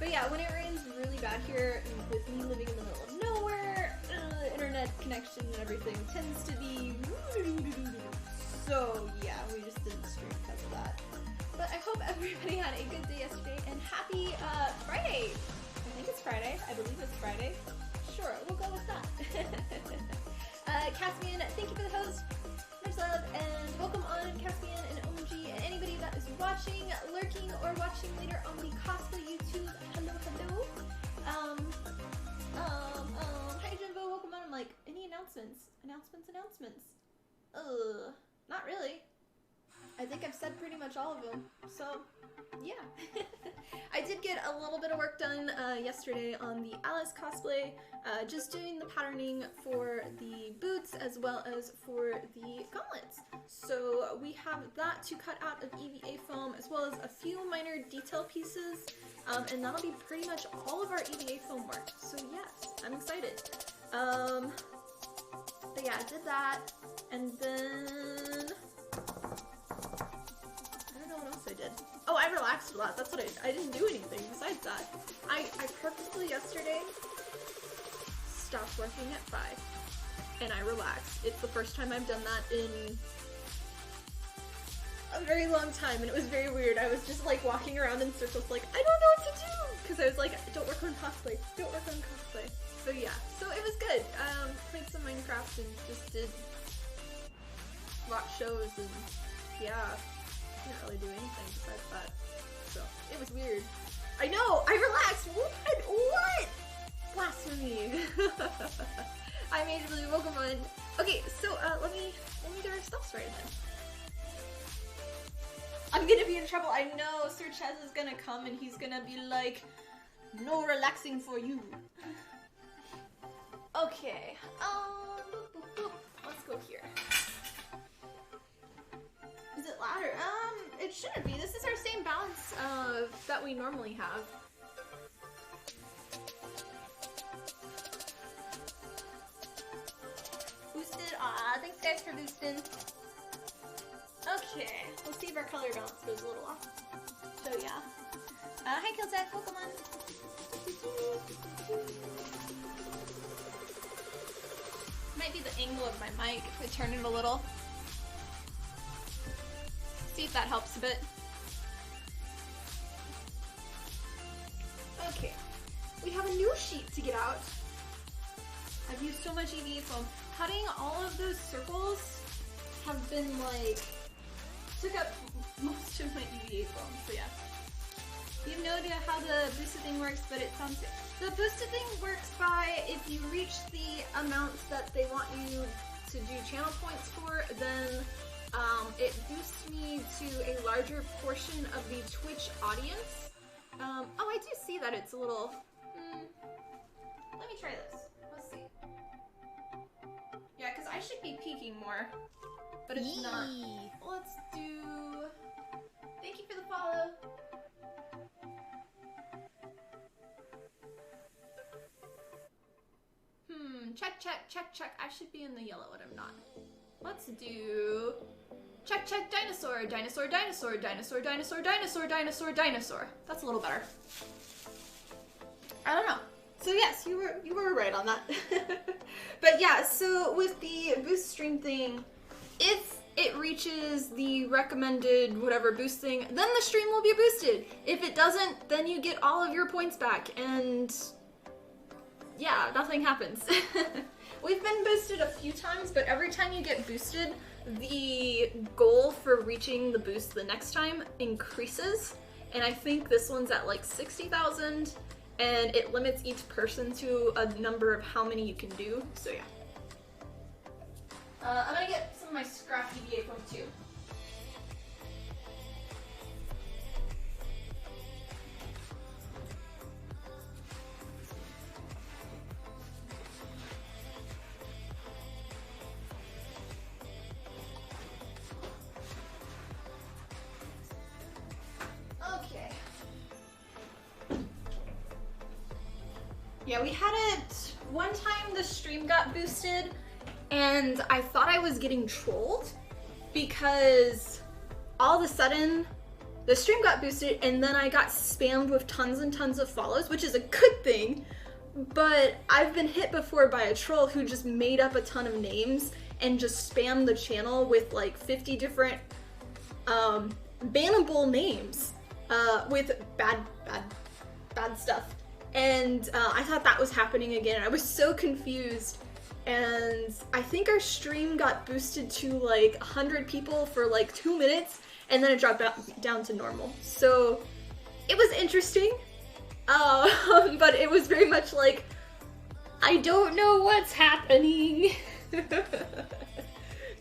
But yeah, when it rains really bad here, with me living in the middle of nowhere, internet connection and everything tends to be... So yeah, we just didn't stream because of that. But I hope everybody had a good day yesterday, and happy Friday! I think it's Friday. I believe it's Friday. Sure, we'll go with that. Caspian, thank you for the host. Much love, and welcome on Caspian and OMG, and anybody that is watching, lurking, or watching later on the Cosplay YouTube. Hello, hello. Hi Jimbo, welcome on. I'm like, any announcements? Announcements? Not really. I think I've said pretty much all of them, so yeah. I did get a little bit of work done yesterday on the Alice cosplay, just doing the patterning for the boots as well as for the gauntlets. So we have that to cut out of EVA foam as well as a few minor detail pieces, and that'll be pretty much all of our EVA foam work. So yes, I'm excited. But yeah, I did that, and then... what else I did? Oh, I relaxed a lot. That's what I didn't do anything besides that. I purposely yesterday stopped working at 5 and I relaxed. It's the first time I've done that in a very long time, and it was very weird. I was just like walking around in circles like, I don't know what to do! Because I was like, don't work on cosplay. So yeah, so it was good. Played some Minecraft and just did watch shows and yeah. Didn't really do anything besides that, so it was weird. I know, I relaxed. What? Blasphemy. I majorly welcome on. Okay, so let me get our stuff started then. I'm gonna be in trouble. I know Sir Chaz is gonna come and he's gonna be like, no relaxing for you. Okay. Let's go here. Is it louder? It shouldn't be. This is our same balance that we normally have. Boosted? Aw, thanks guys for boosting. Okay, let's see if our color balance goes a little off. So yeah. Hi Killtech, welcome on. Might be the angle of my mic if I turn it a little. See if that helps a bit. Okay, we have a new sheet to get out. I've used so much EVA foam. Cutting all of those circles have been like, took up most of my EVA foam, so yeah. You have no idea how the boosted thing works, but it sounds good. The boosted thing works by, if you reach the amounts that they want you to do channel points for, then it boosts me to a larger portion of the Twitch audience. Oh, I do see that it's a little... Let me try this. Let's see. Yeah, because I should be peeking more, but it's not. Let's do... Thank you for the follow. Check. I should be in the yellow, but I'm not. Let's do... Check, dinosaur. That's a little better. I don't know. So yes, you were right on that. But yeah, so with the boost stream thing, if it reaches the recommended whatever boost thing, then the stream will be boosted. If it doesn't, then you get all of your points back, and yeah, nothing happens. We've been boosted a few times, but every time you get boosted, the goal for reaching the boost the next time increases, and I think this one's at like 60,000, and it limits each person to a number of how many you can do, so yeah. I'm gonna get some of my scrap EVA foam too. Yeah, we had it one time the stream got boosted and I thought I was getting trolled because all of a sudden the stream got boosted, and then I got spammed with tons and tons of follows, which is a good thing, but I've been hit before by a troll who just made up a ton of names and just spammed the channel with like 50 different bannable names with bad stuff. And I thought that was happening again. I was so confused, and I think our stream got boosted to like 100 people for like 2 minutes, and then it dropped down to normal. So it was interesting, but it was very much like, I don't know what's happening.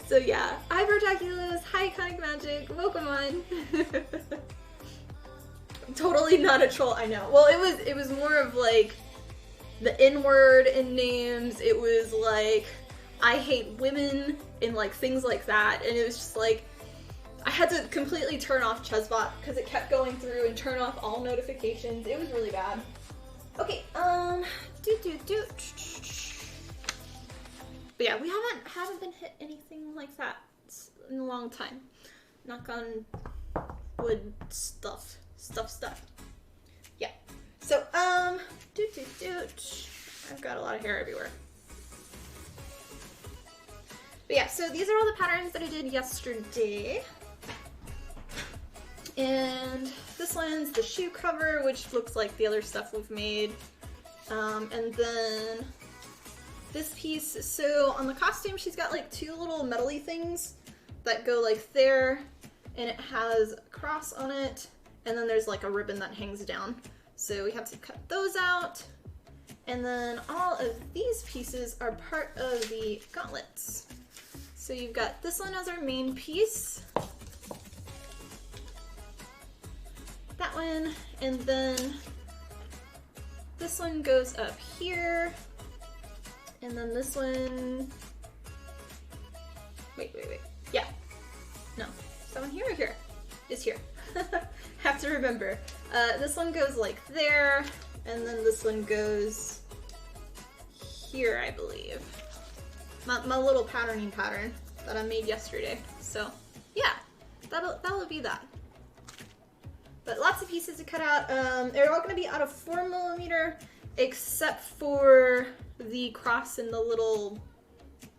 So yeah, hi Protaculus, hi Iconic Magic, welcome on. Totally not a troll, I know. Well, it was more of like the N-word in names. It was like, I hate women and like things like that. And it was just like, I had to completely turn off Chessbot because it kept going through and turn off all notifications. It was really bad. Okay, But yeah, we haven't been hit anything like that in a long time. Knock on wood stuff. Yeah. So, I've got a lot of hair everywhere. But yeah, so these are all the patterns that I did yesterday. And this one's the shoe cover, which looks like the other stuff we've made. And then this piece, so on the costume, she's got like 2 little metal-y things that go like there, and it has a cross on it, and then there's like a ribbon that hangs down. So we have to cut those out. And then all of these pieces are part of the gauntlets. So you've got this one as our main piece, that one, and then this one goes up here, and then this one, wait, yeah, no, is that one here or here? It's here. Have to remember. This one goes like there, and then this one goes here, I believe. My little patterning pattern that I made yesterday. So yeah, that'll be that. But lots of pieces to cut out. They're all gonna be out of 4mm, except for the cross and the little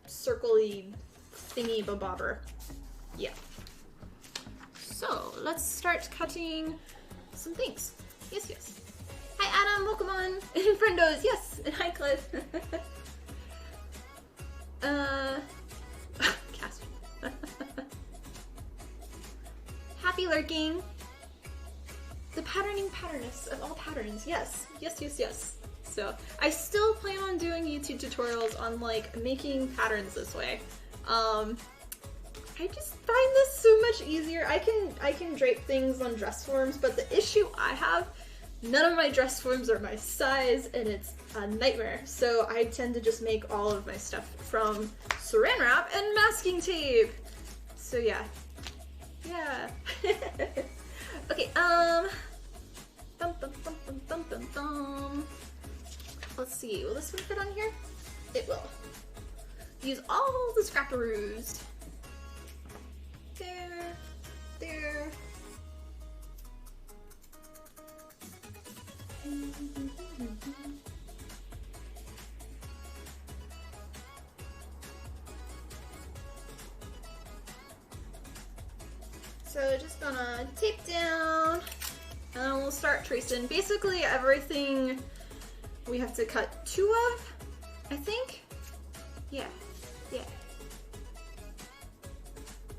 circle-y thingy bobber. Yeah. So let's start cutting some things. Yes. Hi Adam, welcome on. And friendos, yes. And hi Cliff. Cast. Happy lurking. The patterning patterness of all patterns. Yes. So I still plan on doing YouTube tutorials on like making patterns this way. I just find this so much easier. I can drape things on dress forms, but the issue I have, none of my dress forms are my size, and it's a nightmare. So I tend to just make all of my stuff from saran wrap and masking tape. So yeah. Okay, let's see, will this one fit on here? It will. Use all the scrapperoos. There. So just gonna tape down, and then we'll start tracing. Basically everything we have to cut 2 of, I think. Yeah.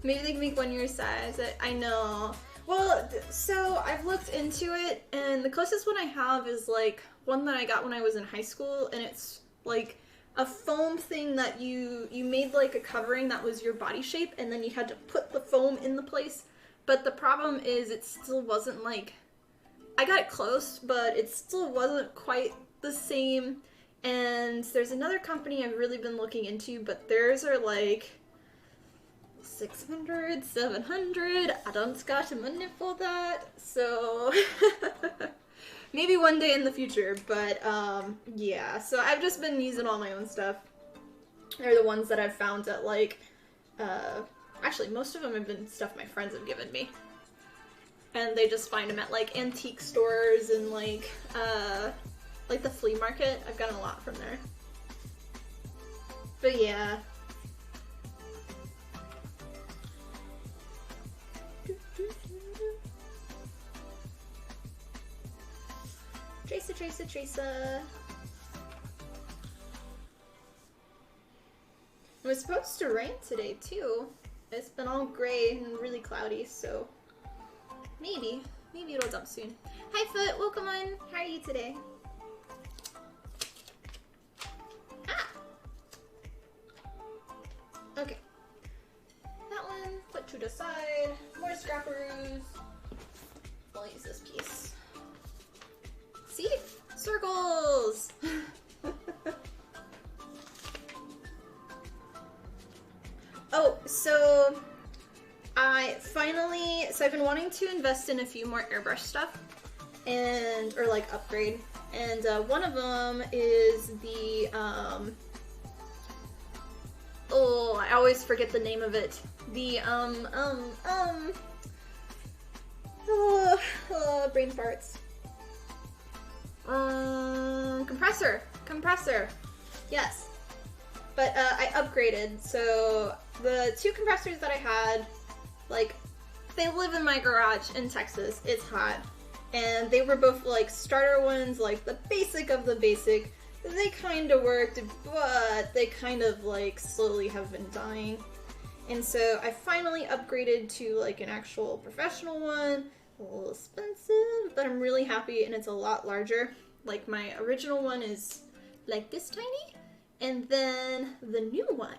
Maybe they can make one your size. I know. Well, so I've looked into it, and the closest one I have is like one that I got when I was in high school, and it's like a foam thing that you made like a covering that was your body shape, and then you had to put the foam in the place. But the problem is it still wasn't like, I got it close, but it still wasn't quite the same. And there's another company I've really been looking into, but theirs are like 600, 700. I don't got money for that, so maybe one day in the future. But yeah, so I've just been using all my own stuff. They're the ones that I've found at like actually most of them have been stuff my friends have given me. and they just find them at like antique stores and like the flea market. I've gotten a lot from there. But yeah. Teresa. It was supposed to rain today too. It's been all gray and really cloudy, so maybe it'll dump soon. Hi Foot, welcome on. How are you today? Ah! Okay. That one, put to the side. More scrappers. I'll use this piece. See? Circles! Oh, so I've been wanting to invest in a few more airbrush stuff or like upgrade. And one of them is the, oh, I always forget the name of it. The, brain farts. Compressor. Yes. But I upgraded, so the two compressors that I had, like, they live in my garage in Texas. It's hot. And they were both like starter ones, like the basic of the basic. They kind of worked, but they kind of like slowly have been dying. And so I finally upgraded to like an actual professional one. A little expensive, but I'm really happy, and it's a lot larger. Like my original one is like this tiny, and then the new one,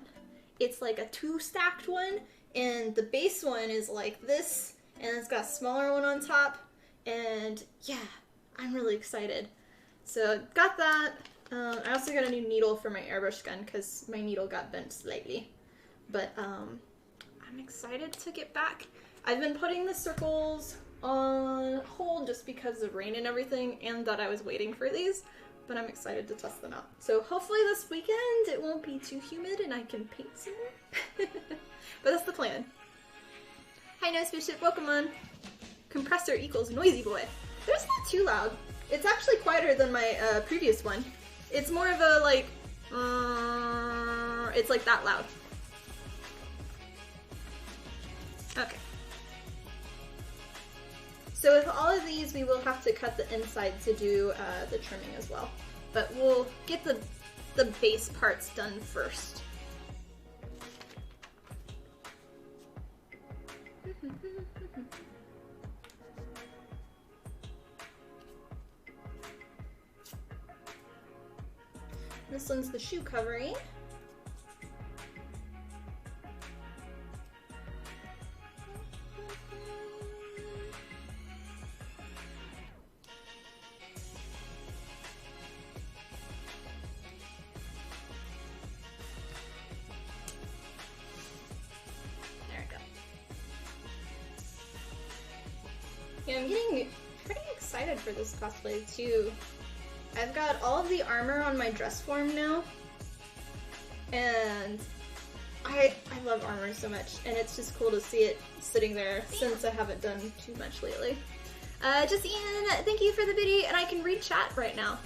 it's like a 2-stacked one, and the base one is like this, and it's got a smaller one on top, and yeah, I'm really excited. So got that. I also got a new needle for my airbrush gun because my needle got bent slightly, but I'm excited to get back. I've been putting the circles on hold just because of rain and everything, and that I was waiting for these, but I'm excited to test them out. So hopefully this weekend it won't be too humid and I can paint some more. But that's the plan. Hi Nose Bishop, welcome on. Compressor equals noisy boy. That's not too loud. It's actually quieter than my previous one. It's more of a like, it's like that loud. Okay. So with all of these, we will have to cut the inside to do the trimming as well. But we'll get the base parts done first. This one's the shoe covering. Yeah, I'm getting pretty excited for this cosplay too. I've got all of the armor on my dress form now, and I love armor so much, and it's just cool to see it sitting there since I haven't done too much lately. Just Ian, thank you for the biddy, and I can read chat right now.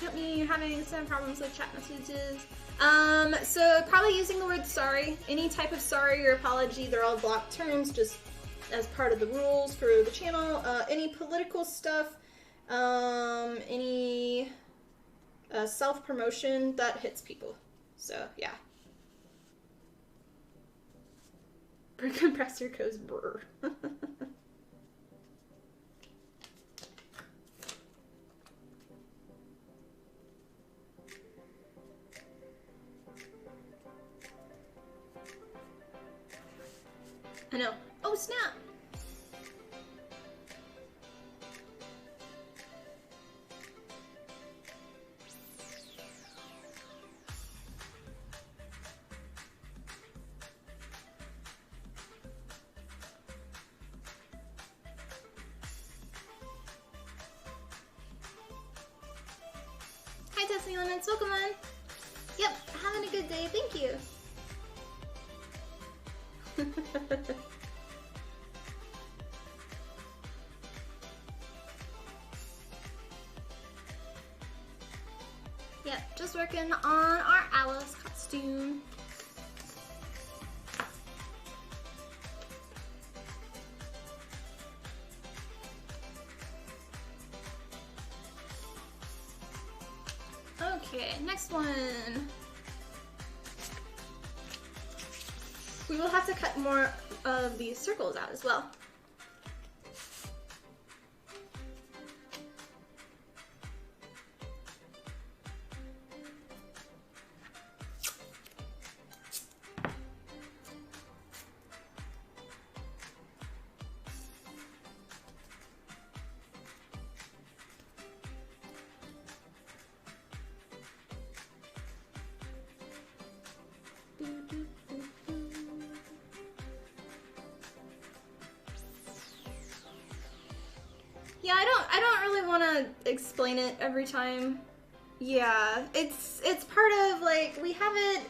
Help me, you're having some problems with chat messages. So probably using the word sorry. Any type of sorry or apology, they're all blocked terms, just as part of the rules for the channel. Any political stuff, any self-promotion, that hits people. So, yeah. Compressor goes brr. I know. Oh, snap! Hi, Tiffany Lemons. Welcome on. Yep, having a good day. Thank you. Yep, just working on our Alice costume. Okay, next one. We will have to cut more of these circles out as well. Yeah, I don't really want to explain it every time. Yeah, it's part of, like, we have it.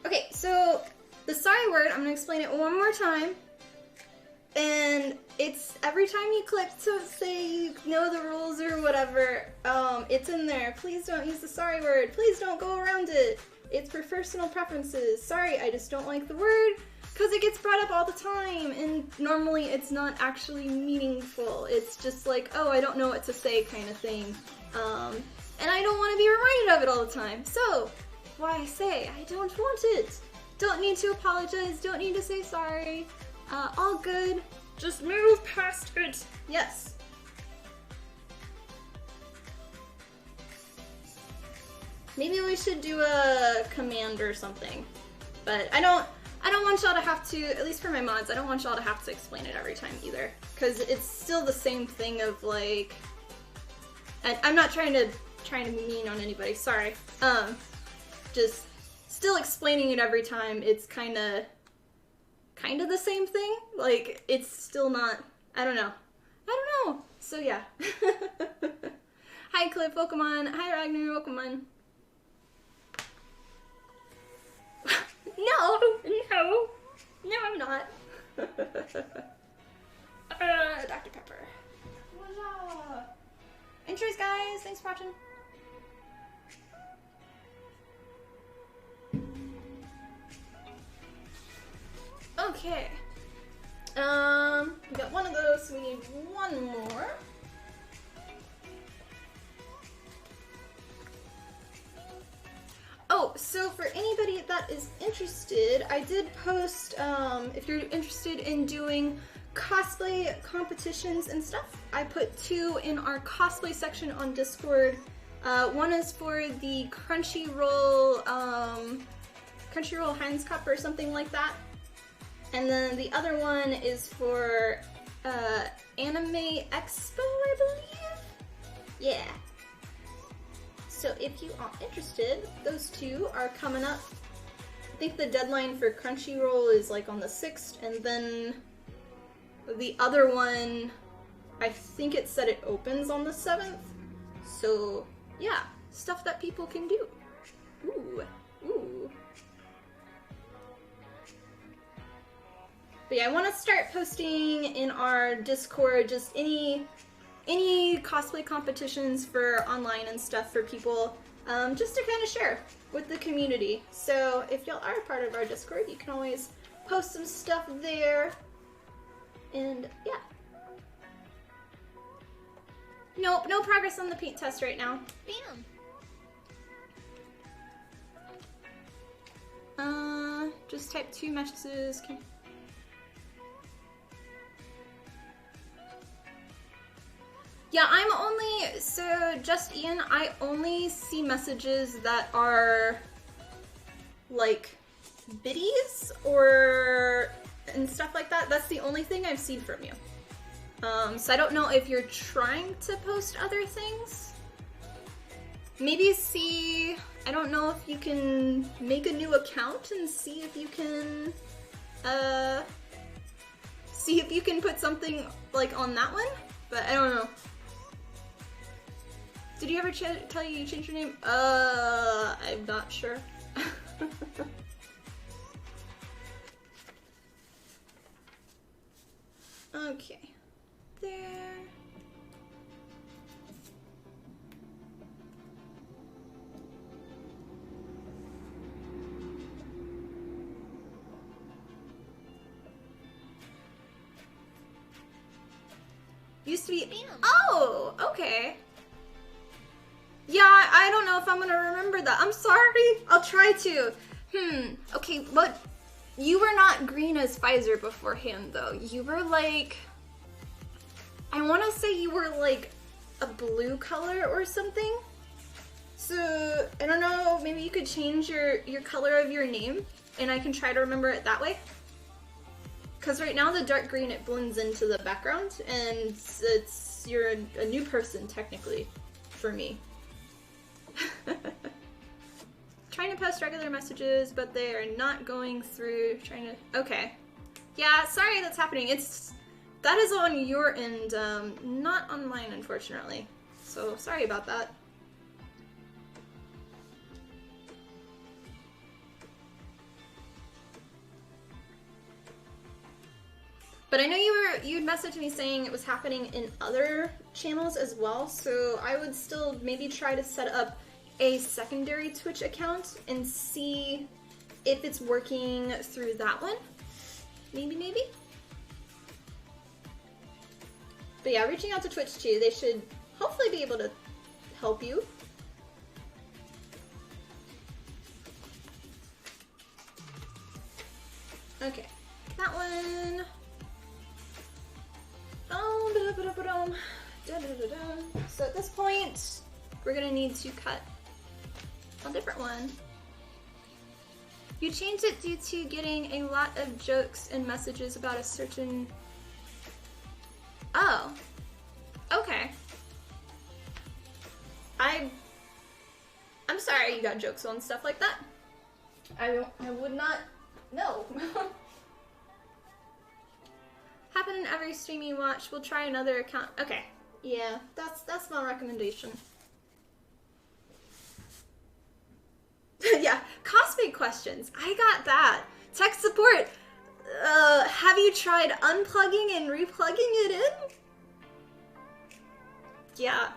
Okay, so the sorry word, I'm gonna explain it one more time. And it's every time you click to say you know the rules or whatever, it's in there. Please don't use the sorry word. Please don't go around it. It's for personal preferences. Sorry, I just don't like the word because it gets brought up all the time, and normally it's not actually meaningful. It's just like, oh, I don't know what to say kind of thing. And I don't want to be reminded of it all the time. So, why I say I don't want it. Don't need to apologize. Don't need to say sorry. All good. Just move past it. Yes. Maybe we should do a command or something. But I don't want y'all to have to, at least for my mods, I don't want y'all to have to explain it every time either. Because it's still the same thing of like, I'm not trying to be mean on anybody, sorry. Just still explaining it every time, it's kind of the same thing. Like, it's still not, I don't know. So yeah. Hi Cliff, welcome on. Hi Ragnar, welcome on. No, I'm not. Dr. Pepper. Voila. Intros, guys. Thanks for watching. Okay. We got one of those, so we need one more. Oh, so for anybody that is interested, I did post, if you're interested in doing cosplay competitions and stuff, I put 2 in our cosplay section on Discord. One is for the Crunchyroll Heinz Cup or something like that. And then the other one is for Anime Expo, I believe? Yeah. So if you are interested, those 2 are coming up. I think the deadline for Crunchyroll is like on the 6th, and then the other one, I think it said it opens on the 7th. So yeah, stuff that people can do. Ooh. But yeah, I want to start posting in our Discord just any cosplay competitions for online and stuff for people, just to kind of share with the community. So if y'all are a part of our Discord, you can always post some stuff there. And yeah. Nope, no progress on the paint test right now. Bam. Just type 2 messages. Yeah, I'm only, so just Ian, I only see messages that are like biddies and stuff like that. That's the only thing I've seen from you. So I don't know if you're trying to post other things. Maybe see, I don't know if you can make a new account and see if you can put something like on that one, but I don't know. Did you ever tell you changed your name? I'm not sure. Okay. There. Used to be. Oh, okay. Yeah, I don't know if I'm gonna remember that. I'm sorry. I'll try to. Okay, but you were not green as Pfizer beforehand, though. You were like, I want to say you were like a blue color or something. So I don't know. Maybe you could change your color of your name, and I can try to remember it that way. Because right now the dark green, it blends into the background, and you're a new person technically for me. Trying to post regular messages, but they are not going through. Okay. Yeah, sorry that's happening. That is on your end, not on mine, unfortunately. So sorry about that. But I know you'd messaged me saying it was happening in other channels as well, so I would still maybe try to set up a secondary Twitch account and see if it's working through that one. Maybe. But yeah, reaching out to Twitch too, they should hopefully be able to help you. Okay, that one. So at this point, we're gonna need to cut a different one. You changed it due to getting a lot of jokes and messages about a certain... Oh. Okay. I'm sorry you got jokes on stuff like that. I would not know. Happen in every stream you watch. We'll try another account. Okay. Yeah, that's my recommendation. Yeah, Cosplay Questions. I got that. Tech support. Have you tried unplugging and replugging it in? Yeah.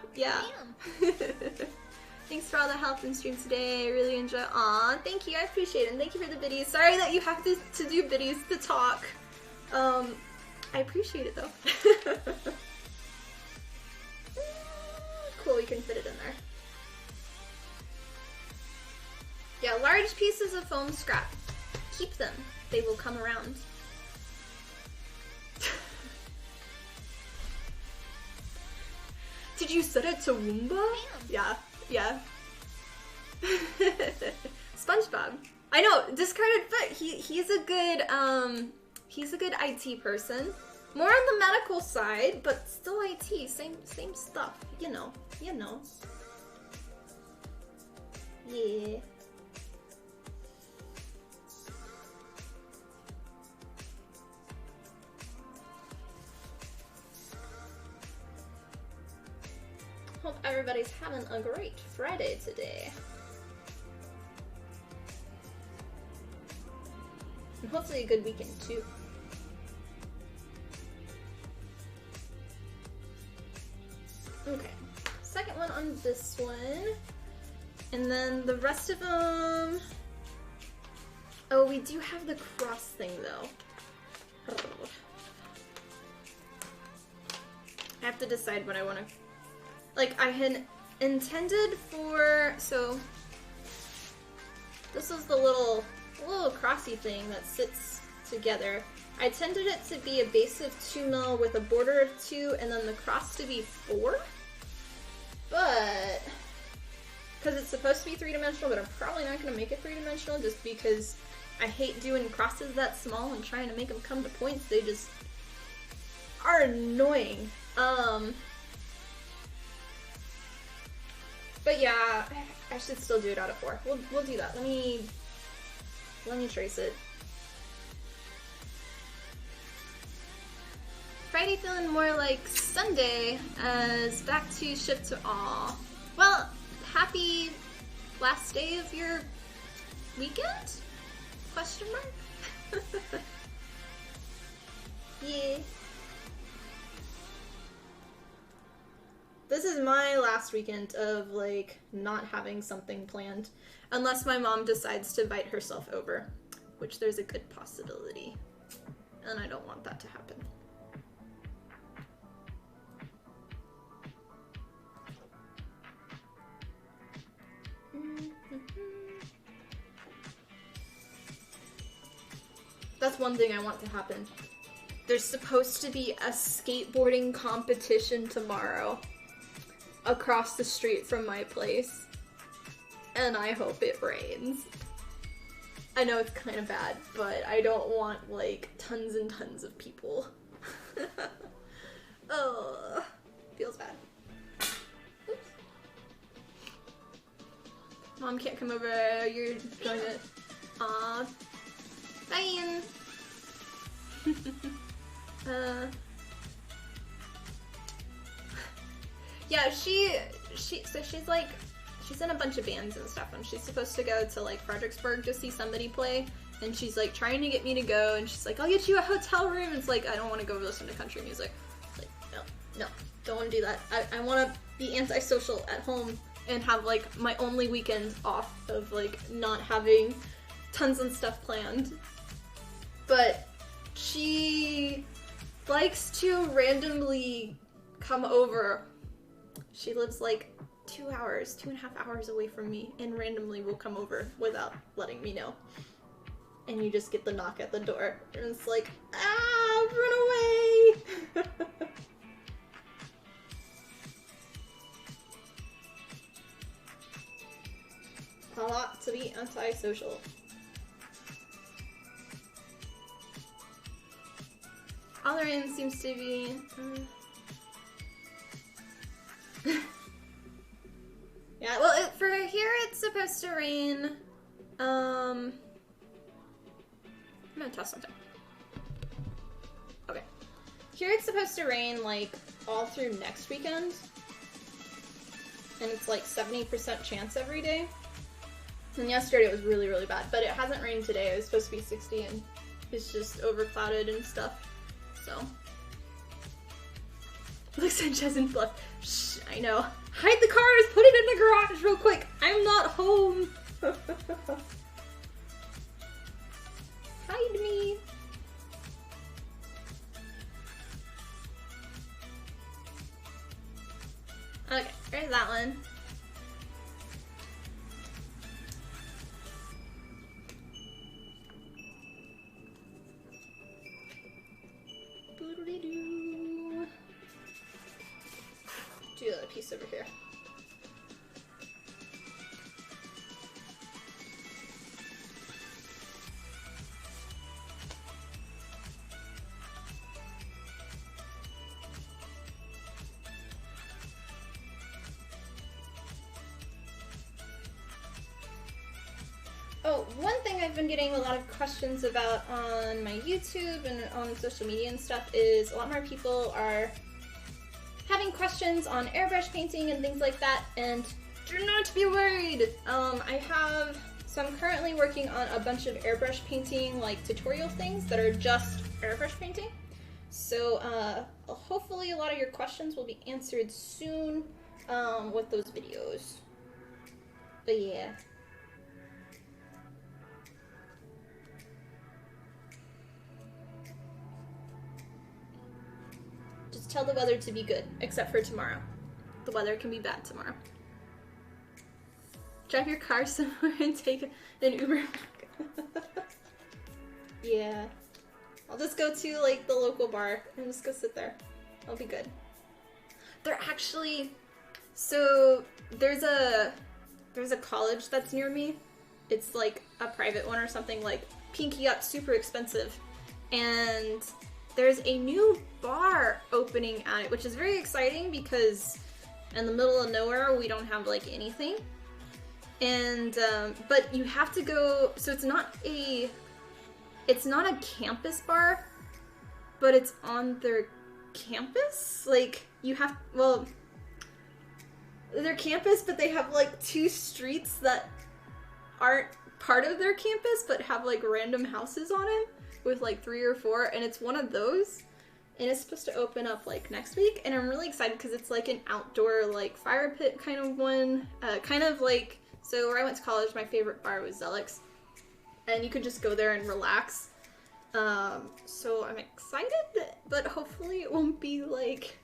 Thanks for all the help in stream today. I really enjoy. Aw, thank you. I appreciate it. And thank you for the biddies. Sorry that you have to do biddies to talk. I appreciate it though. Cool, we can fit it in there. Yeah, large pieces of foam scrap. Keep them. They will come around. Did you set it to Woomba? Yeah. SpongeBob. I know, discarded foot. He's a good IT person. More on the medical side, but still IT. Same stuff. You know. Yeah. Hope everybody's having a great Friday today. And hopefully a good weekend too. Okay, second one on this one. And then the rest of them... Oh, we do have the cross thing though. I have to decide what I want to... Like, I had intended for... So, this is the little crossy thing that sits together. I intended it to be a base of 2 mil with a border of 2 and then the cross to be 4. But, because it's supposed to be 3-dimensional, but I'm probably not going to make it 3-dimensional just because I hate doing crosses that small and trying to make them come to points. They just are annoying. But yeah, I should still do it out of 4. We'll do that. Let me trace it. Friday feeling more like Sunday as back to ship to all. Well, happy last day of your weekend? Question mark? Yeah. This is my last weekend of, like, not having something planned. Unless my mom decides to invite herself over. Which there's a good possibility. And I don't want that to happen. That's one thing I want to happen. There's supposed to be a skateboarding competition tomorrow across the street from my place. And I hope it rains. I know it's kind of bad, but I don't want, like, tons and tons of people. Oh, feels bad. Oops. Mom can't come over, you're going to... Aw. Bye! Yeah, so she's like, she's in a bunch of bands and stuff, and she's supposed to go to like Fredericksburg to see somebody play, and she's like trying to get me to go, and she's like, I'll get you a hotel room. It's like, I don't want to go listen to country music. It's like, no, don't want to do that. I want to be antisocial at home and have like my only weekend off of like not having tons of stuff planned. But she likes to randomly come over. She lives like 2.5 hours away from me, and randomly will come over without letting me know. And you just get the knock at the door, and it's like, ah, run away! A lot to be antisocial. Alarin seems to be... Yeah, well, for here it's supposed to rain. I'm gonna toss something. Okay. Here it's supposed to rain, like, all through next weekend. And it's like 70% chance every day. And yesterday it was really, really bad. But it hasn't rained today. It was supposed to be 60 and it's just overclouded and stuff. So. Look, Sanchez and Fluff. Shh, I know. Hide the cars! Put it in the garage real quick! I'm not home! Hide me! Okay, there's that one. Boodly-doo. Do the other piece over here. Oh, one thing I've been getting a lot of questions about on my YouTube and on social media and stuff is a lot more people are having questions on airbrush painting and things like that, and do not be worried. So I'm currently working on a bunch of airbrush painting, like tutorial things that are just airbrush painting. So hopefully a lot of your questions will be answered soon with those videos. But yeah. Just tell the weather to be good, except for tomorrow. The weather can be bad tomorrow. Drive your car somewhere and take an Uber. Yeah. I'll just go to like the local bar and just go sit there. I'll be good. They're actually, so there's a college that's near me. It's like a private one or something, like pinky up, super expensive. And there's a new bar opening at it, which is very exciting because in the middle of nowhere we don't have like anything. And but you have to go, so it's not a campus bar, but it's on their campus. Like you have, well, their campus, but they have like 2 streets that aren't part of their campus but have like random houses on it with like 3 or 4, and it's one of those, and it's supposed to open up like next week, and I'm really excited because it's like an outdoor like fire pit kind of one, kind of like, so where I went to college, my favorite bar was Zelix, and you could just go there and relax. So I'm excited, but hopefully it won't be like,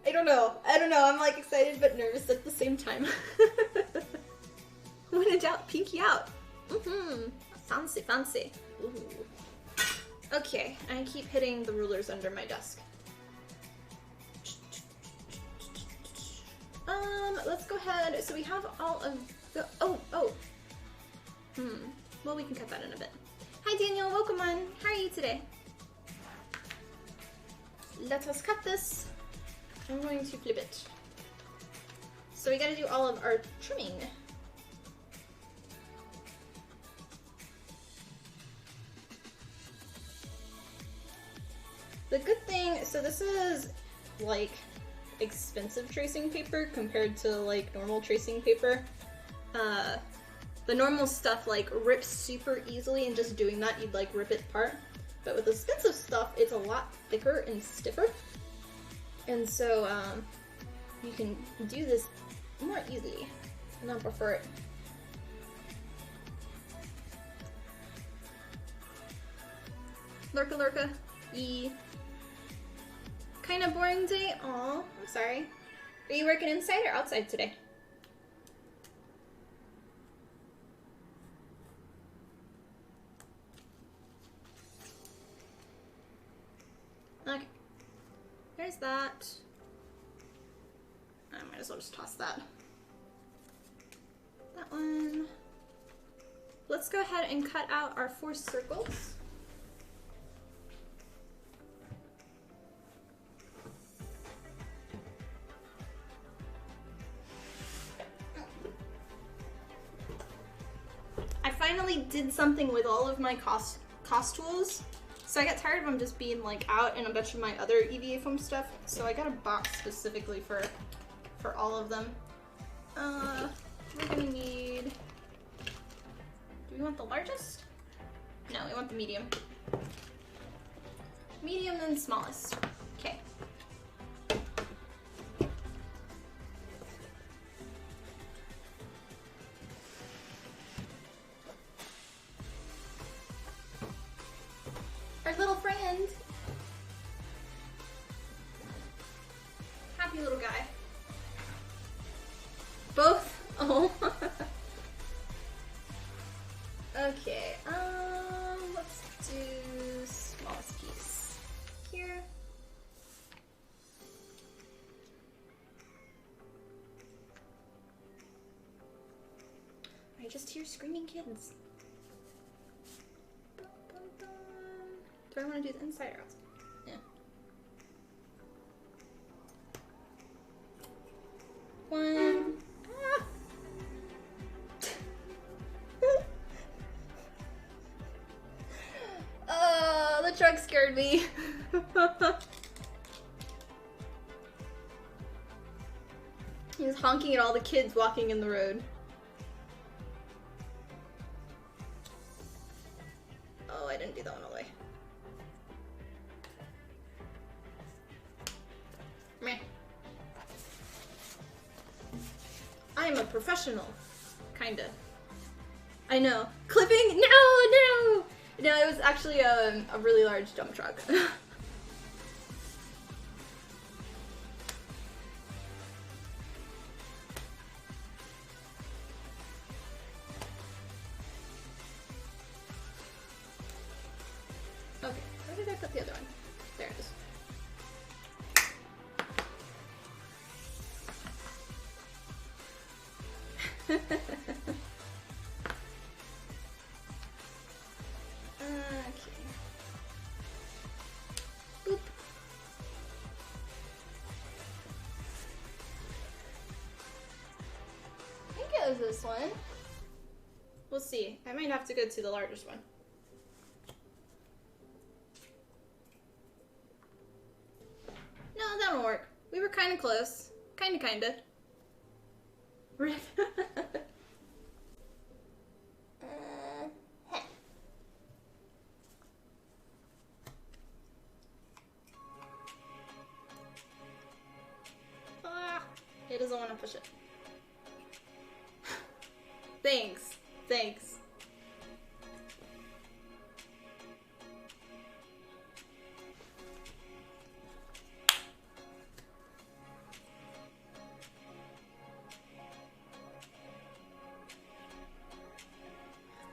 I don't know, I'm like excited but nervous at the same time. When in doubt, pinky out. Fancy. Ooh. Okay, I keep hitting the rulers under my desk. Let's go ahead. So we have all of the, well, we can cut that in a bit. Hi Daniel, welcome on. How are you today? Let us cut this. I'm going to flip it. So we gotta do all of our trimming. The good thing, so this is like expensive tracing paper compared to like normal tracing paper. The normal stuff like rips super easily, and just doing that you'd like rip it apart. But with expensive stuff, it's a lot thicker and stiffer. And so you can do this more easily, and I prefer it. Lurka lurka, yee. Kinda boring day? Aw, I'm sorry. Are you working inside or outside today? Okay. There's that. I might as well just toss that. That one. Let's go ahead and cut out our 4 circles. I finally did something with all of my cost tools. So I got tired of them just being like out in a bunch of my other EVA foam stuff. So I got a box specifically for all of them. We're gonna need, do we want the largest? No, we want the medium. Medium and smallest. Okay. Our little friend. Happy little guy. Both? Oh. Okay, let's do smallest piece here. I just hear screaming kids. Do I want to do the inside or outside? Yeah. One. Oh, the truck scared me. He was honking at all the kids walking in the road. Oh, I didn't do that one all the way. Meh. I'm a professional. Kinda. I know. Clipping? No, no! No, it was actually a really large dump truck. Okay, where did I put the other one? There it is. Okay. Boop. I think it was this one. We'll see. I might have to go to the largest one. No, that won't work. We were kind of close. Kinda. Rip. It doesn't want to push it. Thanks.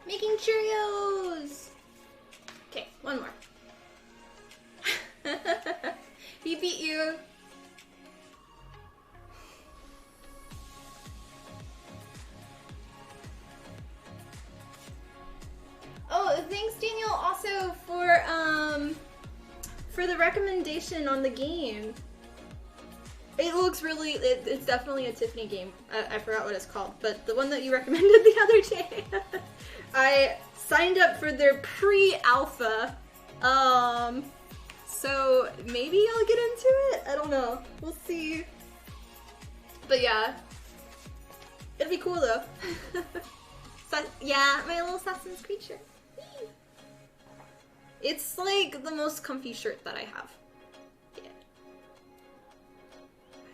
Making Cheerios! Okay, one more. for the recommendation on the game. It looks really, it's definitely a Tiffany game. I forgot what it's called, but the one that you recommended the other day. I signed up for their pre-alpha, so maybe I'll get into it? I don't know. We'll see. But yeah, it'd be cool though. Yeah, my little Assassin's Creed shirt. It's like the most comfy shirt that I have.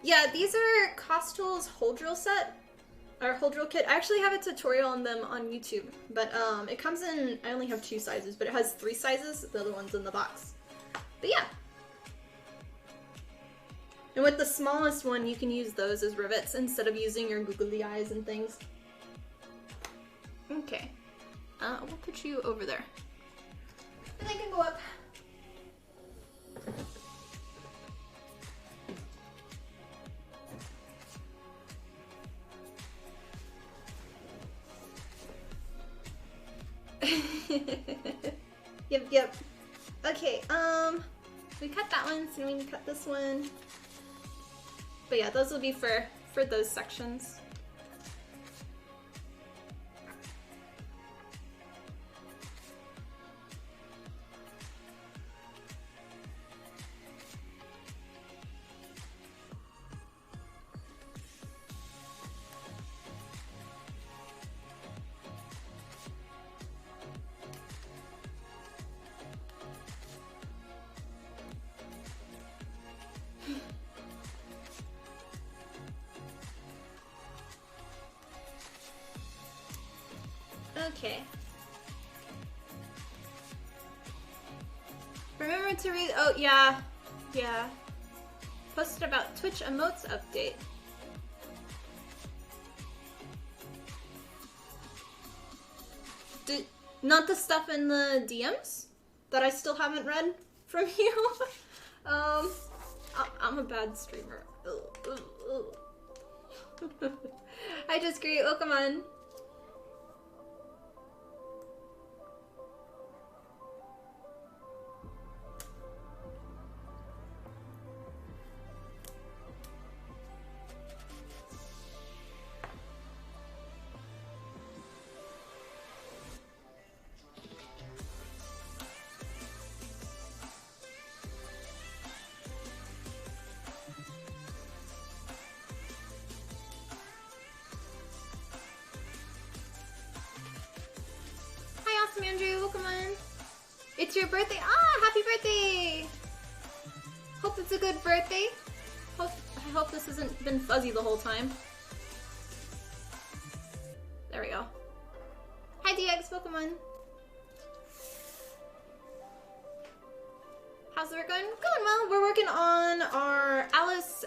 Yeah, these are Costal's hold drill set, or hold drill kit. I actually have a tutorial on them on YouTube, but it comes in, I only have 2 sizes, but it has 3 sizes, the other one's in the box. But yeah. And with the smallest one, you can use those as rivets instead of using your googly eyes and things. Okay. We'll put you over there. And I can go up. Yep. Okay, we cut that one, so we can cut this one. But yeah, those will be for those sections. Okay. Remember to read. Oh, yeah. Yeah. Posted about Twitch emotes update. Not the stuff in the DMs that I still haven't read from you. I'm a bad streamer. I just greet. Welcome on. Andrew, welcome on. It's your birthday. Ah, happy birthday! Hope it's a good birthday. I hope this hasn't been fuzzy the whole time. There we go. Hi DX, welcome on. How's the work going? Going well. We're working on our Alice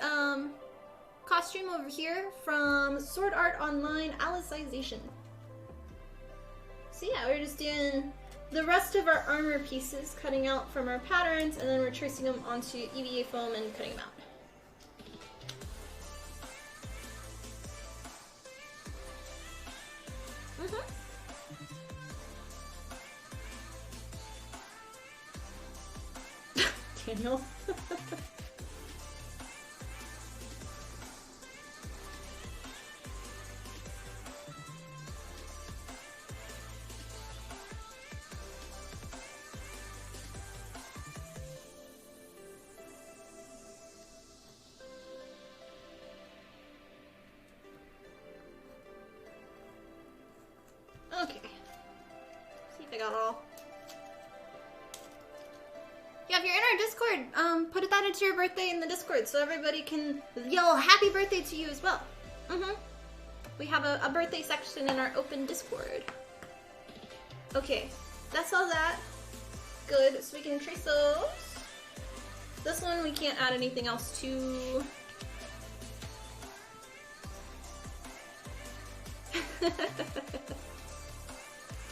costume over here from Sword Art Online Alicization. So yeah, we're just doing the rest of our armor pieces, cutting out from our patterns, and then we're tracing them onto EVA foam and cutting them out. Daniel. Okay. See if I got it all. Yeah, if you're in our Discord, put that into your birthday in the Discord so everybody can yell happy birthday to you as well. We have a birthday section in our open Discord. Okay, that's all that. Good, so we can trace those. This one we can't add anything else to.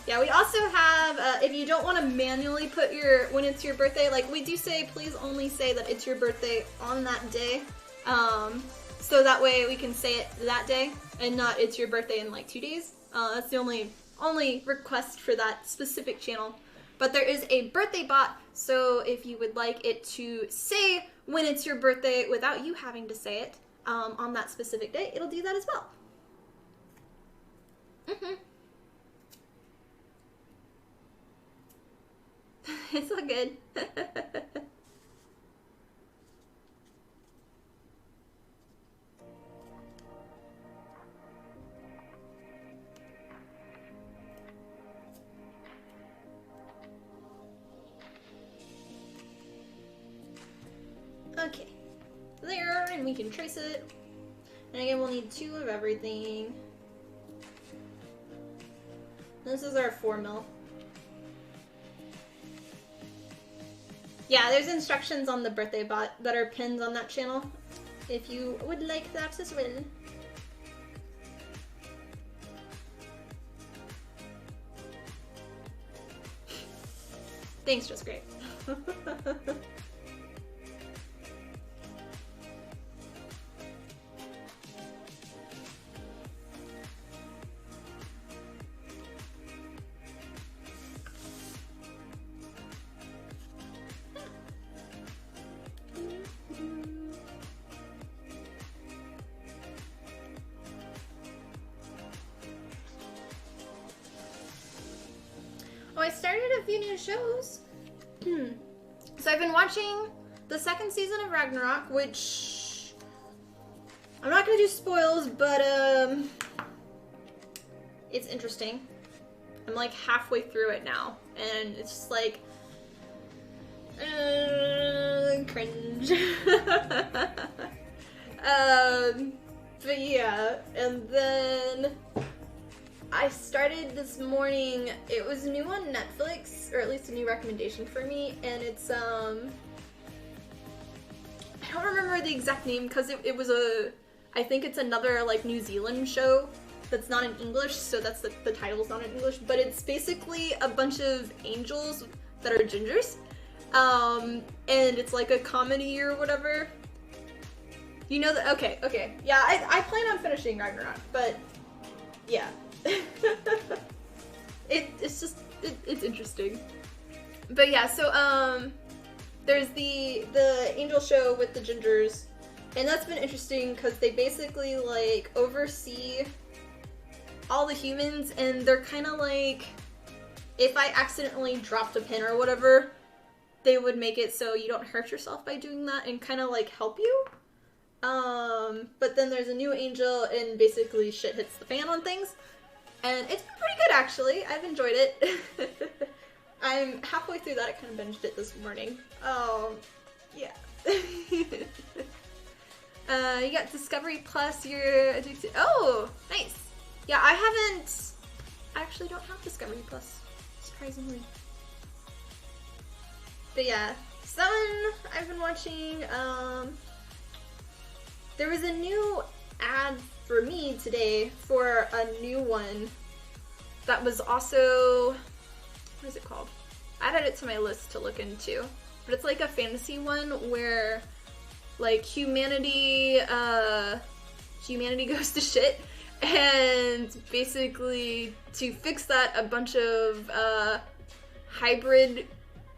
Yeah, we also have, if you don't want to manually put when it's your birthday, like we do say, please only say that it's your birthday on that day. So that way we can say it that day and not it's your birthday in like 2 days. That's the only request for that specific channel. But there is a birthday bot So if you would like it to say when it's your birthday without you having to say it on that specific day, it'll do that as well. It's all good. Okay, there, and we can trace it. And again, we'll need 2 of everything. This is our 4 mil. Yeah, there's instructions on the birthday bot that are pinned on that channel, if you would like that as well. Thanks, just great. Oh, I started a few new shows. So I've been watching the 2nd season of Ragnarok, which I'm not gonna do spoils, but it's interesting. I'm like halfway through it now, and it's just like cringe. But yeah, and then I started this morning, it was new on Netflix, or at least a new recommendation for me, and it's, I don't remember the exact name, because it was I think it's another, like, New Zealand show that's not in English, so that's the title's not in English, but it's basically a bunch of angels that are gingers, and it's like a comedy or whatever. You know that? Okay. Yeah, I plan on finishing Ragnarok, but yeah. It's interesting. But yeah, so there's the angel show with the gingers, and that's been interesting because they basically like oversee all the humans, and they're kind of like, if I accidentally dropped a pin or whatever, they would make it so you don't hurt yourself by doing that and kind of like help you. But then there's a new angel, and basically shit hits the fan on things. And it's been pretty good, actually. I've enjoyed it. I'm halfway through that. I kind of binged it this morning. Yeah. You got Discovery Plus. You're addicted. Oh, nice. Yeah, I actually don't have Discovery Plus, surprisingly. But yeah, Sun, I've been watching. There was a new ad for me today for a new one that was also, what is it called? I added it to my list to look into, but it's like a fantasy one where like humanity goes to shit, and basically to fix that, a bunch of hybrid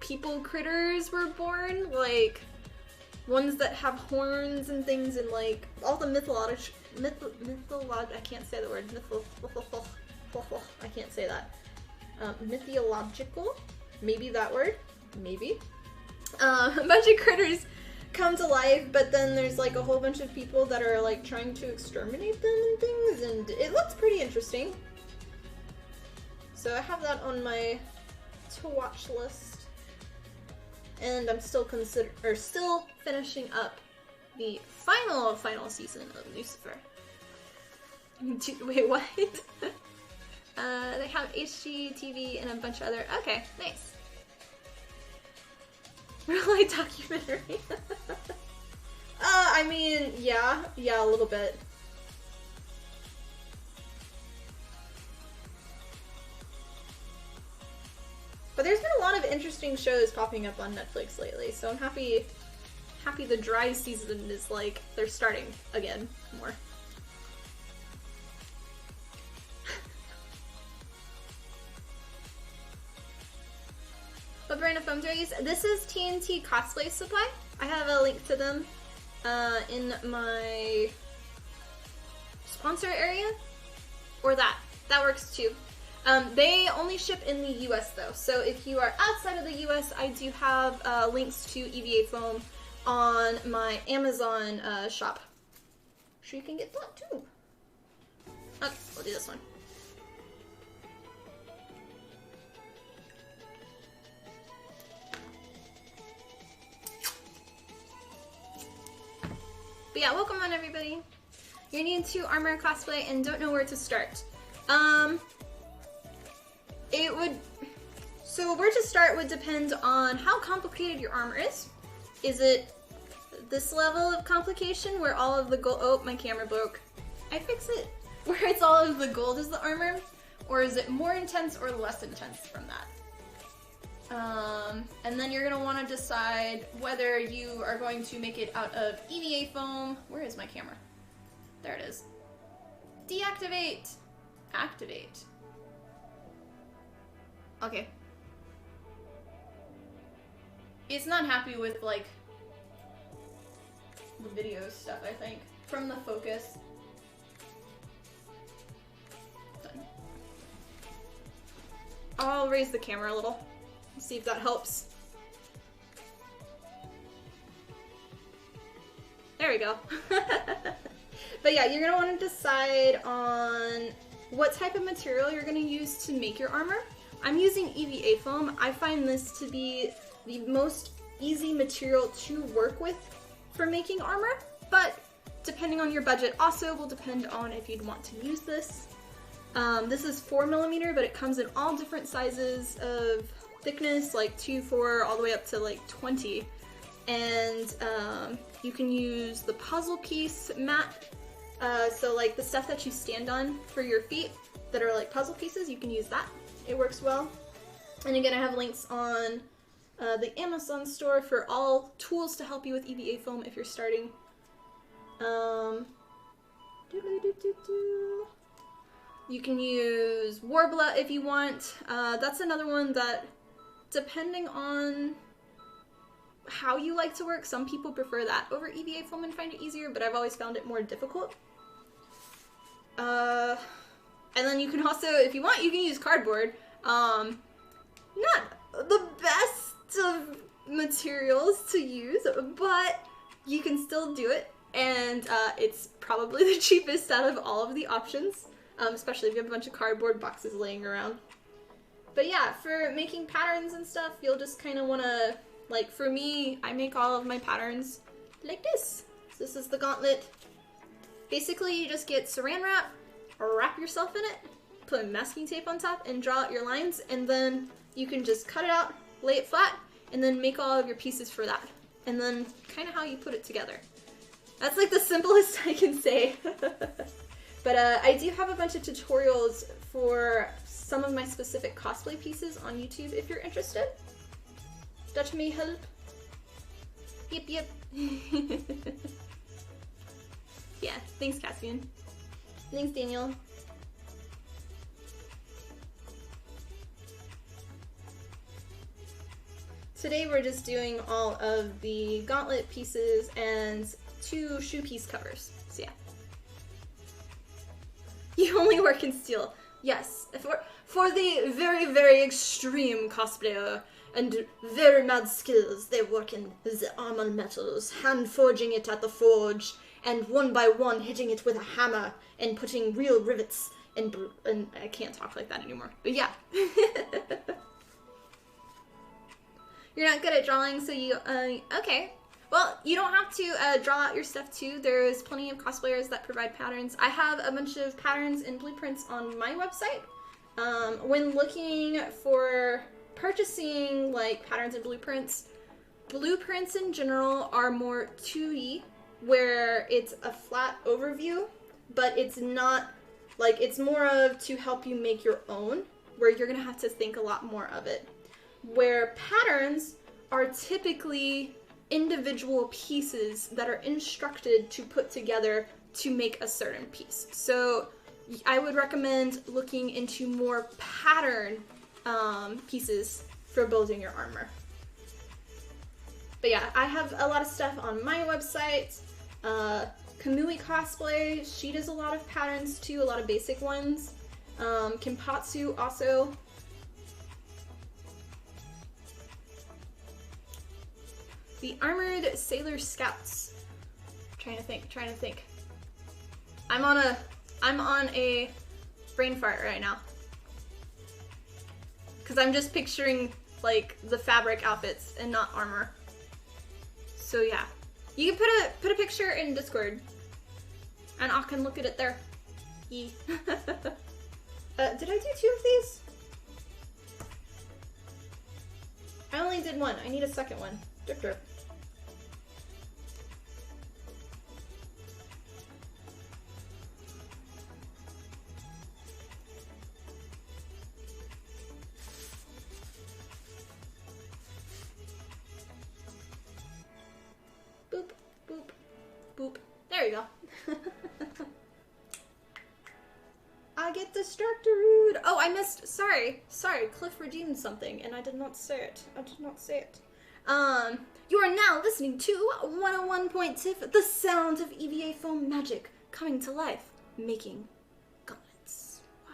people critters were born, like ones that have horns and things, and like all the mythological, I can't say the word, I can't say that. Mythological, maybe that word, maybe. A bunch of critters come to life, but then there's like a whole bunch of people that are like trying to exterminate them and things, and it looks pretty interesting. So I have that on my to watch list. And I'm still finishing up the final season of Lucifer. Wait, what? They have HGTV and a bunch of other. Okay, nice. Real life documentary. I mean, yeah, a little bit. But there's been a lot of interesting shows popping up on Netflix lately, so I'm happy the dry season is like, they're starting again more. But brand of foam do I use? This is TNT Cosplay Supply. I have a link to them in my sponsor area, or that works too. They only ship in the US though, so if you are outside of the US, I do have links to EVA foam on my Amazon shop. So you can get that too. Okay, we'll do this one. But yeah, welcome on everybody. You're new to armor cosplay and don't know where to start. So where to start would depend on how complicated your armor is. Is it this level of complication where all of the gold, oh, my camera broke. I fix it. Where it's all of the gold is the armor, or is it more intense or less intense from that? And then you're gonna wanna decide whether you are going to make it out of EVA foam. Where is my camera? There it is. Deactivate. Activate. Okay. It's not happy with, like, the video stuff, I think, from the focus. Done. I'll raise the camera a little. See if that helps. There we go. But yeah, you're gonna want to decide on what type of material you're gonna use to make your armor. I'm using EVA foam. I find this to be the most easy material to work with for making armor, but depending on your budget also will depend on if you'd want to use this. This is 4mm, but it comes in all different sizes of thickness, like 2, 4, all the way up to like 20. And you can use the puzzle piece mat, so like the stuff that you stand on for your feet that are like puzzle pieces, you can use that. It works well. And again, I have links on the Amazon store for all tools to help you with EVA foam if you're starting. You can use Warbler if you want. That's another one that, depending on how you like to work, some people prefer that over EVA foam and find it easier, but I've always found it more difficult. And then you can also, if you want, you can use cardboard. Not the best of materials to use, but you can still do it, and it's probably the cheapest out of all of the options, especially if you have a bunch of cardboard boxes laying around. But yeah, for making patterns and stuff, you'll just kind of want to, like for me, I make all of my patterns like this. So this is the gauntlet. Basically, you just get saran wrap, wrap yourself in it, put masking tape on top, and draw out your lines, and then you can just cut it out, lay it flat, and then make all of your pieces for that. And then kind of how you put it together. That's like the simplest I can say. But I do have a bunch of tutorials for some of my specific cosplay pieces on YouTube if you're interested. That may help. Yep, yep. Yeah, thanks Caspian. Thanks Daniel. Today we're just doing all of the gauntlet pieces and 2 shoe piece covers, so yeah. You only work in steel. Yes, for the very, very extreme cosplayer and very mad skills, they work in the armor metals, hand forging it at the forge, and one by one hitting it with a hammer and putting real rivets and I can't talk like that anymore, but yeah. You're not good at drawing, so you, okay. Well, you don't have to draw out your stuff too. There's plenty of cosplayers that provide patterns. I have a bunch of patterns and blueprints on my website. When looking for purchasing like patterns and blueprints in general are more 2D, where it's a flat overview, but it's not, like, it's more of to help you make your own, where you're gonna have to think a lot more of it. Where patterns are typically individual pieces that are instructed to put together to make a certain piece. So I would recommend looking into more pattern pieces for building your armor. But yeah, I have a lot of stuff on my website. Kamui Cosplay, she does a lot of patterns too, a lot of basic ones. Kimpatsu also. The Armored Sailor Scouts. Trying to think. I'm on a brain fart right now. Cause I'm just picturing like the fabric outfits and not armor. So yeah. You can put a picture in Discord. And I can look at it there. Did I do 2 of these? I only did 1. I need a second one. Drip drip. Boop, boop, boop. There you go. I get distracted. Oh, I missed. Sorry. Cliff redeemed something, and I did not say it. You are now listening to 101.tiff, the sound of EVA foam magic coming to life, making gauntlets. Wow.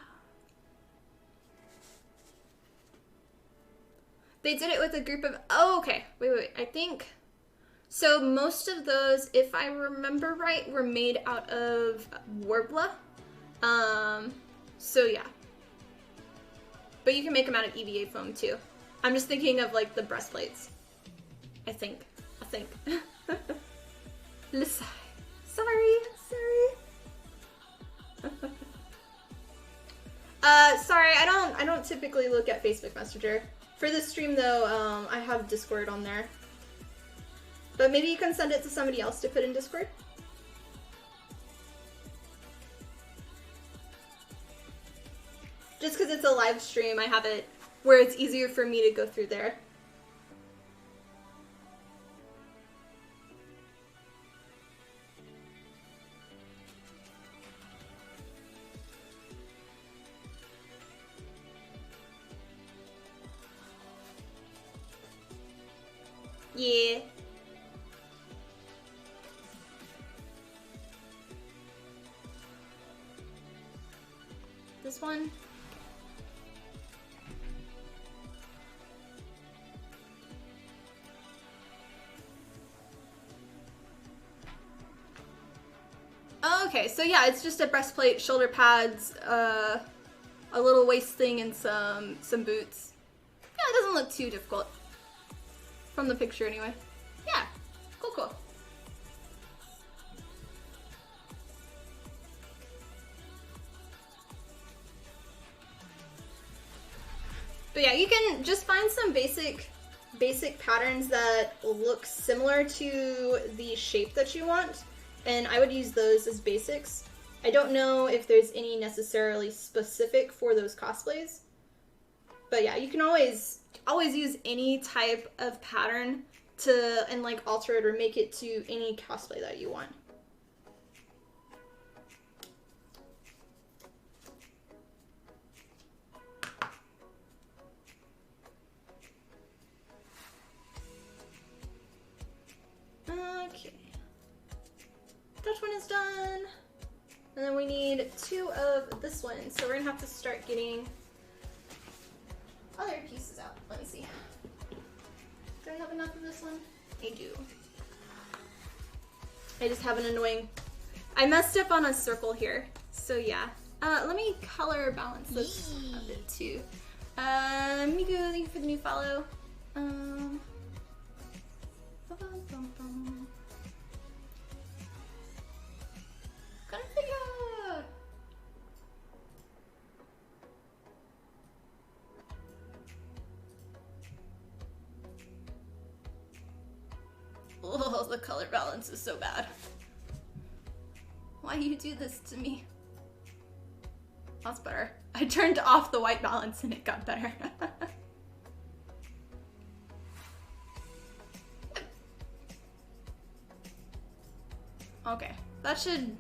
They did it with a group of. Oh, okay. Wait. I think. So most of those, if I remember right, were made out of Warbler. So yeah. But you can make them out of EVA foam too. I'm just thinking of like the breastplates. I think. Listen. Sorry. Sorry, I don't typically look at Facebook Messenger. For this stream though, I have Discord on there. But maybe you can send it to somebody else to put in Discord. Just because it's a live stream, I have it where it's easier for me to go through there. Yeah. This one. Okay, so yeah, it's just a breastplate, shoulder pads, a little waist thing, and some boots. Yeah, it doesn't look too difficult. From the picture anyway. Yeah, cool. But yeah, you can just find some basic patterns that look similar to the shape that you want, and I would use those as basics. I don't know if there's any necessarily specific for those cosplays, but yeah, you can always use any type of pattern and like alter it or make it to any cosplay that you want. Okay, that one is done. And then we need 2 of this one, so we're gonna have to start getting other pieces out. Let me see. Do I have enough of this one? I do. I just have an annoying... I messed up on a circle here, so yeah. Let me color balance this a bit too. Miku, thank you for the new follow. Gotta figure out. Oh, the color balance is so bad. Why do you do this to me? That's better. I turned off the white balance and it got better. Okay, that should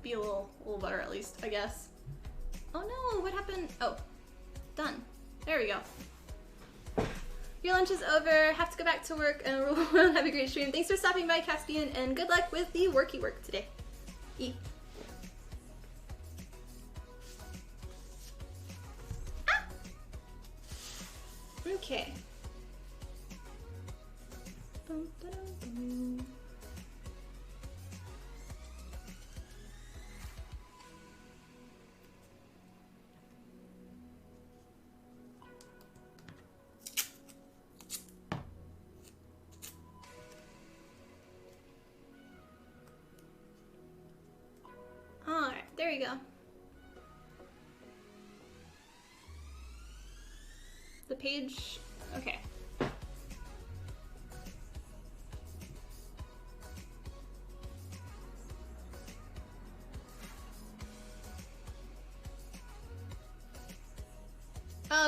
be a little better at least, I guess. Oh no, what happened? Oh, done. There we go. Your lunch is over, have to go back to work, and we'll have a great stream. Thanks for stopping by, Caspian, and good luck with the worky work today. Eat. Ah! Okay. Alright, there we go. The page, okay.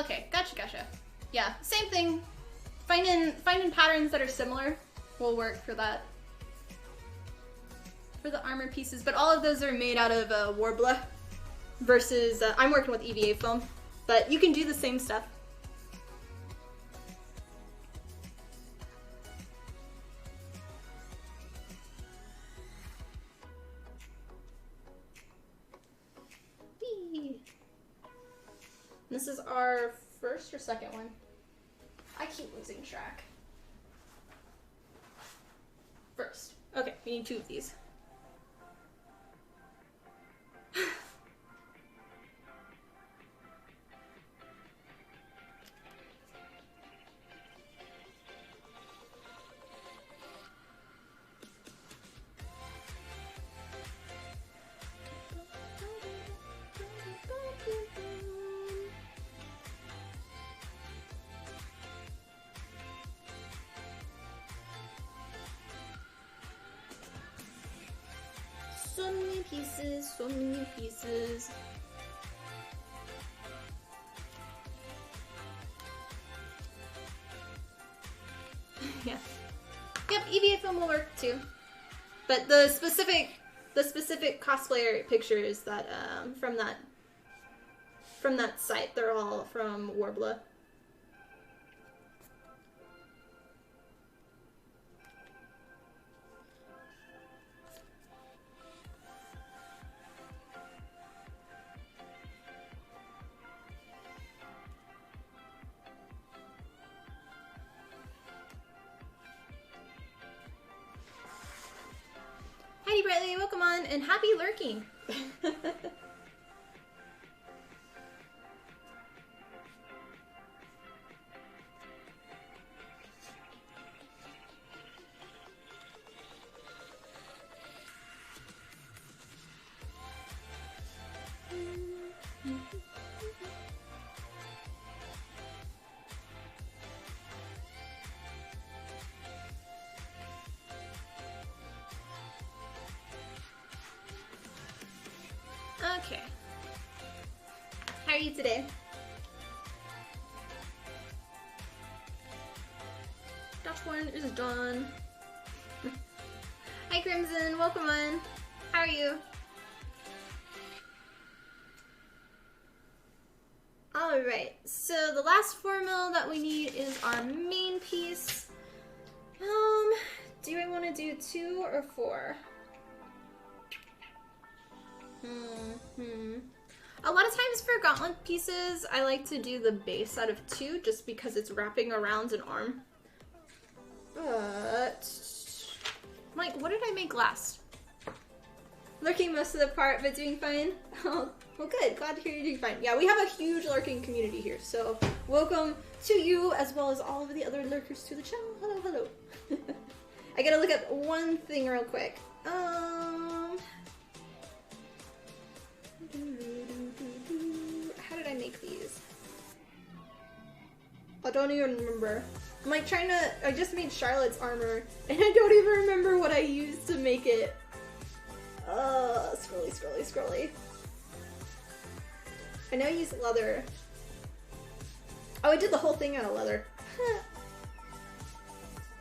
Okay, gotcha. Yeah, same thing. Finding patterns that are similar will work for that. For the armor pieces, but all of those are made out of Warbler versus I'm working with EVA foam, but you can do the same stuff. Whee! This is our first or second one. I keep losing track. First. Okay, we need 2 of these. So many pieces. Yeah. Yep, EVA film will work too. But the specific cosplayer pictures that from that site, they're all from Warbler. Heidi Brightly, welcome on, and happy lurking! Okay. How are you today? Dashborn is done. Hi Crimson, welcome on. How are you? Alright, so the last 4 mil that we need is our main piece. Do I want to do 2 or 4? A lot of times for gauntlet pieces, I like to do the base out of 2 just because it's wrapping around an arm. But, like, what did I make last? Lurking most of the part, but doing fine. Oh, well good, glad to hear you're doing fine. Yeah, we have a huge lurking community here, so welcome to you as well as all of the other lurkers to the channel. Hello, hello. I gotta look up one thing real quick. How did I make these? I don't even remember. I'm like trying to, I just made Charlotte's armor and I don't even remember what I used to make it. Scrolly. I know I used leather. Oh, I did the whole thing out of leather.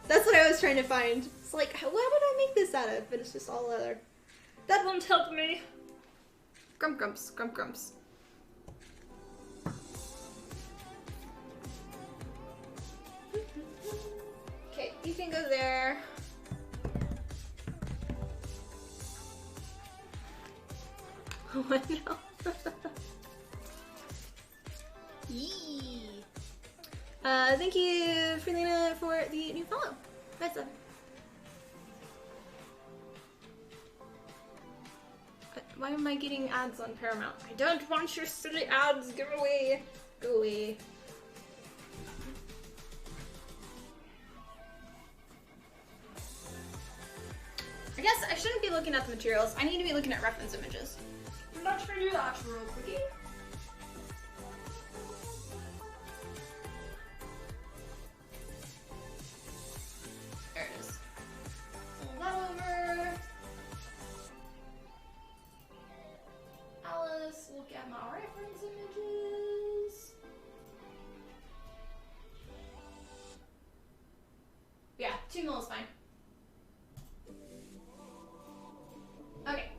That's what I was trying to find. It's like, what did I make this out of? But it's just all leather. That won't help me. Grumps. now. Yee. Thank you, Freelina, for the new follow. Nice one. Why am I getting ads on Paramount? I don't want your silly ads. Go away. Go away. I guess I shouldn't be looking at the materials. I need to be looking at reference images. Let's do that real quickly. There it is. Pull that over. Alice, look at my reference images. Yeah, 2 mil is fine. Okay.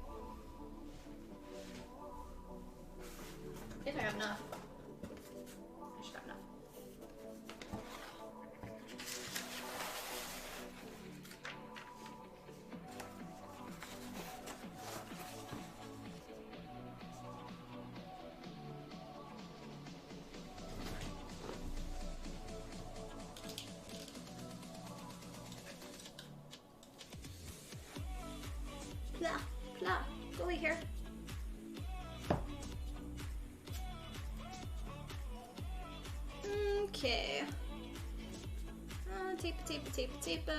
I think I have enough. I should have enough. Blah, blah. Go away here. Okay. Tape, tape, tape, tape.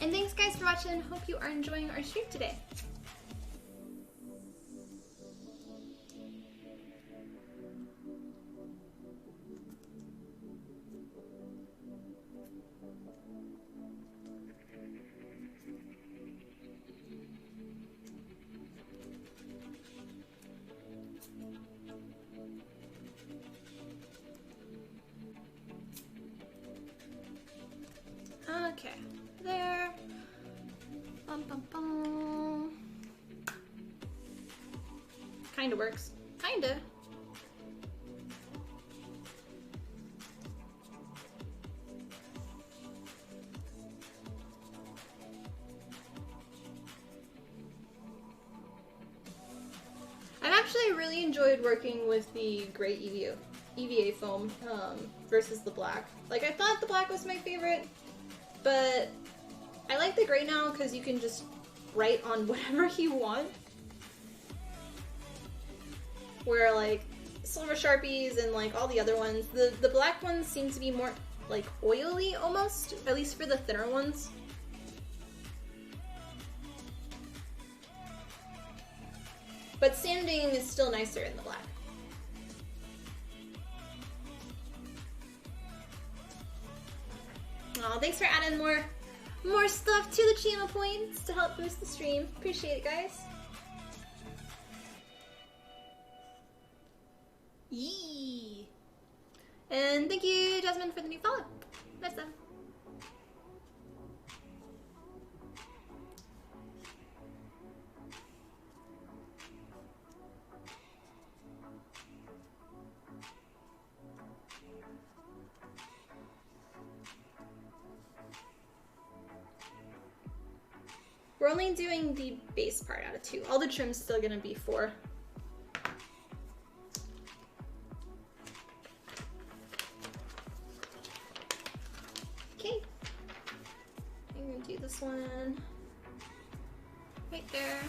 And thanks guys for watching. Hope you are enjoying our stream today. Okay, there. Bum, bum, bum. Kinda works. Kinda. I've actually really enjoyed working with the gray EVA foam versus the black. Like, I thought the black was my favorite, but I like the gray now because you can just write on whatever you want. Where, like, Silver Sharpies and, like, all the other ones, the black ones seem to be more, like, oily almost, at least for the thinner ones. But sanding is still nicer in the black. Aw, thanks for adding more stuff to the channel points to help boost the stream. Appreciate it, guys. Yee! And thank you, Jasmine, for the new follow. Nice one. We're only doing the base part out of 2. All the trim's still gonna be 4. Okay. I'm gonna do this one right there.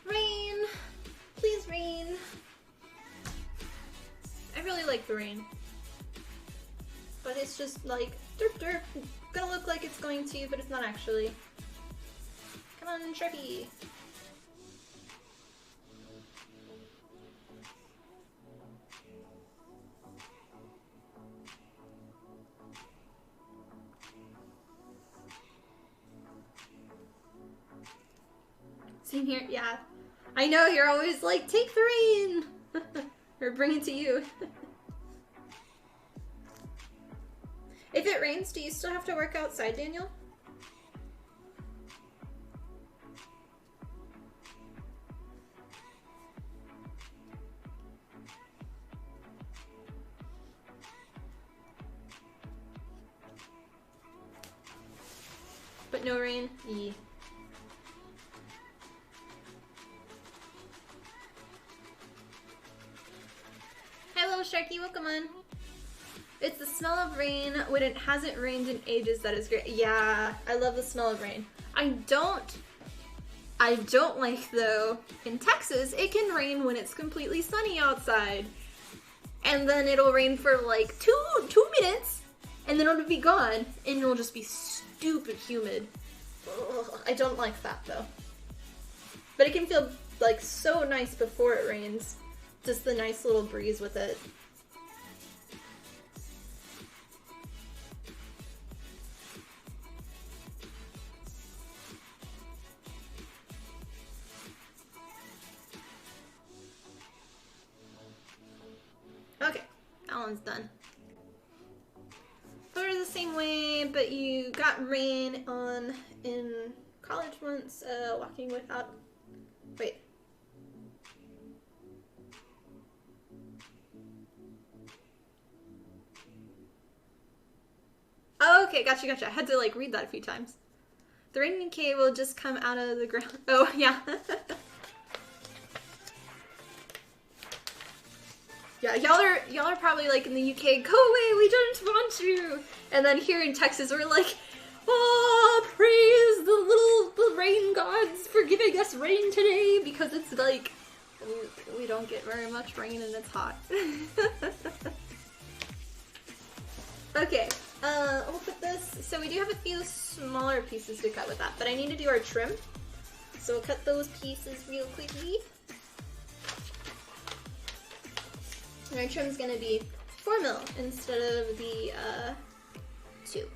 Rain! Please rain! I really like the rain. But it's just like, derp derp. Gonna look like it's going to, but it's not actually. Come on, Sharpie! Same here, yeah. I know, you're always like, take the rain! Or bring it to you. If it rains, do you still have to work outside, Daniel? But no rain? Yee. Hi, little Sharky, welcome on. It's the smell of rain when it hasn't rained in ages that is great. Yeah, I love the smell of rain. I don't like, though, in Texas, it can rain when it's completely sunny outside. And then it'll rain for like two minutes, and then it'll be gone, and it'll just be stupid humid. Ugh, I don't like that, though. But it can feel like so nice before it rains. Just the nice little breeze with it. Okay, that one's done. They're the same way, but you got rain on in college once, walking without... Wait. Oh, okay, gotcha. I had to like read that a few times. The rain in UK will just come out of the ground. Oh, yeah. Yeah, y'all are probably like in the UK, go away, we don't want you. And then here in Texas, we're like, oh, praise the rain gods for giving us rain today, because it's like, we don't get very much rain and it's hot. Okay, we'll put this, so we do have a few smaller pieces to cut with that, but I need to do our trim. So we'll cut those pieces real quickly. And our trim's gonna be 4mm instead of the 2.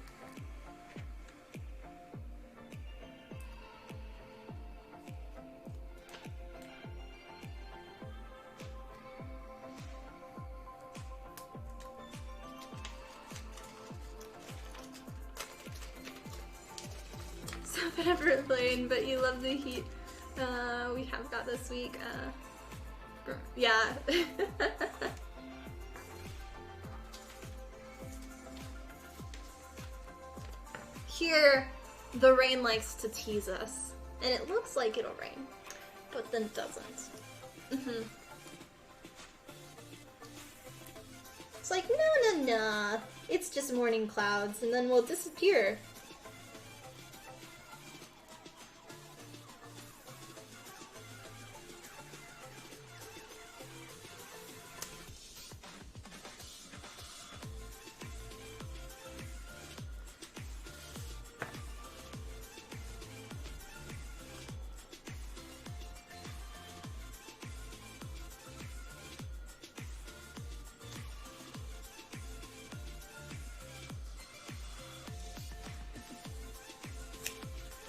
Stop it ever playing, but you love the heat we have got this week. Yeah. Here, the rain likes to tease us, and it looks like it'll rain, but then it doesn't. It's like, no, it's just morning clouds, and then we'll disappear.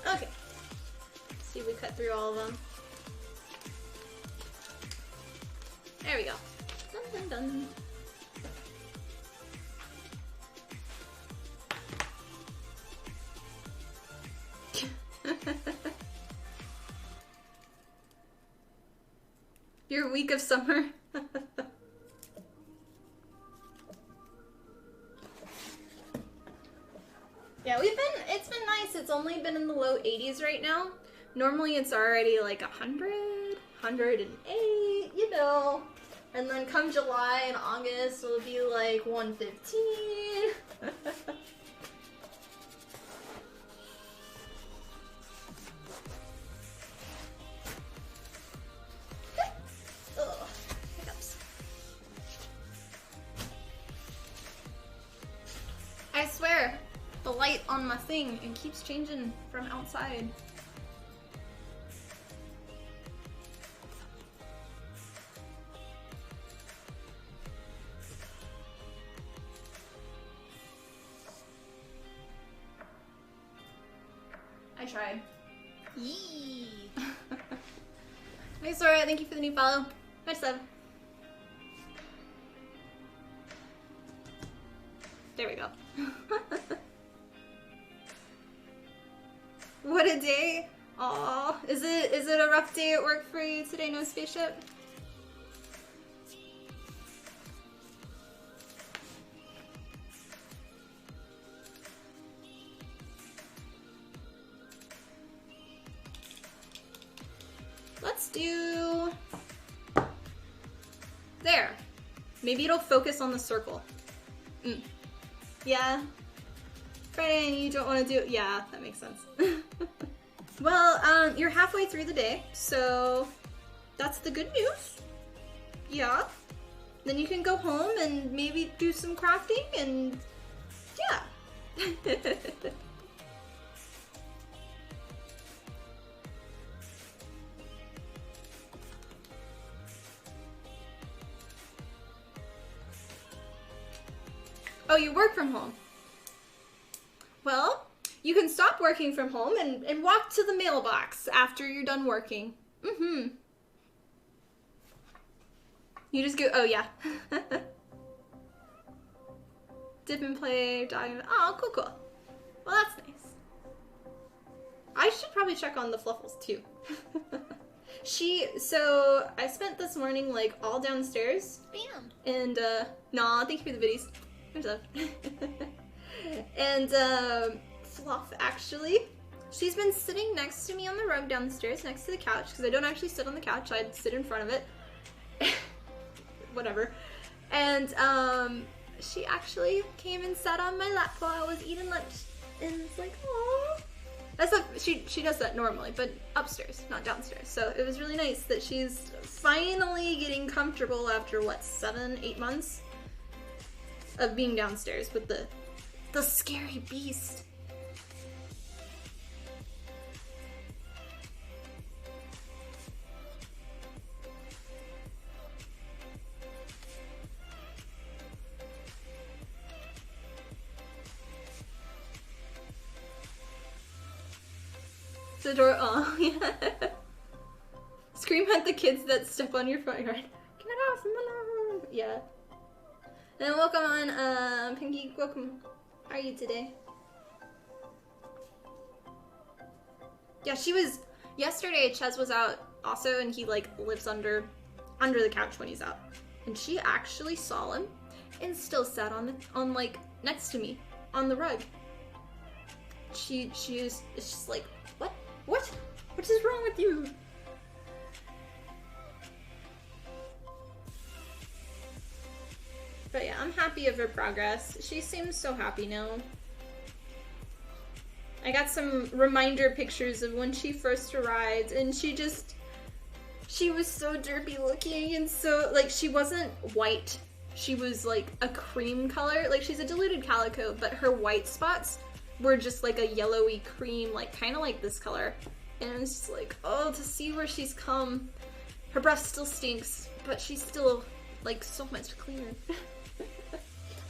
Okay, let's see if we cut through all of them. There we go. Dun, dun, dun. Your week of summer. Yeah, it's been nice. It's only been in the low 80s right now. Normally it's already like 100, 108, you know. And then come July and August, it'll be like 115. Ugh, hiccups. I swear, the light on my thing, it keeps changing from outside. I tried. Yee. Hey Sora, thank you for the new follow. Much love. There we go. What a day. Aw, is it a rough day at work for you today, no spaceship? Let's do... There. Maybe it'll focus on the circle. Yeah. Friday and you don't want to do it. Yeah, that makes sense. Well, you're halfway through the day, so that's the good news. Yeah. Then you can go home and maybe do some crafting and yeah. Oh, you work from home. Well, you can stop working from home and walk to the mailbox after you're done working. Mm-hmm. You just go, oh yeah. Dip and play, dog. Oh, cool, cool. Well, that's nice. I should probably check on the Fluffles too. So I spent this morning like all downstairs. Bam. And, nah, thank you for the biddies. And Fluff, actually, she's been sitting next to me on the rug downstairs, next to the couch, because I don't actually sit on the couch, I'd sit in front of it. Whatever. And she actually came and sat on my lap while I was eating lunch, and it's like, aww. That's not, she does that normally, but upstairs, not downstairs. So it was really nice that she's finally getting comfortable after, what, 7-8 months of being downstairs with the scary beast. The door, oh yeah. Scream at the kids that step on your front yard. Get off, yeah. And welcome on, Pinky, welcome. How are you today? Yeah, she was, yesterday Ches was out also, and he like lives under the couch when he's out. And she actually saw him and still sat on like next to me on the rug. She is, it's just like, what is wrong with you? But yeah, I'm happy of her progress. She seems so happy now. I got some reminder pictures of when she first arrived, and she was so derpy looking, and so, like, she wasn't white. She was, like, a cream color. Like, she's a diluted calico, but her white spots were just, like, a yellowy cream, like, kind of like this color. And it's just like, oh, to see where she's come. Her breath still stinks, but she's still, like, so much cleaner.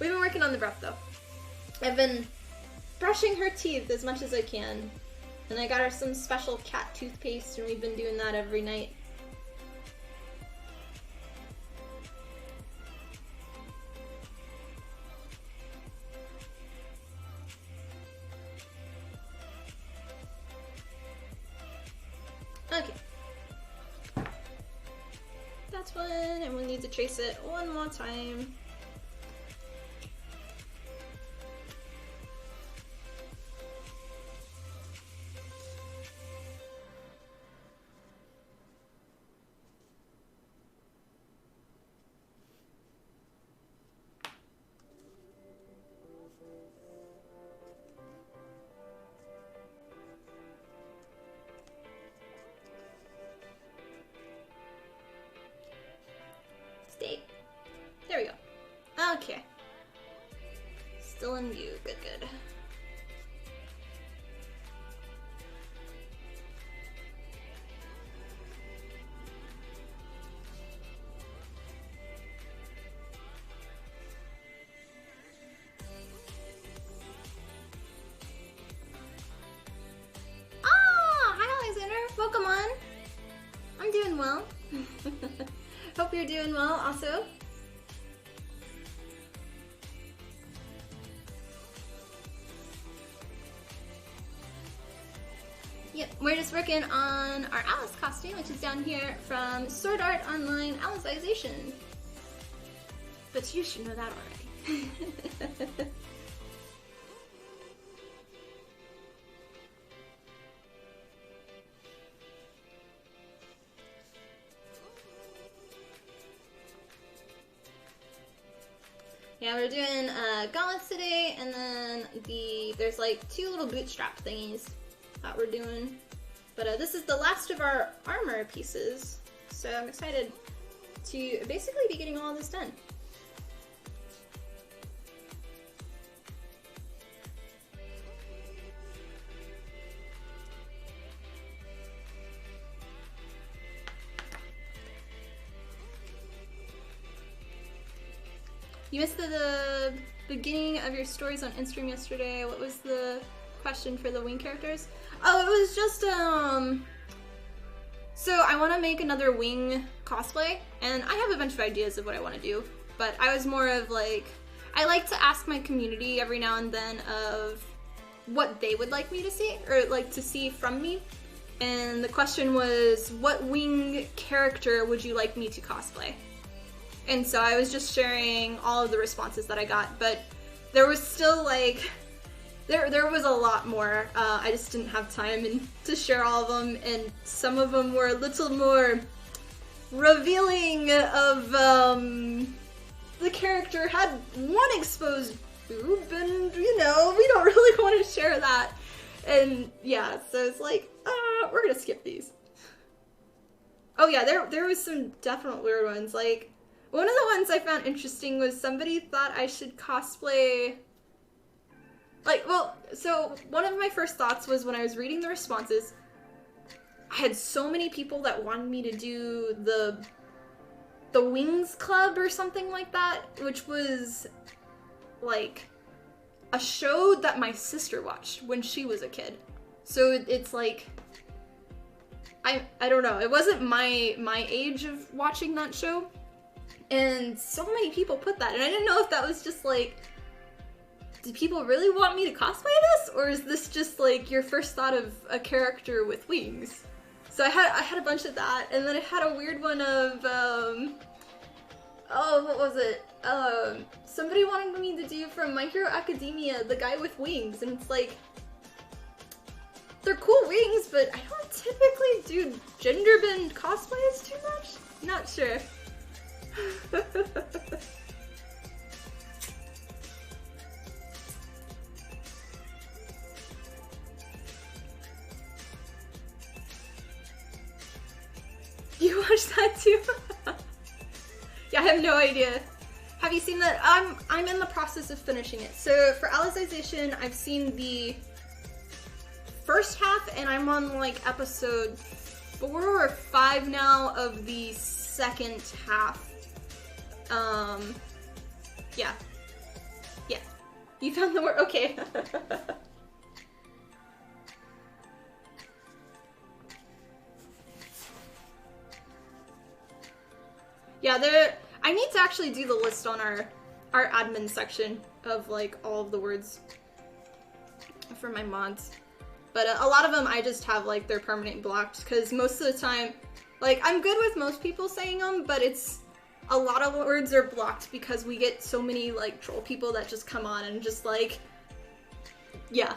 We've been working on the breath, though. I've been brushing her teeth as much as I can. And I got her some special cat toothpaste, and we've been doing that every night. Okay. That's one, and we'll need to trace it one more time. There we go. Okay. Still in view. Good, good. Ah! Hi, Alexander. Welcome on. I'm doing well. Hope you're doing well also. Yep, we're just working on our Alice costume, which is down here from Sword Art Online Alicization. But you should know that already. Yeah, we're doing gauntlets today, and then there's like 2 little bootstrap thingies that we're doing. But this is the last of our armor pieces, so I'm excited to basically be getting all this done. You missed the beginning of your stories on Instagram yesterday. What was the question for the wing characters? Oh, it was just, so I want to make another wing cosplay, and I have a bunch of ideas of what I want to do, but I was more of like, I like to ask my community every now and then of what they would like me to see, or like to see from me, and the question was, what wing character would you like me to cosplay? And so I was just sharing all of the responses that I got, but there was still like, there was a lot more. I just didn't have time to share all of them, and some of them were a little more revealing of, the character had one exposed boob, and you know, we don't really want to share that. And yeah, so it's like, we're gonna skip these. Oh yeah, there was some definite weird ones, like, one of the ones I found interesting was somebody thought I should cosplay, like, well, so one of my first thoughts was when I was reading the responses, I had so many people that wanted me to do the Wings Club or something like that, which was like a show that my sister watched when she was a kid. So it's like, I don't know, it wasn't my age of watching that show. And so many people put that, and I didn't know if that was just like, do people really want me to cosplay this? Or is this just like your first thought of a character with wings? So I had a bunch of that, and then I had a weird one of, oh, what was it? Somebody wanted me to do from My Hero Academia, the guy with wings, and it's like, they're cool wings, but I don't typically do gender bend cosplays too much? Not sure. You watched that too? Yeah, I have no idea. Have you seen that? I'm in the process of finishing it. So for Alicization, I've seen the first half, and I'm on like episode 4 or 5 now of the second half. Yeah. Yeah. You found the word? Okay. Yeah, I need to actually do the list on our admin section of like all of the words for my mods. But a lot of them I just have like they're permanent blocked, because most of the time, like, I'm good with most people saying them, but it's a lot of words are blocked because we get so many like troll people that just come on and just like, yeah.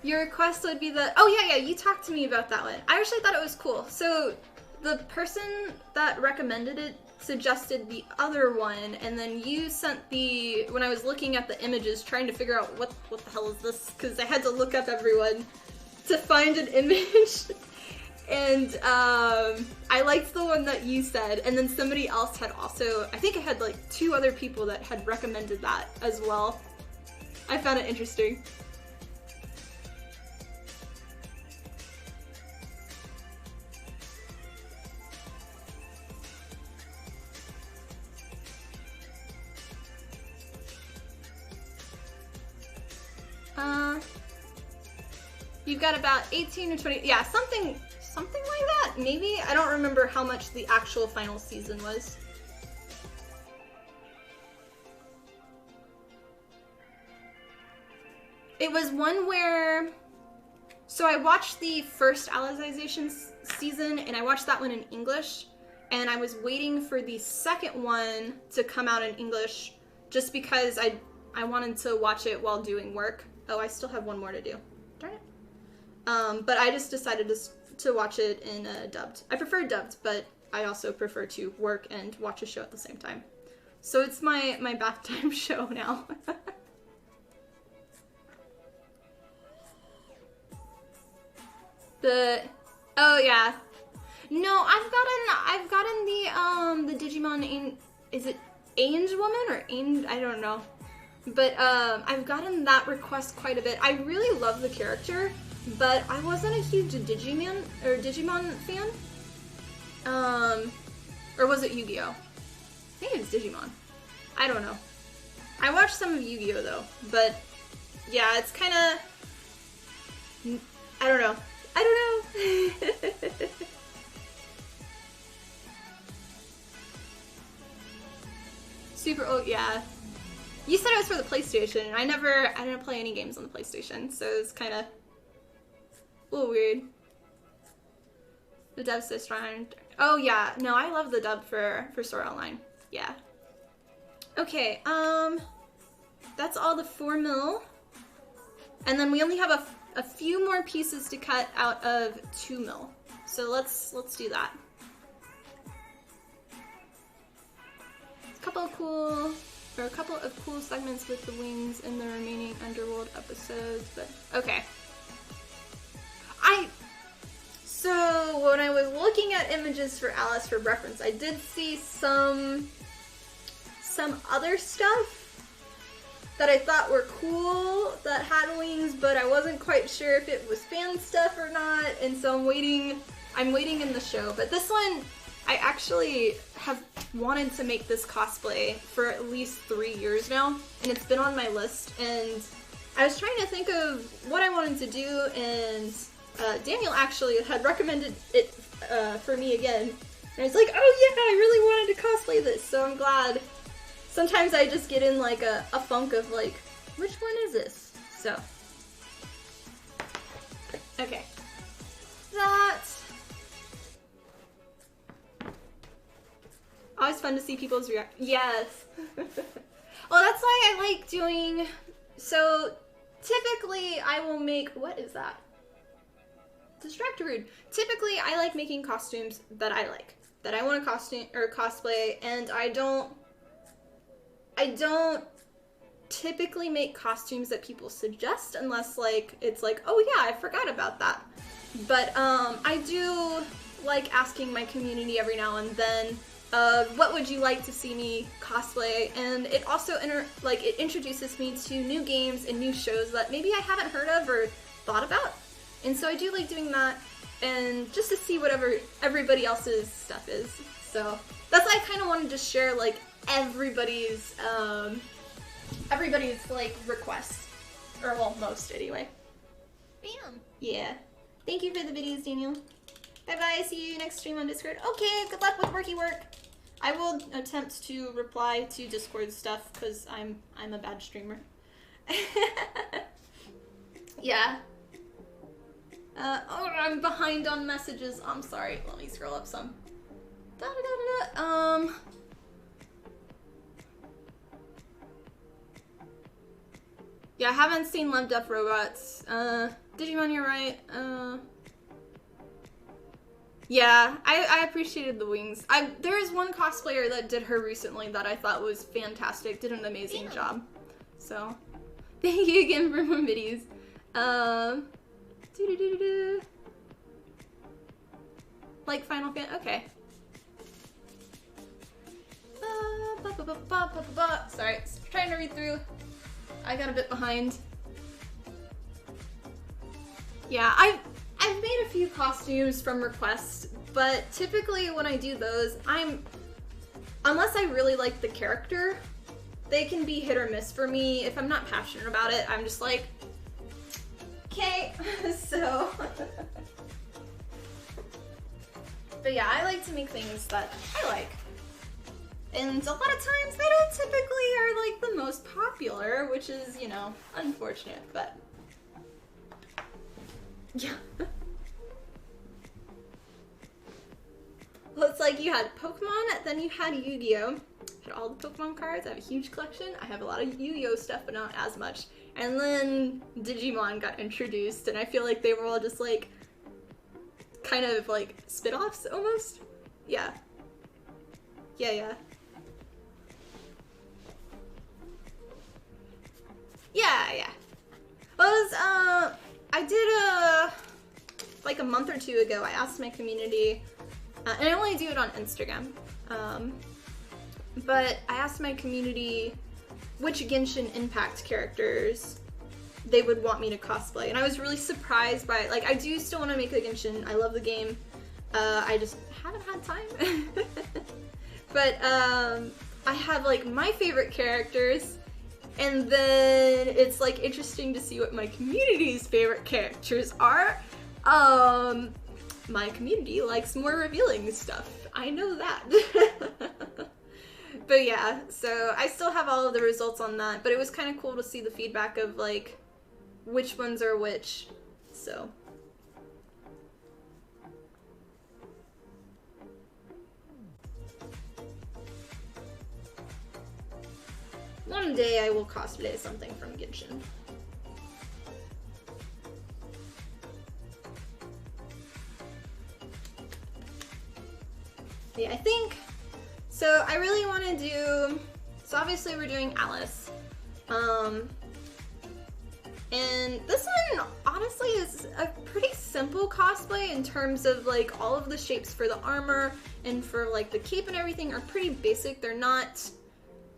Your request would be oh yeah, you talked to me about that one. I actually thought it was cool. So the person that recommended it suggested the other one, and then you sent when I was looking at the images trying to figure out what the hell is this, because I had to look up everyone to find an image. And I liked the one that you said, and then somebody else had also, I think I had like 2 other people that had recommended that as well. I found it interesting. You've got about 18 or 20, yeah, something like maybe? I don't remember how much the actual final season was. It was one where... So I watched the first Alicization season, and I watched that one in English, and I was waiting for the second one to come out in English just because I wanted to watch it while doing work. Oh, I still have one more to do. Darn it. But I just decided to watch it in dubbed. I prefer dubbed, but I also prefer to work and watch a show at the same time. So it's my bath time show now. Oh yeah. No, I've gotten the Digimon, is it Ainge Woman or Ainge? I don't know. But I've gotten that request quite a bit. I really love the character, but I wasn't a huge Digimon fan. Or was it Yu-Gi-Oh? I think it was Digimon. I don't know. I watched some of Yu-Gi-Oh though, but yeah, it's kind of, I don't know. Super old, yeah. You said it was for the PlayStation, and I didn't play any games on the PlayStation, so it's kind of a little weird. The dub's so strong. Oh yeah, no, I love the dub for Sword Online. Yeah. Okay, that's all the 4 mil. And then we only have a few more pieces to cut out of 2 mil. So let's do that. A couple of cool segments with the wings in the remaining Underworld episodes, but okay. So when I was looking at images for Alice for reference, I did see some other stuff that I thought were cool that had wings, but I wasn't quite sure if it was fan stuff or not, and so I'm waiting in the show. But this one, I actually have wanted to make this cosplay for at least 3 years now, and it's been on my list, and I was trying to think of what I wanted to do, and Daniel actually had recommended it for me again, and I was like, oh yeah, I really wanted to cosplay this, so I'm glad. Sometimes I just get in like a funk of like, which one is this? So, okay. That. Always fun to see people's reactions. Yes. Well, that's why I like doing, so typically I will make, what is that? Distracted. Typically I like making costumes that I like, that I want to costume or cosplay, and I don't typically make costumes that people suggest unless like it's like, oh yeah, I forgot about that. But I do like asking my community every now and then, what would you like to see me cosplay? And it also it introduces me to new games and new shows that maybe I haven't heard of or thought about. And so I do like doing that, and just to see whatever everybody else's stuff is. So that's why I kind of wanted to share like everybody's like requests, or well, most anyway. Bam. Yeah. Thank you for the videos, Daniel. Bye bye. See you next stream on Discord. Okay. Good luck with worky work. I will attempt to reply to Discord stuff because I'm a bad streamer. Yeah. Oh, I'm behind on messages. I'm sorry. Let me scroll up some. Da, da, da, da. Yeah, I haven't seen Love, Death, Robots. Digimon, you're right. Yeah, I appreciated the wings. There is one cosplayer that did her recently that I thought was fantastic. Did an amazing job. So, thank you again for more videos. Like Final Fan? Okay. Sorry, trying to read through. I got a bit behind. Yeah, I've made a few costumes from requests, but typically when I do those, unless I really like the character, they can be hit or miss for me. If I'm not passionate about it, I'm just like, okay, so. But yeah, I like to make things that I like. And a lot of times they don't typically are like the most popular, which is, you know, unfortunate, but yeah. Well, it's like you had Pokemon, then you had Yu-Gi-Oh! Had all the Pokemon cards. I have a huge collection. I have a lot of Yu-Gi-Oh! Stuff, but not as much. And then Digimon got introduced, and I feel like they were all just like kind of like spin-offs almost. Yeah. Yeah. Well, it was, I did like a month or two ago, I asked my community, and I only do it on Instagram, but I asked my community which Genshin Impact characters they would want me to cosplay, and I was really surprised by, like, I do still want to make a Genshin, I love the game, I just haven't had time, but I have like my favorite characters, and then it's like interesting to see what my community's favorite characters are. My community likes more revealing stuff. I know that. But yeah, so I still have all of the results on that, but it was kind of cool to see the feedback of like which ones are which, so. One day I will cosplay something from Genshin. Yeah, I think, so I really want to do, so obviously we're doing Alice, and this one honestly is a pretty simple cosplay in terms of like all of the shapes for the armor and for like the cape and everything are pretty basic. They're not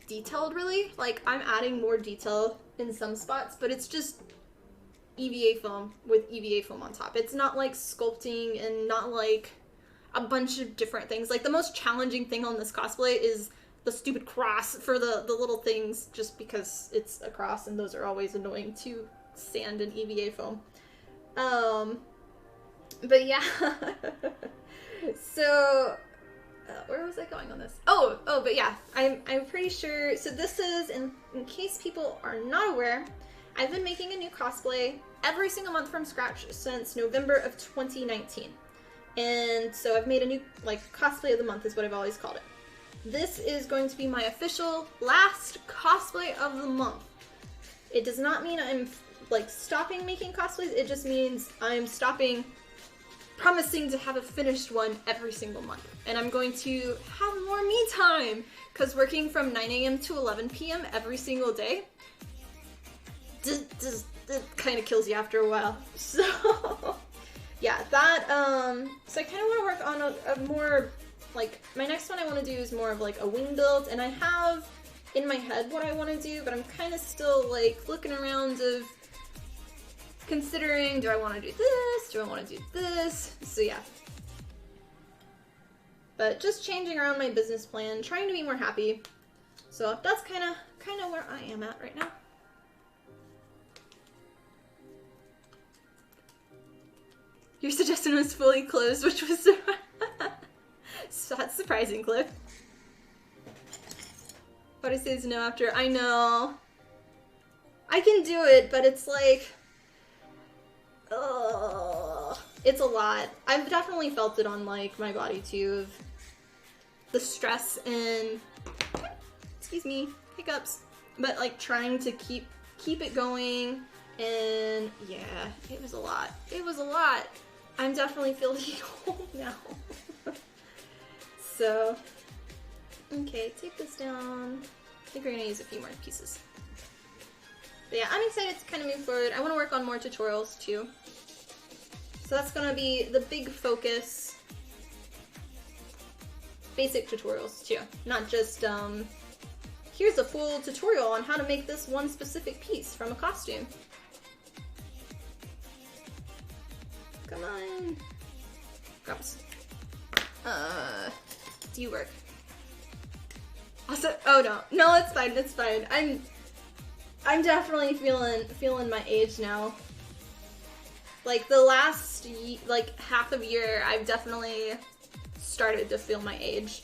detailed really, like I'm adding more detail in some spots, but it's just EVA foam with EVA foam on top. It's not like sculpting and not like a bunch of different things. Like the most challenging thing on this cosplay is the stupid cross for the little things, just because it's a cross and those are always annoying to sand and EVA foam. But yeah. So where was I going on this? Oh, but yeah, I'm pretty sure, so this is, in case people are not aware, I've been making a new cosplay every single month from scratch since November of 2019. And so I've made a new, like, cosplay of the month is what I've always called it. This is going to be my official last cosplay of the month. It does not mean I'm, like, stopping making cosplays, it just means I'm stopping promising to have a finished one every single month. And I'm going to have more me time, because working from 9 a.m. to 11 p.m. every single day, it kind of kills you after a while. So, yeah, that, so I kind of want to work on a more, like, my next one I want to do is more of like a wing build, and I have in my head what I want to do, but I'm kind of still like looking around of considering, do I want to do this? Do I want to do this? So yeah. But just changing around my business plan, trying to be more happy. So that's kind of where I am at right now. Your suggestion was fully closed, which was that's surprising, Cliff. What I say is no after. I know. I can do it, but it's like, it's a lot. I've definitely felt it on like my body too, of the stress and, excuse me, hiccups, but like trying to keep it going, and yeah, it was a lot. It was a lot. I'm definitely feeling old now. So, okay, take this down. I think we're gonna use a few more pieces. But yeah, I'm excited to kind of move forward. I want to work on more tutorials too. So that's gonna be the big focus. Basic tutorials too, not just here's a full tutorial on how to make this one specific piece from a costume. Come on. Gross. Do you work? Also, oh no, it's fine, it's fine. I'm definitely feeling my age now. Like the last like half of year, I've definitely started to feel my age.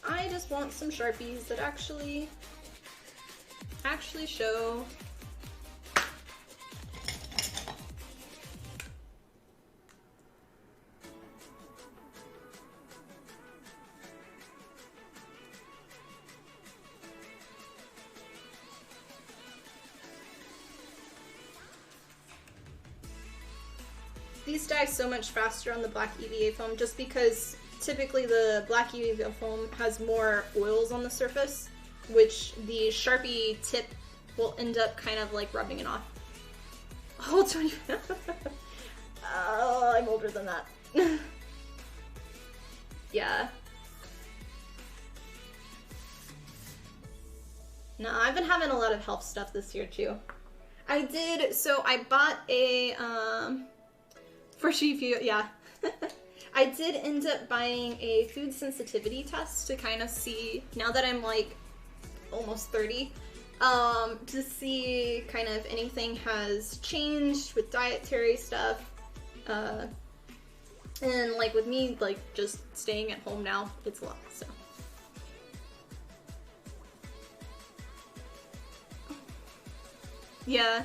I just want some Sharpies that actually show. These dye so much faster on the black EVA foam just because typically the black EVA foam has more oils on the surface, which the Sharpie tip will end up kind of like rubbing it off. Oh, 20. Oh, I'm older than that. Yeah. No, I've been having a lot of health stuff this year too. I did, so I bought a, for sheep, yeah. I did end up buying a food sensitivity test to kind of see, now that I'm like almost 30, to see kind of anything has changed with dietary stuff. And like with me, like just staying at home now, it's a lot, so. Yeah.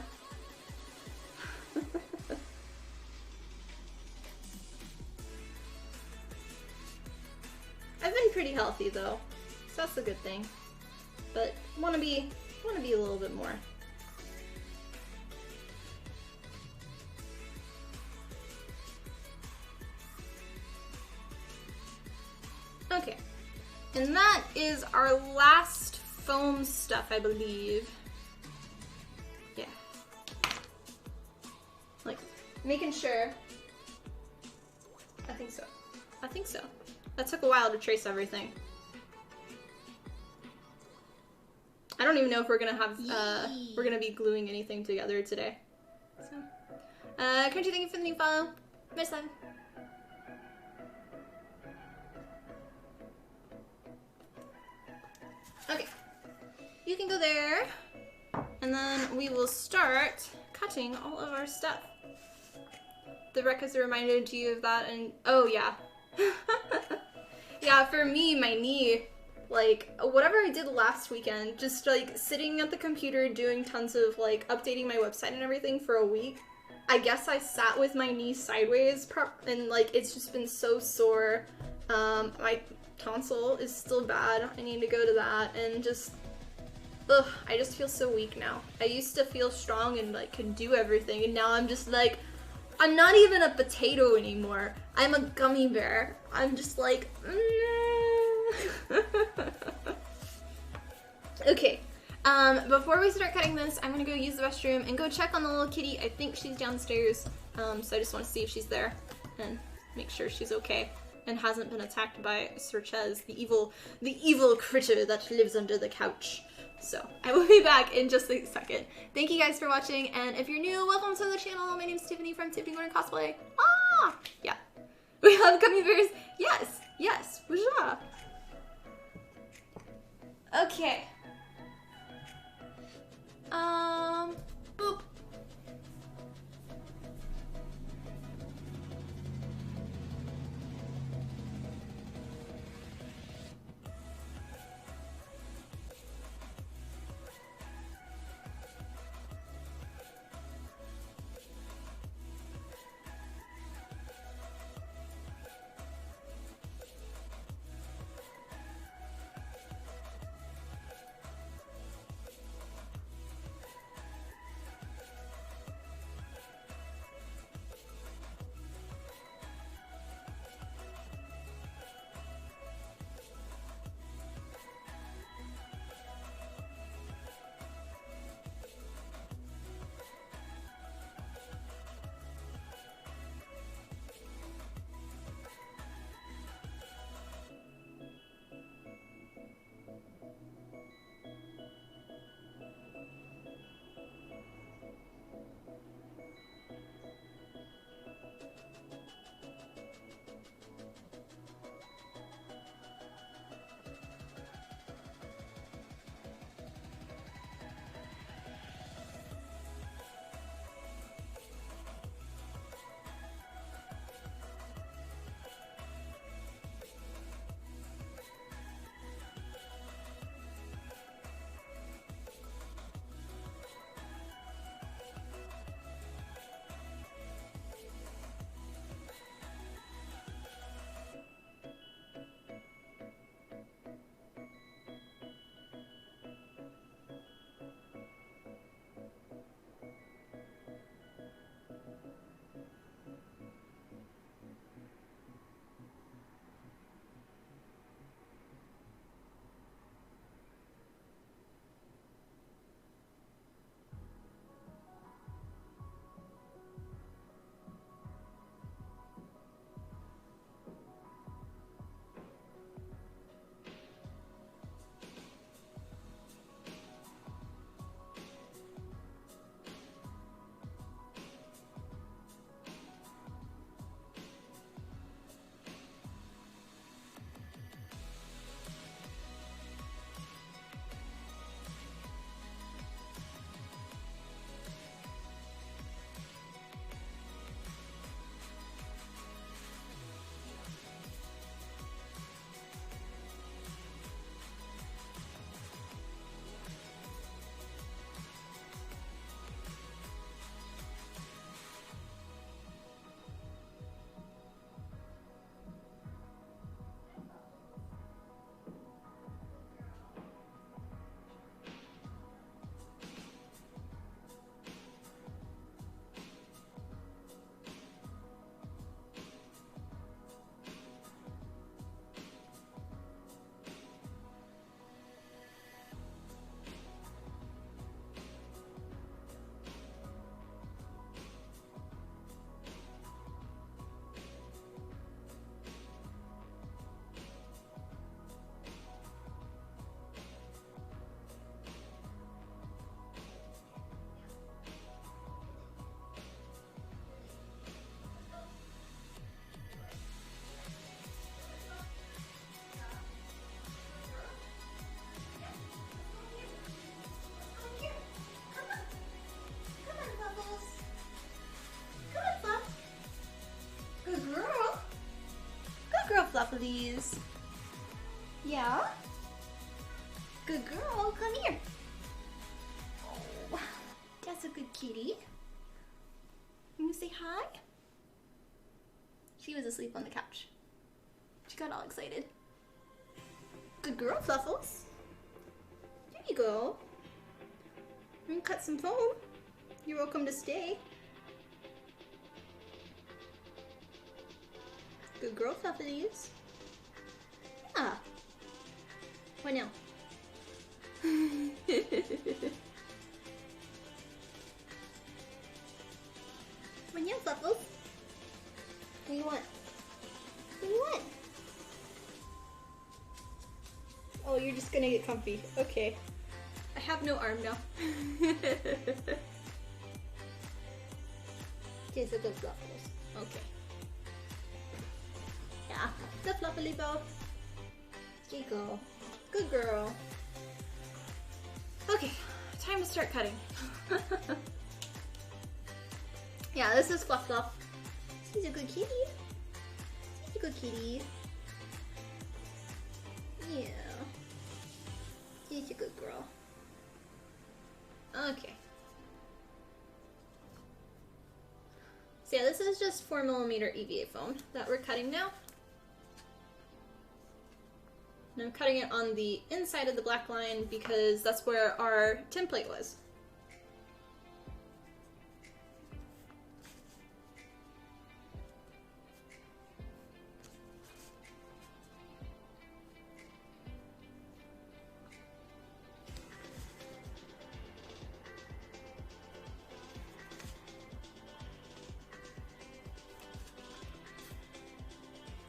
I've been pretty healthy though, so that's a good thing. But wanna be a little bit more. Okay, and that is our last foam stuff, I believe. Yeah. Like, making sure. I think so. I think so. That took a while to trace everything. I don't even know if we're gonna have, we're gonna be gluing anything together today. So, Crunchy, thank you for the new follow. Miss time. Okay, you can go there, and then we will start cutting all of our stuff. The rec has reminded you of that, and oh yeah. Yeah, for me, my knee, like, whatever I did last weekend, just like sitting at the computer doing tons of like updating my website and everything for a week, I guess I sat with my knee sideways and like it's just been so sore. My tonsil is still bad. I need to go to that, and just, ugh, I just feel so weak now. I used to feel strong and like could do everything, and now I'm just like, I'm not even a potato anymore. I'm a gummy bear. I'm just like, Okay, before we start cutting this, I'm gonna go use the restroom and go check on the little kitty. I think she's downstairs, so I just want to see if she's there and make sure she's okay and hasn't been attacked by Sirchez, the evil critter that lives under the couch. So, I will be back in just a second. Thank you guys for watching, and if you're new, welcome to the channel. My name's Tiffany from Tiffany Learn Cosplay. Ah! Yeah. We love gummy bears. Yes, yes, bonjour. Okay. Boop. Fluffies. Yeah? Good girl, come here. Oh, that's a good kitty. You gonna say hi? She was asleep on the couch. She got all excited. Good girl, Fluffles. There you go. I'm gonna cut some foam. You're welcome to stay. Good girl, Fluffles. Yeah. What now? What now, Fluffles? What do you want? What do you want? Oh, you're just gonna get comfy. Okay. I have no arm now. She's a good Fluffles. Okay. Yeah, the fluffy bow. There you go. Good girl. Okay, time to start cutting. Yeah, this is Fluff Fluff. She's a good kitty. She's a good kitty. Yeah. She's a good girl. Okay. So yeah, this is just 4mm EVA foam that we're cutting now. And I'm cutting it on the inside of the black line because that's where our template was.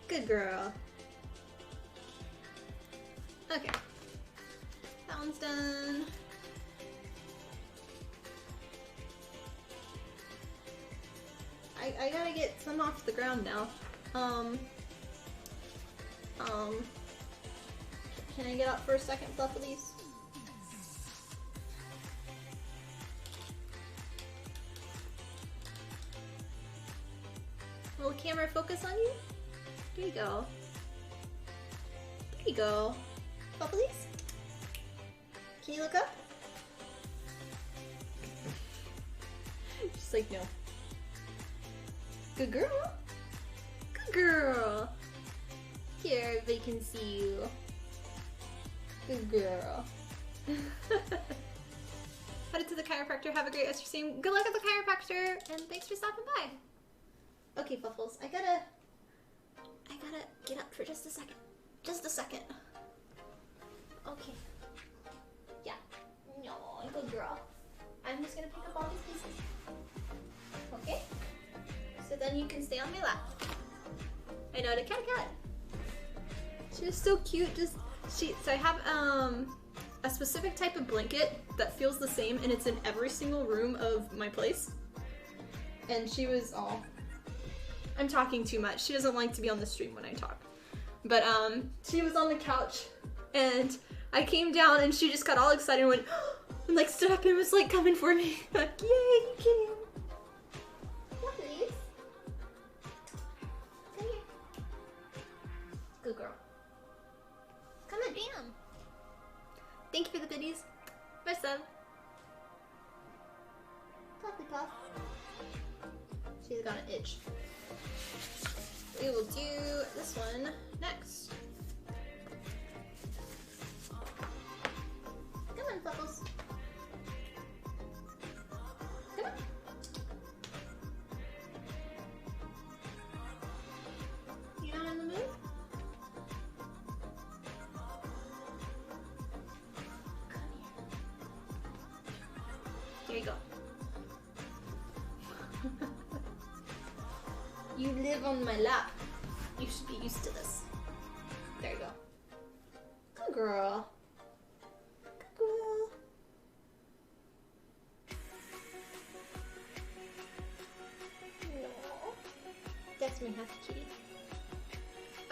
Good girl. Okay, that one's done. I gotta get some off the ground now. Can I get out for a second, Fluffalies? Will the camera focus on you? There you go. There you go. Fluffalies? Can you look up? She's like, no. Good girl. Good girl. Here, everybody can see you. Good girl. Headed to the chiropractor. Have a great rest of your day. Good luck at the chiropractor, and thanks for stopping by. Okay, Fluffles, I gotta get up for just a second. Just a second. Okay. Yeah. No, good girl. I'm just gonna pick up all these pieces. Okay? So then you can stay on my lap. I know, the cat. She was so cute. So I have a specific type of blanket that feels the same, and it's in every single room of my place. And she was all. I'm talking too much. She doesn't like to be on the stream when I talk. But she was on the couch, and I came down, and she just got all excited and went, and like stood up and was like coming for me. Like, yay, you can. Please. Come here. Good girl. Come on, damn. Thank you for the biddies. Much love. Puffy puff. She's got an itch. We will do this one next. Come on, Bubbles. Come on. You not in the mood? Come here. There you go. You live on my lap. You should be used to this. There you go. Good girl. Good girl. No. That's my happy kitty.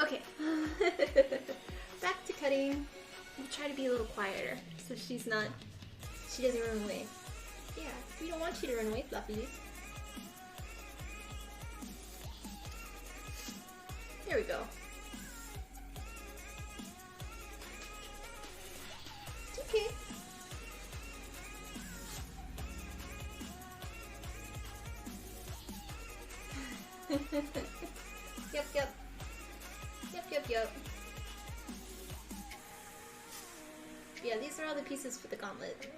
Okay. Back to cutting. I'll try to be a little quieter so she doesn't run away. Yeah, we don't want you to run away, Fluffy. There we go. are all the pieces for the gauntlet.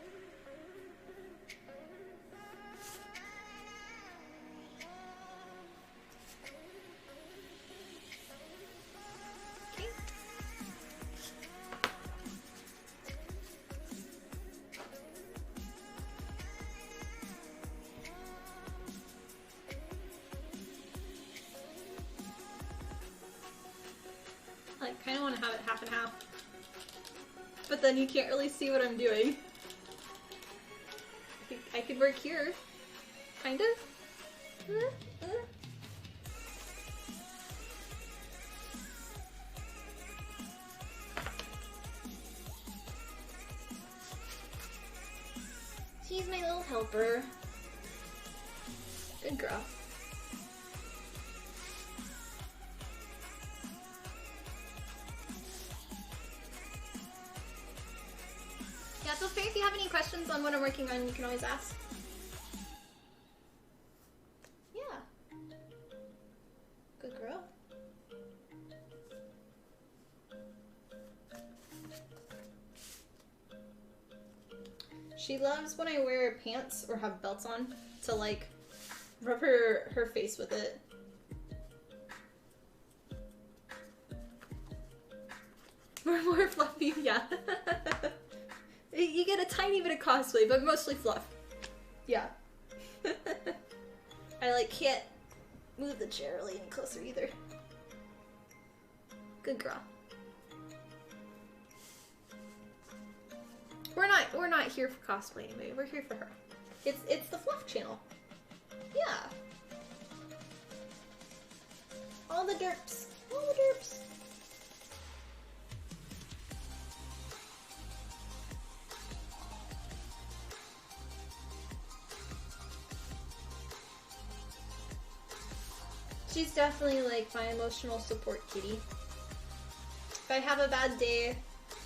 Okay. I kind of want to have it half and half. But then you can't really see what I'm doing. I think I could work here. Kind of. She's my little helper. Good girl. Yeah, feel free if you have any questions on what I'm working on, you can always ask. Yeah. Good girl. She loves when I wear pants or have belts on to like rub her face with it. More fluffy, yeah. You get a tiny bit of cosplay, but mostly fluff. Yeah. I like can't move the chair really any closer either. Good girl. We're not here for cosplay anyway. We're here for her. It's the fluff channel. Yeah. All the derps. All the derps. She's definitely like my emotional support kitty. If I have a bad day,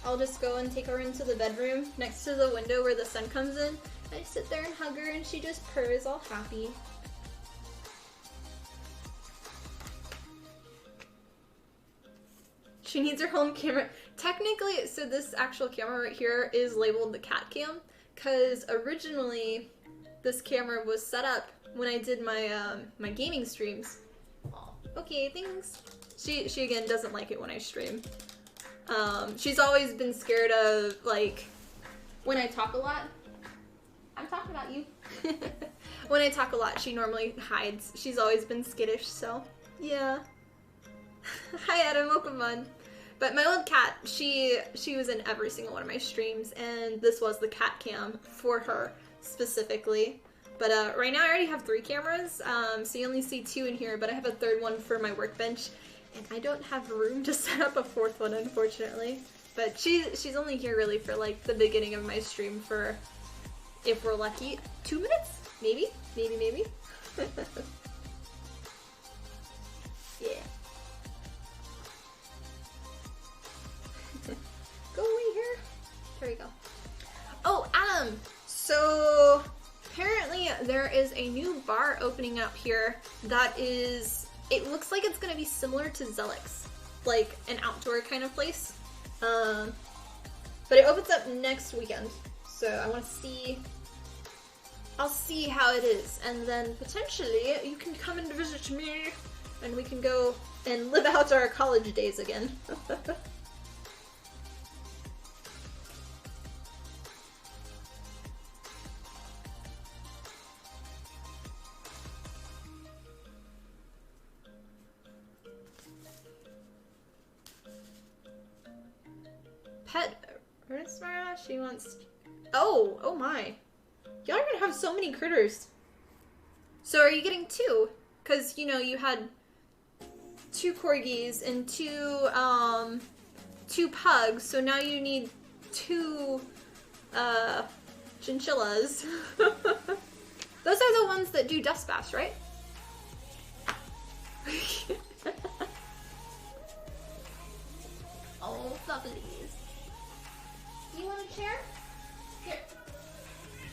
I'll just go and take her into the bedroom next to the window where the sun comes in. I sit there and hug her and she just purrs all happy. She needs her home camera. Technically, so this actual camera right here is labeled the cat cam because originally this camera was set up when I did my my gaming streams. Okay, thanks. She again doesn't like it when I stream. She's always been scared of like when I talk a lot. I'm talking about you. When I talk a lot, she normally hides. She's always been skittish, so yeah. Hi Adam, welcome on. But my old cat, she was in every single one of my streams, and this was the cat cam for her specifically. But right now I already have 3 cameras, so you only see 2 in here, but I have a 3rd one for my workbench, and I don't have room to set up a 4th one, unfortunately. But she's only here really for like the beginning of my stream for, if we're lucky, 2 minutes? Maybe? Maybe. Yeah. Go away here. There we go. Oh, Adam! So apparently there is a new bar opening up here that is, it looks like it's going to be similar to Zelix, like an outdoor kind of place. But it opens up next weekend, so I want to see, I'll see how it is, and then potentially you can come and visit me and we can go and live out our college days again. Pet Ernestmara, she wants... Oh my. Y'all are gonna have so many critters. So are you getting 2? Because, you know, you had 2 corgis and 2 pugs, so now you need 2 chinchillas. Those are the ones that do dust baths, right? Oh, fluffies. You want a chair? Here.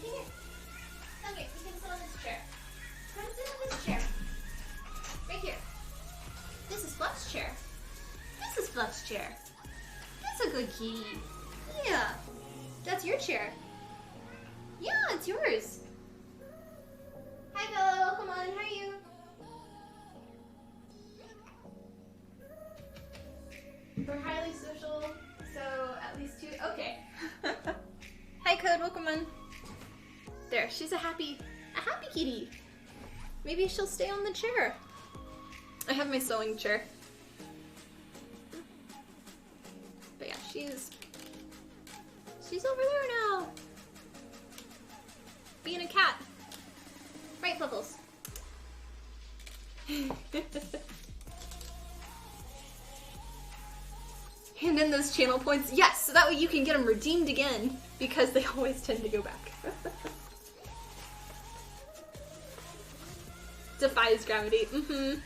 Here. Okay, you can sit on this chair. Come sit on this chair. Right here. This is Fluff's chair. This is Fluff's chair. That's a good kitty. Yeah. That's your chair. Yeah, it's yours. Hi, Bella. Welcome on. How are you? We're highly social, so at least two. Okay. Hi, Code. Welcome on. There. She's a happy kitty. Maybe she'll stay on the chair. I have my sewing chair. But yeah, she's over there now. Being a cat. Right, Bubbles? Hand in those channel points. Yes, so that way you can get them redeemed again, because they always tend to go back. Defies gravity. Mm-hmm.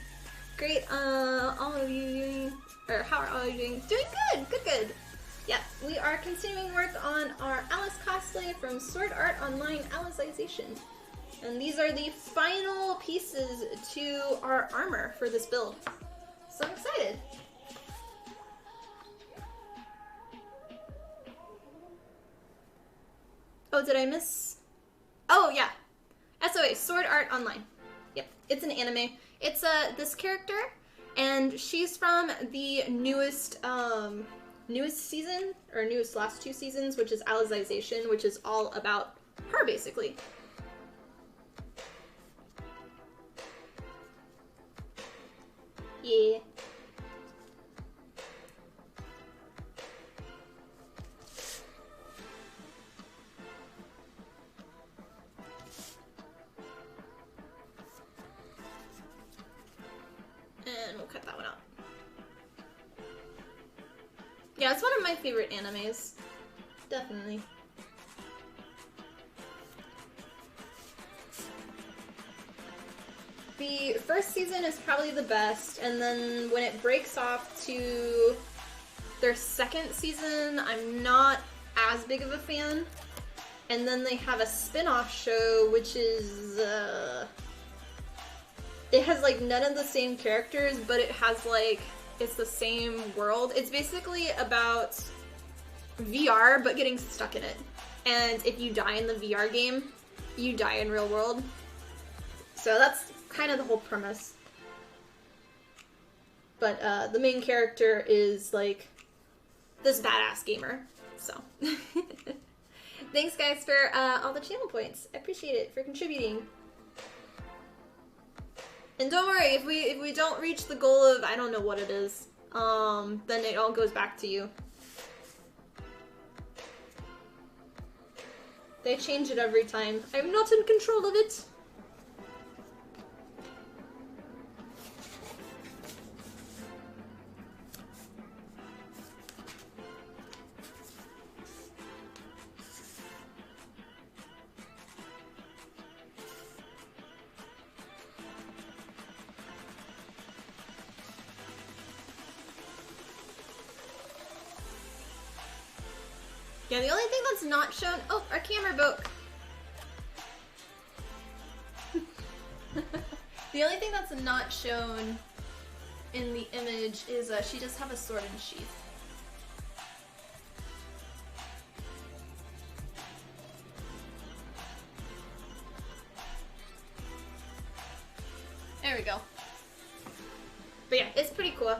Great, all of you, or how are all you doing? Doing good, good. Yeah, we are continuing work on our Alice cosplay from Sword Art Online Alicization. And these are the final pieces to our armor for this build. So I'm excited. Oh, did I miss? Oh, yeah. SOA, Sword Art Online. Yep, it's an anime. It's this character, and she's from the newest season, or newest last 2 seasons, which is Alicization, which is all about her, basically. Yeah. And we'll cut that one out. Yeah, it's one of my favorite animes. Definitely. The first season is probably the best, and then when it breaks off to their second season, I'm not as big of a fan. And then they have a spin-off show, which is, it has, like, none of the same characters, but it has, like, it's the same world. It's basically about VR, but getting stuck in it. And if you die in the VR game, you die in real world. So that's kind of the whole premise. But the main character is, like, this badass gamer. So. Thanks, guys, for all the channel points. I appreciate it, for contributing. And don't worry, if we don't reach the goal of, I don't know what it is, then it all goes back to you. They change it every time. I'm not in control of it. Yeah, the only thing that's not shown... Oh, our camera broke. The only thing that's not shown in the image is she does have a sword and sheath. There we go. But yeah, it's pretty cool.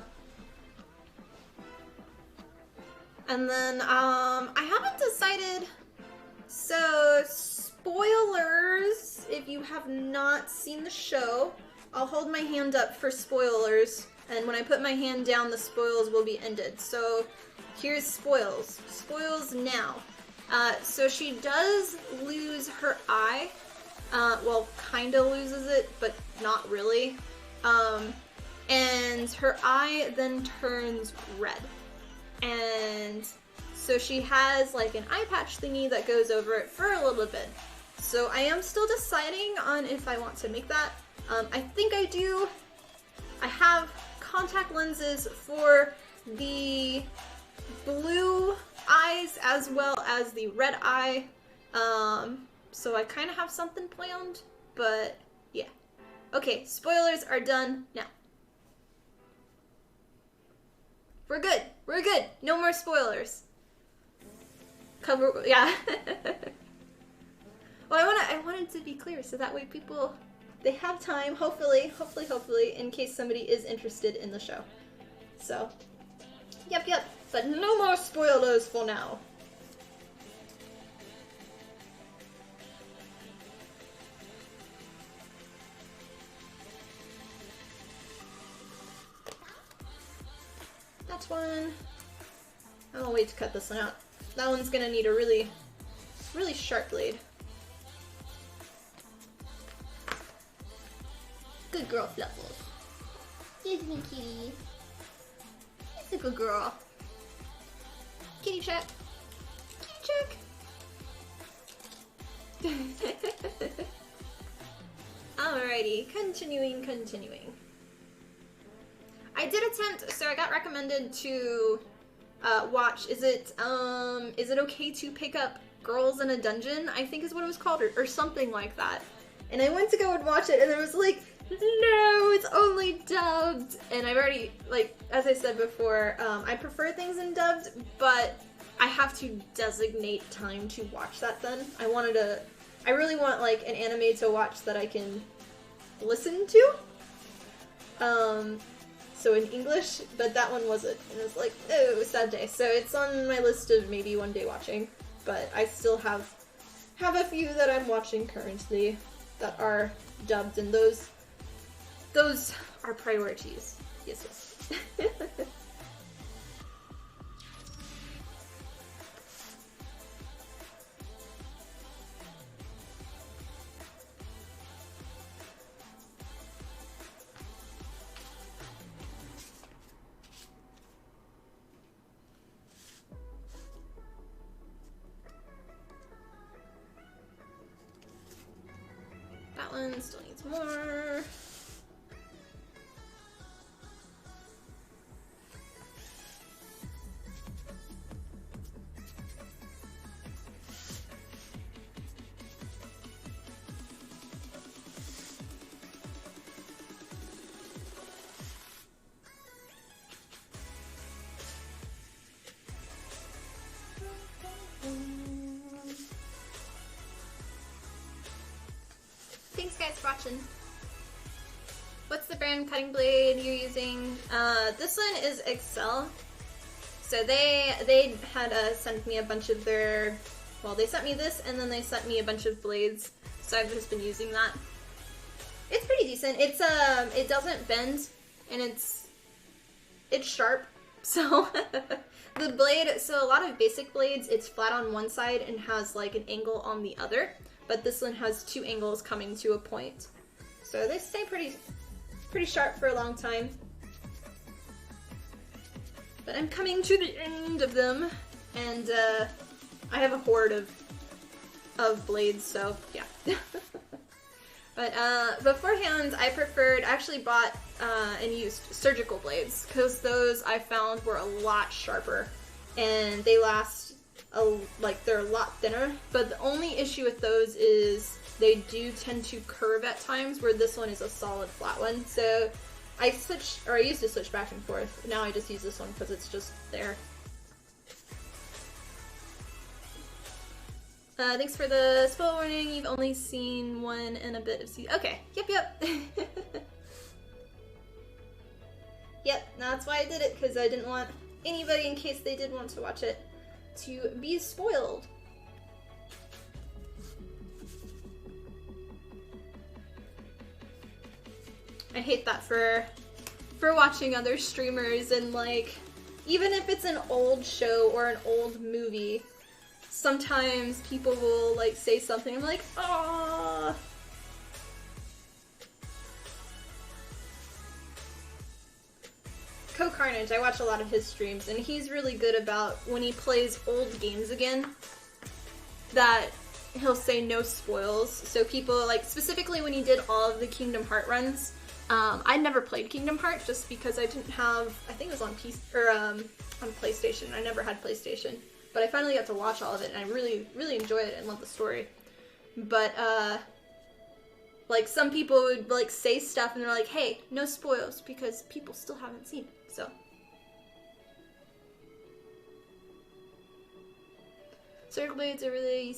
And then, I haven't decided, so spoilers, if you have not seen the show, I'll hold my hand up for spoilers, and when I put my hand down, the spoils will be ended. So here's spoils. Spoils now. So she does lose her eye, well, kinda loses it, but not really. And her eye then turns red. And so she has like an eye patch thingy that goes over it for a little bit. So I am still deciding on if I want to make that. I think I do. I have contact lenses for the blue eyes as well as the red eye. So I kind of have something planned, but yeah. Okay, spoilers are done now. We're good. We're good. No more spoilers. cover, yeah. Well, I wanted to be clear so that way people, they have time, hopefully, in case somebody is interested in the show. So, yep, but no more spoilers for now. That's one. I'll wait to cut this one out. That one's gonna need a really sharp blade. Good girl, Fluffles. Excuse me, kitty. It's a good girl. Kitty check. Kitty check. Alrighty, continuing. I did attempt, so I got recommended to watch, is it okay to pick up Girls in a Dungeon? I think is what it was called, or something like that. And I went to go and watch it, and it was like, no, it's only dubbed. And I've already, like, as I said before, I prefer things in dubbed, but I have to designate time to watch that then. I really want, like, an anime to watch that I can listen to. So in English, but that one wasn't. And it was like, oh, sad day. So it's on my list of maybe one day watching, but I still have a few that I'm watching currently that are dubbed, and those are priorities. Yes. That one still needs more. Thanks guys for watching. What's the brand cutting blade you're using? This one is Excel. So they had sent me a bunch of their, well, they sent me this and then they sent me a bunch of blades. So I've just been using that. It's pretty decent. It's it doesn't bend and it's sharp. So the blade, so a lot of basic blades, it's flat on one side and has like an angle on the other. But this one has two angles coming to a point. So they stay pretty sharp for a long time. But I'm coming to the end of them, and I have a horde of blades, so yeah. But beforehand, I actually bought and used surgical blades, because those I found were a lot sharper, and they last, they're a lot thinner, but the only issue with those is they do tend to curve at times, where this one is a solid flat one. So I used to switch back and forth. Now I just use this one because it's just there. Thanks for the spoiler warning. You've only seen one and a bit of season. Okay, yep. Yep, that's why I did it, because I didn't want anybody, in case they did want to watch it, to be spoiled. I hate that for watching other streamers, and like, even if it's an old show or an old movie, sometimes people will like say something, I'm like, ah. Carnage, I watch a lot of his streams, and he's really good about when he plays old games again, that he'll say no spoils. So people, like, specifically when he did all of the Kingdom Hearts runs, I never played Kingdom Hearts just because I didn't have, I think it was on PC, or on PlayStation. I never had PlayStation, but I finally got to watch all of it, and I really enjoyed it and loved the story. But like, some people would like say stuff and they're like, hey, no spoils, because people still haven't seen it. Surgical blades are really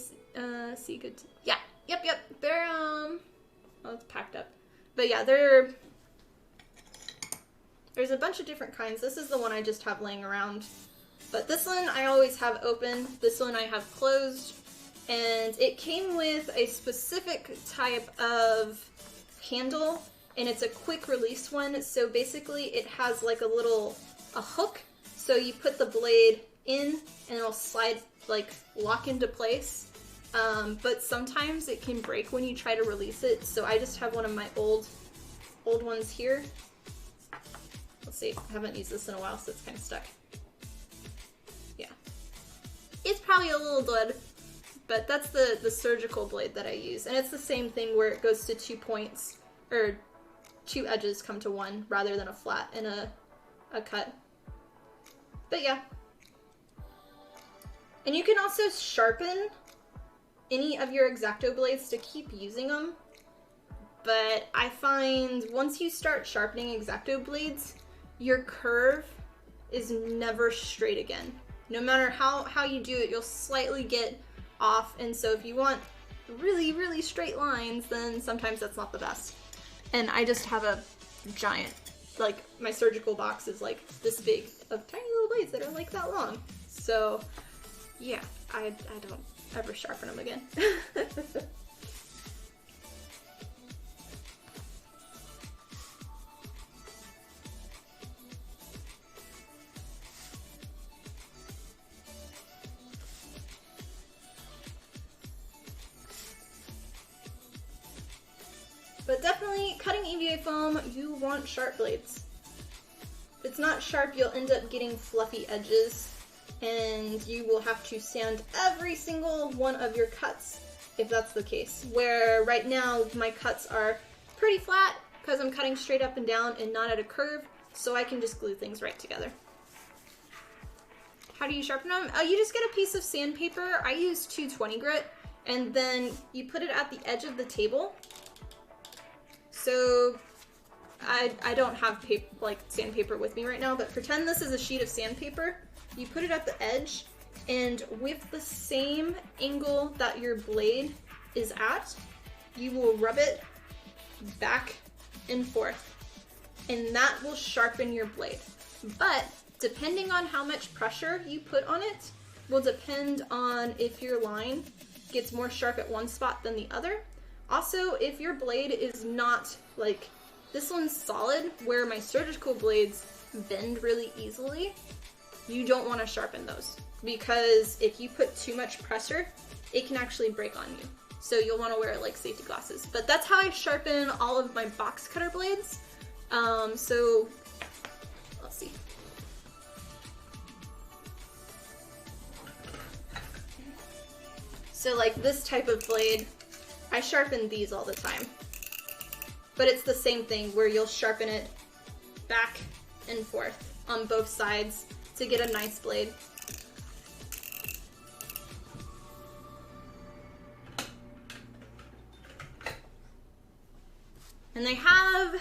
see good. Yeah, yep. They're oh, it's packed up. But yeah, there's a bunch of different kinds. This is the one I just have laying around. But this one I always have open. This one I have closed. And it came with a specific type of handle, and it's a quick release one. So basically it has like a hook. So you put the blade in and it'll slide, like lock into place. But sometimes it can break when you try to release it. So I just have one of my old ones here. Let's see, I haven't used this in a while, so it's kind of stuck. Yeah. It's probably a little dead, but that's the surgical blade that I use. And it's the same thing where it goes to 2 points, or 2 edges come to 1 rather than a flat and a cut. But yeah. And you can also sharpen any of your X-Acto blades to keep using them. But I find once you start sharpening X-Acto blades, your curve is never straight again. No matter how you do it, you'll slightly get off. And so if you want really, really straight lines, then sometimes that's not the best. And I just have a giant, like my surgical box is like this big of tiny little blades that are like that long. So yeah, I don't ever sharpen them again. But definitely, cutting EVA foam, you want sharp blades. If it's not sharp, you'll end up getting fluffy edges, and you will have to sand every single one of your cuts if that's the case. Where right now, my cuts are pretty flat because I'm cutting straight up and down and not at a curve, so I can just glue things right together. How do you sharpen them? You just get a piece of sandpaper. I use 220 grit, and then you put it at the edge of the table. So I don't have paper, like sandpaper with me right now, but pretend this is a sheet of sandpaper. You put it at the edge, and with the same angle that your blade is at, you will rub it back and forth, and that will sharpen your blade. But depending on how much pressure you put on it will depend on if your line gets more sharp at one spot than the other. Also, if your blade is not, like, this one's solid, where my surgical blades bend really easily, you don't want to sharpen those. Because if you put too much pressure, it can actually break on you. So you'll want to wear, like, safety glasses. But that's how I sharpen all of my box cutter blades. So, let's see. So, like, this type of blade, I sharpen these all the time, but it's the same thing where you'll sharpen it back and forth on both sides to get a nice blade. And they have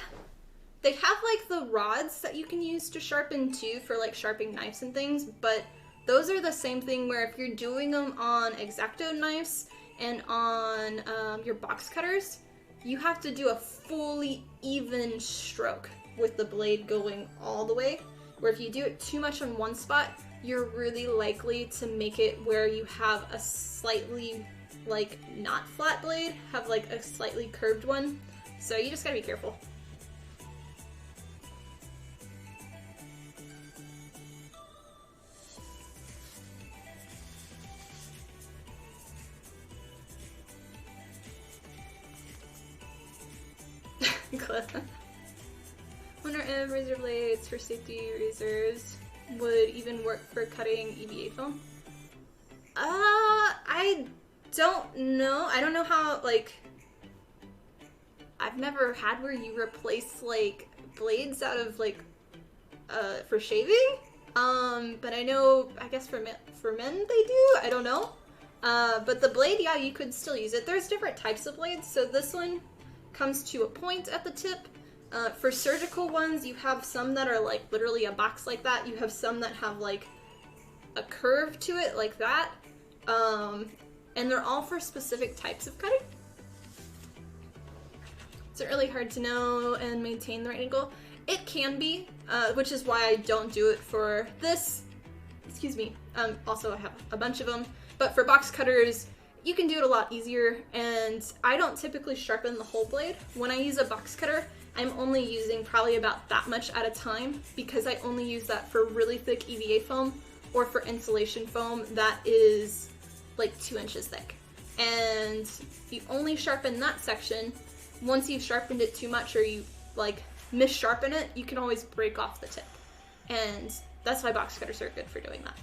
like the rods that you can use to sharpen too for like sharpening knives and things, but those are the same thing where if you're doing them on X-Acto knives and on your box cutters, you have to do a fully even stroke with the blade going all the way. Where if you do it too much on one spot, you're really likely to make it where you have a slightly, like, not flat blade, have like a slightly curved one. So you just gotta be careful. Wonder if razor blades for safety razors would even work for cutting EVA foam. I don't know. I don't know how, like, I've never had where you replace, like, blades out of, like, for shaving. But I know, I guess for men they do. I don't know. But the blade, yeah, you could still use it. There's different types of blades. So this one comes to a point at the tip. For surgical ones, you have some that are like literally a box like that. You have some that have like a curve to it like that. and they're all for specific types of cutting. Is it really hard to know and maintain the right angle? It can be, which is why I don't do it for this. Excuse me. Also, I have a bunch of them. But for box cutters, you can do it a lot easier, and I don't typically sharpen the whole blade. When I use a box cutter, I'm only using probably about that much at a time, because I only use that for really thick EVA foam or for insulation foam that is like 2 inches thick. And if you only sharpen that section, once you've sharpened it too much or you like mis-sharpen it, you can always break off the tip. And that's why box cutters are good for doing that.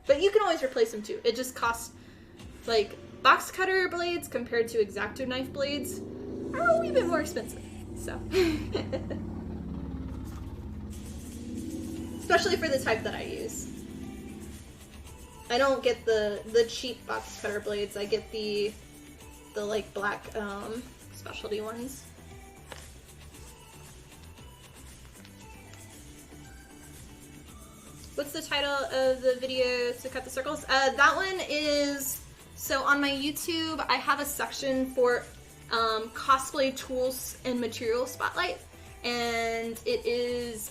But you can always replace them too. It just costs, like, box cutter blades compared to X-Acto knife blades are a wee bit more expensive, so. Especially for the type that I use. I don't get the cheap box cutter blades. I get the like black specialty ones. What's the title of the video to cut the circles? That one is, so on my YouTube, I have a section for cosplay tools and material spotlight, and it is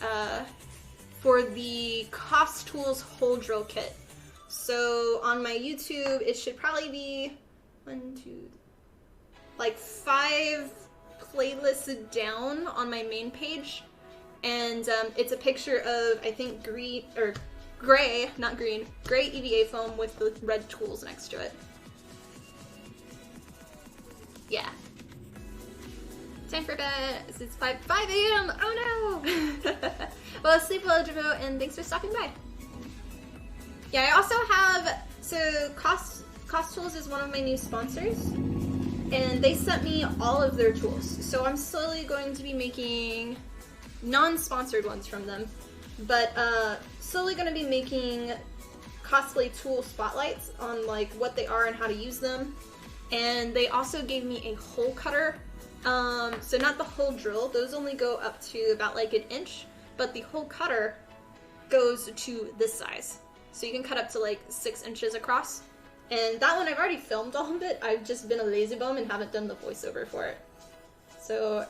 for the Cos Tools hole drill kit. So on my YouTube, it should probably be 5 playlists down on my main page. And it's a picture of, I think, gray EVA foam with the red tools next to it. Yeah. Time for bed. It's 5 a.m. Oh no! Well, sleep well, Javo, and thanks for stopping by. Yeah, I also have, so Cos Tools is one of my new sponsors, and they sent me all of their tools. So I'm slowly going to be making non-sponsored ones from them, but slowly going to be making cosplay tool spotlights on like what they are and how to use them. And they also gave me a hole cutter, so not the hole drill, those only go up to about like 1 inch, but the hole cutter goes to this size, so you can cut up to like 6 inches across. And that one I've already filmed all of it. I've just been a lazy bum and haven't done the voiceover for it, so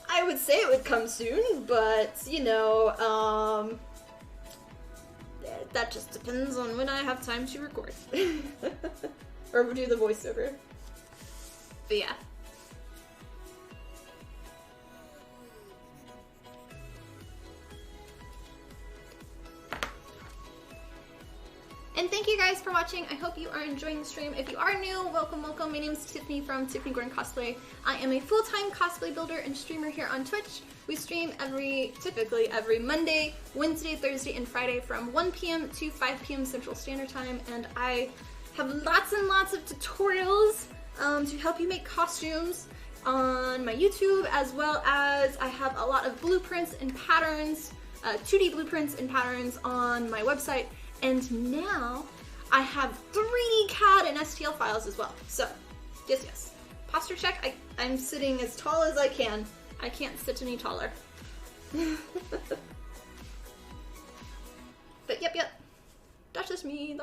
I would say it would come soon, but, you know, that just depends on when I have time to record. Or do the voiceover. But yeah. And thank you guys for watching. I hope you are enjoying the stream. If you are new, welcome, welcome. My name is Tiffany from Tiffany Gordon Cosplay. I am a full-time cosplay builder and streamer here on Twitch. We stream typically every Monday, Wednesday, Thursday, and Friday from 1 p.m. to 5 p.m. Central Standard Time. And I have lots and lots of tutorials to help you make costumes on my YouTube, as well as I have a lot of blueprints and patterns, 2D blueprints and patterns on my website. And now I have 3D CAD and STL files as well. So, yes. Posture check. I'm sitting as tall as I can. I can't sit any taller. But yep. That's just me.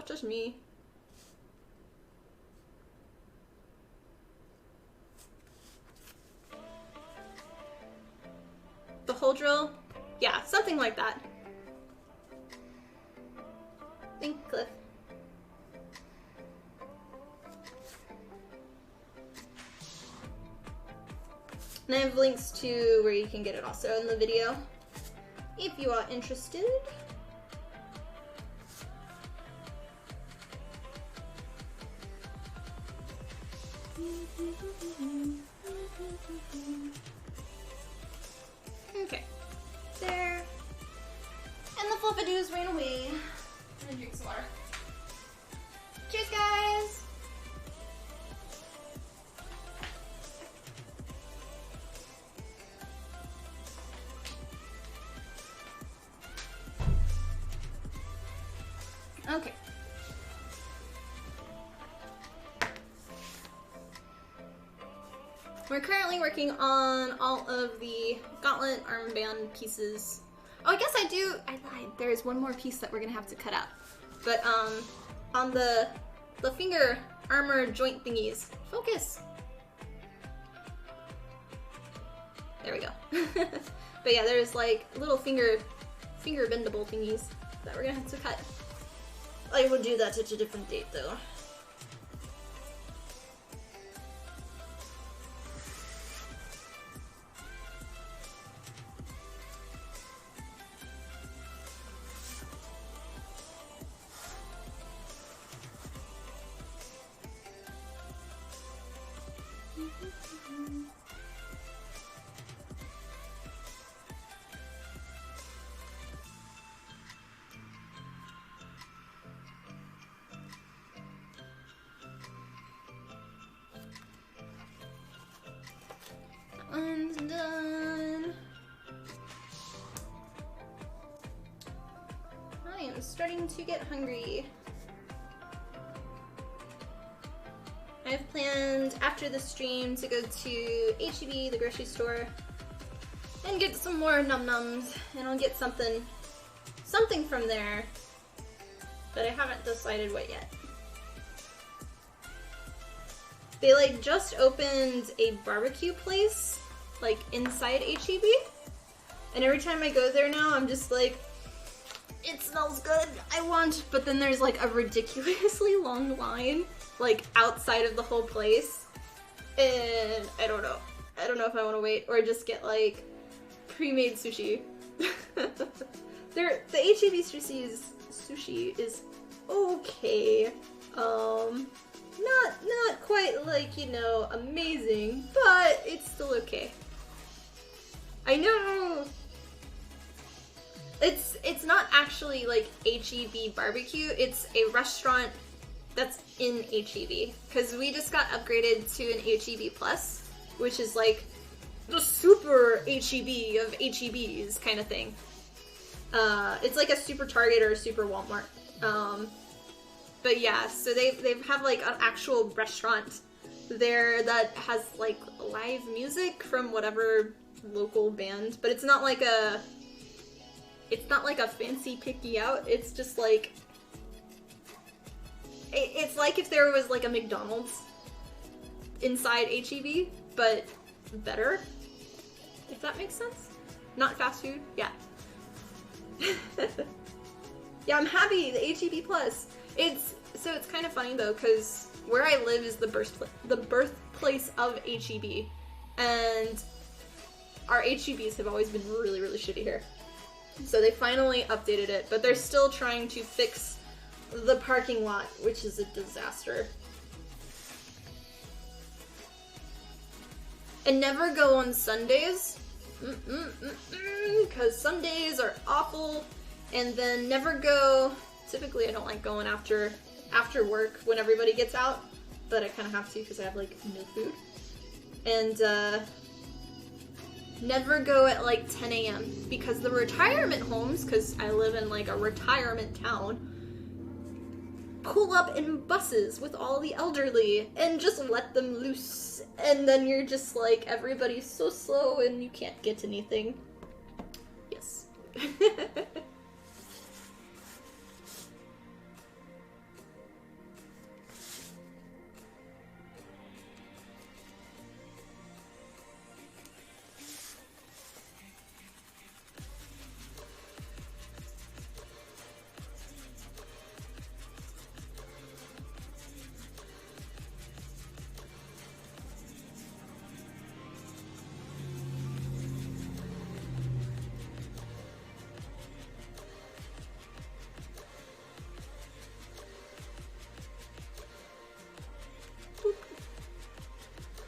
The hole drill? Yeah, something like that. Thank Cliff. And I have links to where you can get it also in the video, if you are interested. Okay, there. And the fluffadoos ran away. I'm gonna drink some water. Cheers, guys! Okay. We're currently working on all of the Gauntlet armband pieces. Oh, I guess I lied. There's one more piece that we're gonna have to cut out. But on the the finger armor joint thingies. Focus. There we go. But yeah, there's like little finger bendable thingies that we're gonna have to cut. I will do that at a different date though. One's done. I am starting to get hungry. I have planned after the stream to go to H-E-B, the grocery store, and get some more num-nums, and I'll get something from there, but I haven't decided what yet. They like just opened a barbecue place like inside H-E-B, and every time I go there now I'm just like, it smells good, I want, but then there's like a ridiculously long line like outside of the whole place, and I don't know if I want to wait or just get like pre-made sushi. The H-E-B sushi is okay. Not quite like, you know, amazing, but it's still okay. I know it's not actually like H-E-B barbecue, it's a restaurant that's in H-E-B, because we just got upgraded to an H-E-B Plus, which is like the super H-E-B of H-E-Bs kind of thing. It's like a super Target or a super Walmart. But yeah, so they have like an actual restaurant there that has like live music from whatever local band, but it's not like a fancy picky out. It's just like it's like if there was like a McDonald's inside H-E-B, but better. If that makes sense. Not fast food. Yeah. Yeah, I'm happy. The H-E-B Plus. It's kind of funny though, because where I live is the birthplace of H-E-B, and our H-E-Bs have always been really, really shitty here. So they finally updated it, but they're still trying to fix the parking lot, which is a disaster. And never go on Sundays, because Sundays are awful. And then never go. Typically, I don't like going after work when everybody gets out, but I kind of have to because I have like no food. And never go at like 10 a.m. because the retirement homes, because I live in like a retirement town, pull up in buses with all the elderly and just let them loose. And then you're just like, everybody's so slow and you can't get anything. Yes.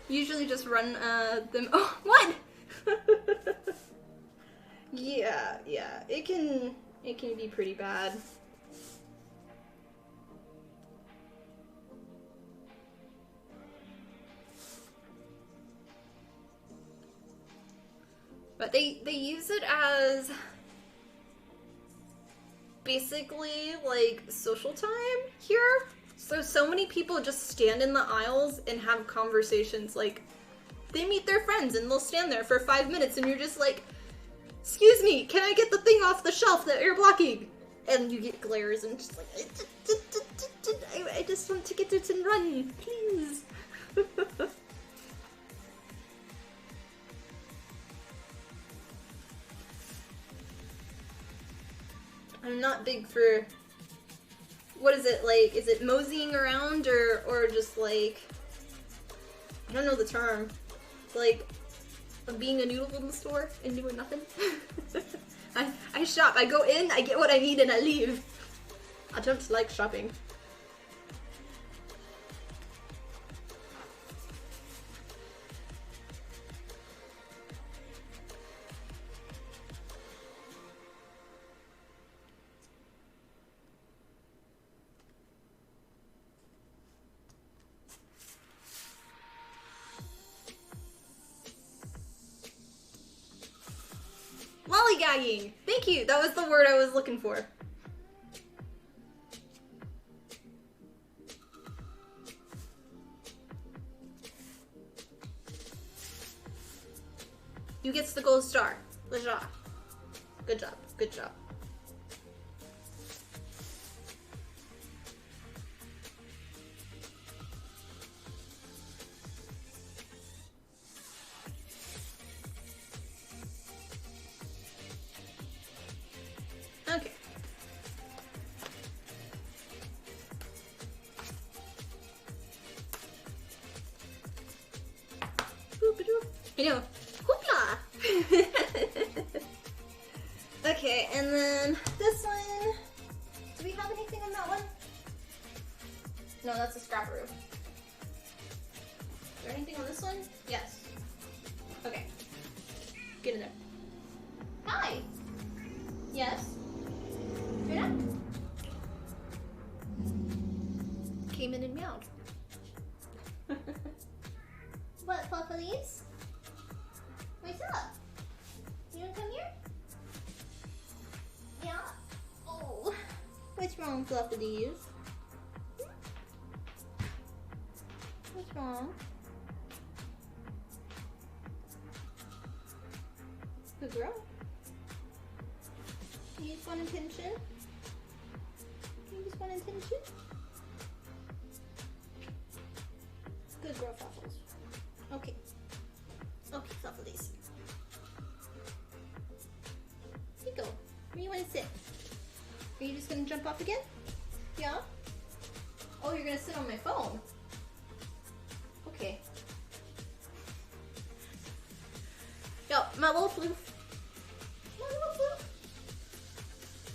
Usually just run them. Oh, what? Yeah, it can be pretty bad. But they use it as basically like social time here. So many people just stand in the aisles and have conversations. Like, they meet their friends and they'll stand there for 5 minutes and you're just like, excuse me, can I get the thing off the shelf that you're blocking? And you get glares and just like, I just want to get it and run, please. I'm not big for, what is it, like, is it moseying around or just like, I don't know the term, like, being a noodle in the store and doing nothing? I shop, I go in, I get what I need, and I leave. I don't like shopping. Lollygagging! Thank you! That was the word I was looking for. You gets the gold star. Good job. Good job. Good job. Okay. I know. Hoopla! Okay, and then this one. Do we have anything on that one? No, that's a scrapperoo. Is there anything on this one? Yes. Okay. Get in there. Hi! Yes? You're not? Came in and meowed. What, Fluffalies? What's up? You wanna come here? Yeah? Oh. What's wrong, Fluffalies? What's wrong? Good girl. You just want attention? You just want attention? Good girl, Fluffles. Okay. Okay, Fluffalies. Here you go. Where you want to sit? Are you just going to jump off again? Yeah? Oh, you're going to sit on my phone. Okay. Yo, my little floof. My little floof.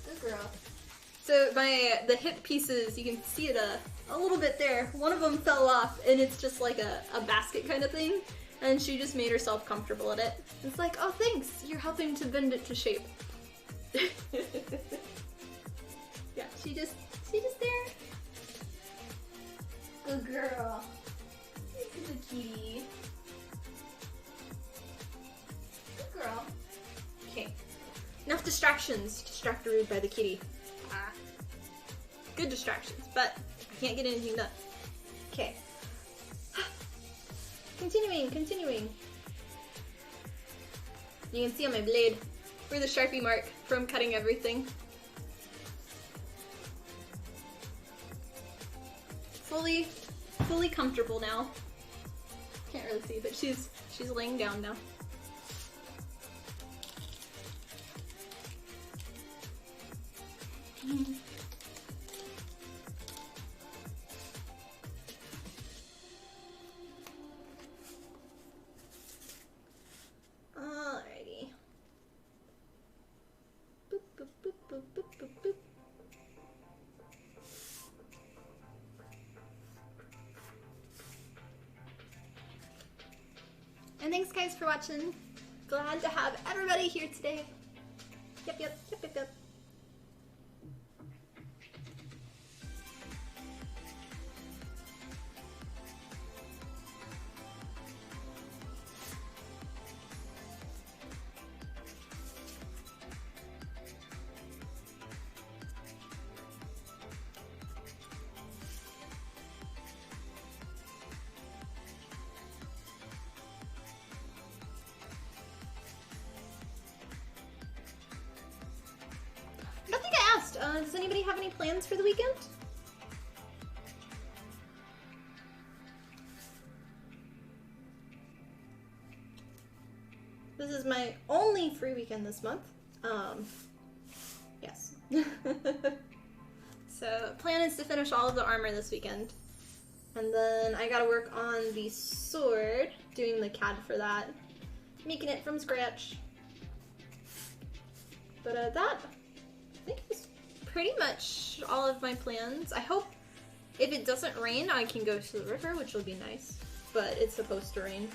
Good girl. So the hip pieces, you can see it a little bit there. One of them fell off, and it's just like a basket kind of thing. And she just made herself comfortable at it. It's like, oh thanks, you're helping to bend it to shape. Yeah, she just there. Good girl. This is a kitty. Good girl. Okay. Enough distractions. Distracted by the kitty. Ah. Good distractions, but I can't get anything done. Okay. Continuing. You can see on my blade where the Sharpie mark from cutting everything. Fully comfortable now. Can't really see, but she's laying down now. Alrighty. Boop, boop, boop, boop, boop, boop, boop. And thanks guys for watching. Glad to have everybody here today. Yep. I don't think I asked. Does anybody have any plans for the weekend? This is my only free weekend this month. Yes. So plan is to finish all of the armor this weekend. And then I gotta work on the sword, doing the CAD for that. Making it from scratch. But that, I think is pretty much all of my plans. I hope if it doesn't rain, I can go to the river, which will be nice. But it's supposed to rain.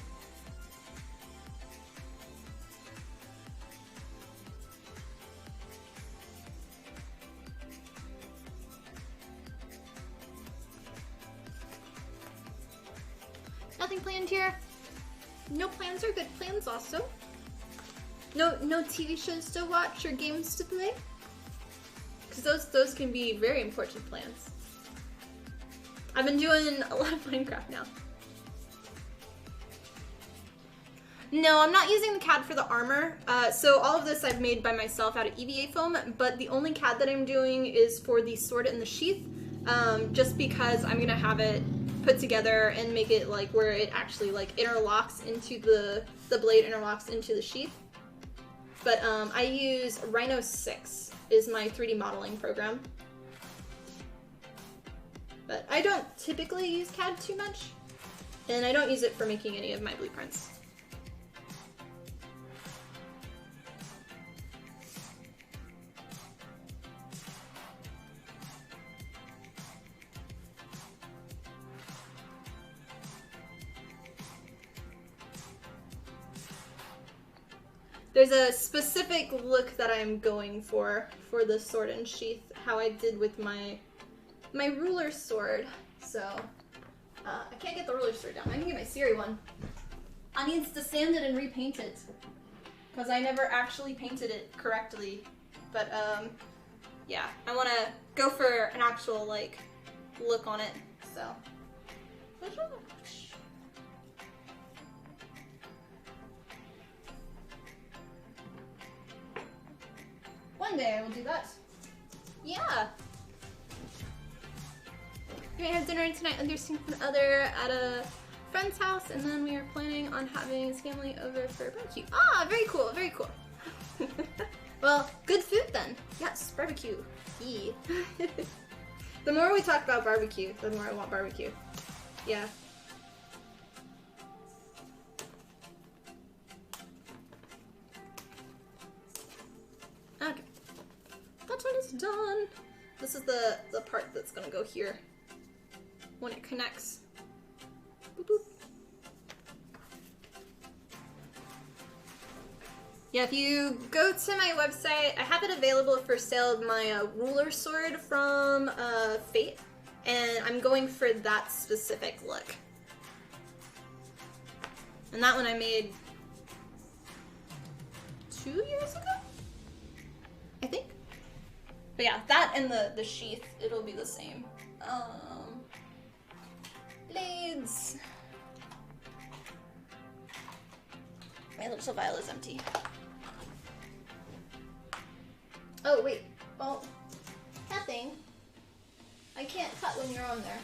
Nothing planned here. No plans are good plans also. No TV shows to watch or games to play. Because those can be very important plans. I've been doing a lot of Minecraft now. No, I'm not using the CAD for the armor. So all of this I've made by myself out of EVA foam, but the only CAD that I'm doing is for the sword and the sheath, just because I'm gonna have it put together and make it like where it actually like interlocks into the blade interlocks into the sheath. But I use Rhino 6 is my 3D modeling program. But I don't typically use CAD too much, and I don't use it for making any of my blueprints. There's a specific look that I'm going for the sword and sheath, how I did with my ruler sword. So, I can't get the ruler sword down. I can get my Siri one. I need to sand it and repaint it, because I never actually painted it correctly. But, yeah, I want to go for an actual, like, look on it, so. One day I will do that. Yeah. We're gonna have dinner tonight with your significant other at a friend's house, and then we are planning on having his family over for barbecue. Ah, very cool, very cool. Well, good food then. Yes, barbecue. Yee. The more we talk about barbecue, the more I want barbecue. Yeah. Okay. That one is done. This is the part that's gonna go here when it connects. Boop, boop. Yeah, if you go to my website, I have it available for sale, my ruler sword from Fate, and I'm going for that specific look. And that one I made 2 years ago? I think. But yeah, that and the sheath, it'll be the same. Blades. My little vial is empty. Oh, wait. Well, nothing. I can't cut when you're on there.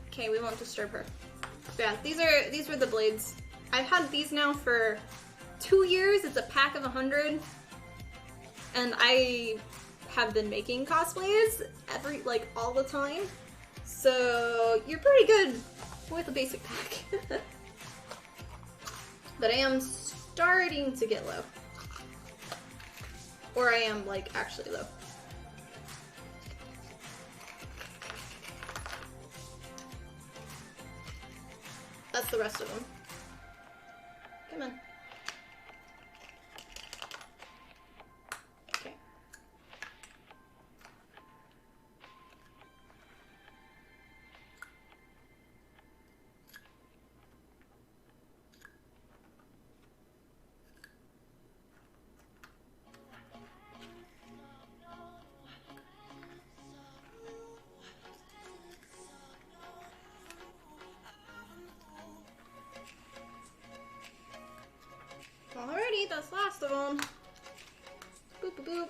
Okay, we won't disturb her. So yeah, these were the blades. I've had these now for 2 years. It's a pack of 100. And I have been making cosplays all the time. So you're pretty good with a basic pack. But I am starting to get low. Or I am, like, actually low. That's the rest of them. Come on. Okay. Alrighty, that's the last of them. Boop boop boop.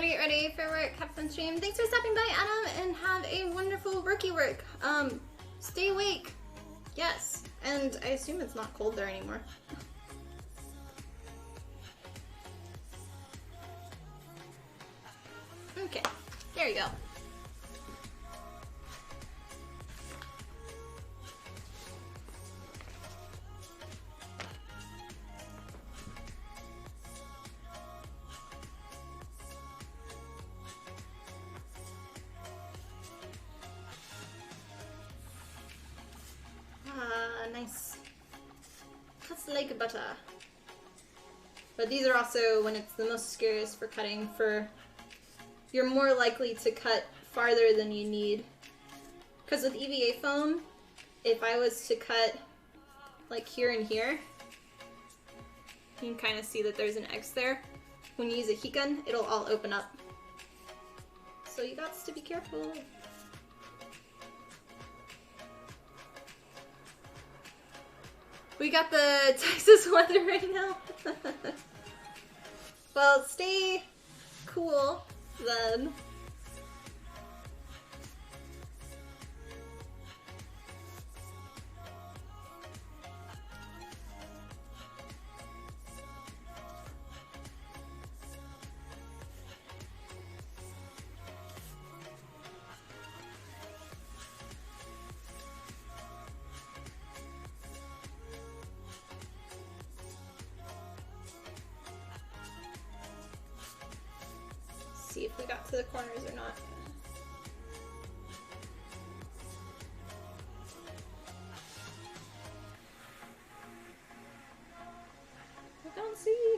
Gotta get ready for work. Have fun stream. Thanks for stopping by, Adam, and have a wonderful rookie work. Stay awake. Yes. And I assume it's not cold there anymore. Okay. There you go. Nice. Cuts like butter. But these are also when it's the most scariest for cutting. You're more likely to cut farther than you need. Because with EVA foam, if I was to cut like here and here, you can kind of see that there's an X there. When you use a heat gun, it'll all open up. So you got to be careful. We got the Texas weather right now. Well, stay cool then. See if we got to the corners or not. I don't see.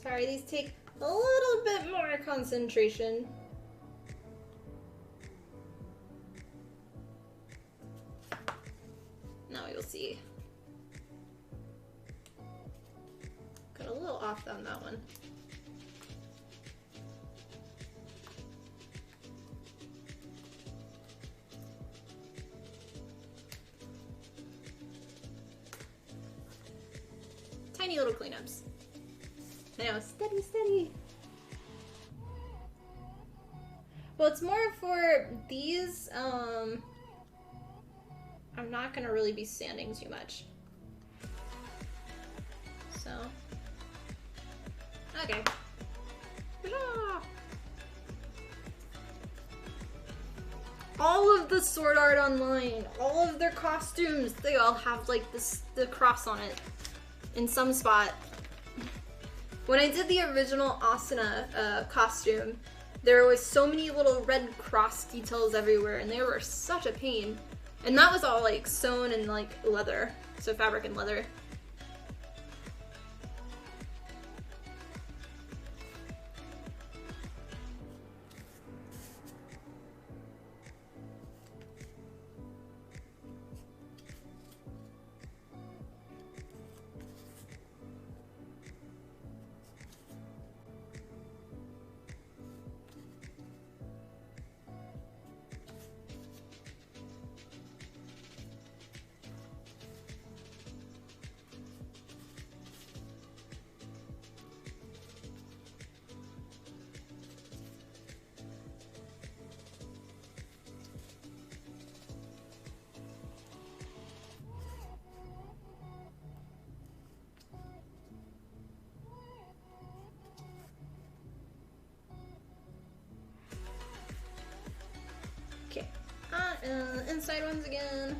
Sorry, these take a little bit more concentration. Now you'll see. Got a little off on that one. Tiny little cleanups. I know, steady, steady. Well, it's more for these, I'm not gonna really be sanding too much. So, okay. Ah. All of the Sword Art Online, all of their costumes, they all have like this, the cross on it in some spot. When I did the original Asuna costume, there was so many little red cross details everywhere, and they were such a pain. And that was all like sewn in like leather, so fabric and leather. Okay, inside ones again.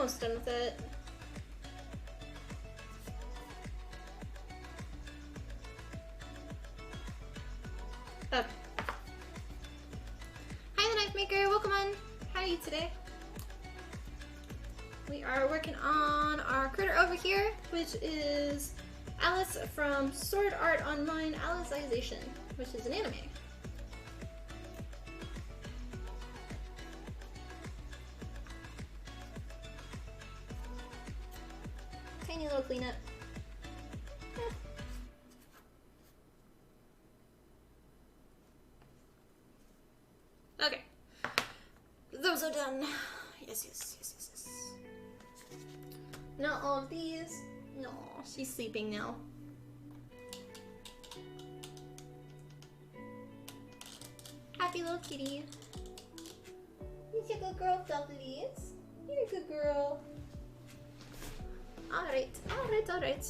almost done with it. Okay. Hi, the Knife Maker. Welcome on. How are you today? We are working on our critter over here, which is Alice from Sword Art Online Alicization, which is an anime. Tiny little cleanup. Okay. Those are done. Yes, yes, yes, yes, yes. Not all of these. No, she's sleeping now. Happy little kitty. You're a good girl, Fluffy. You're a good girl. Alright, alright, alright.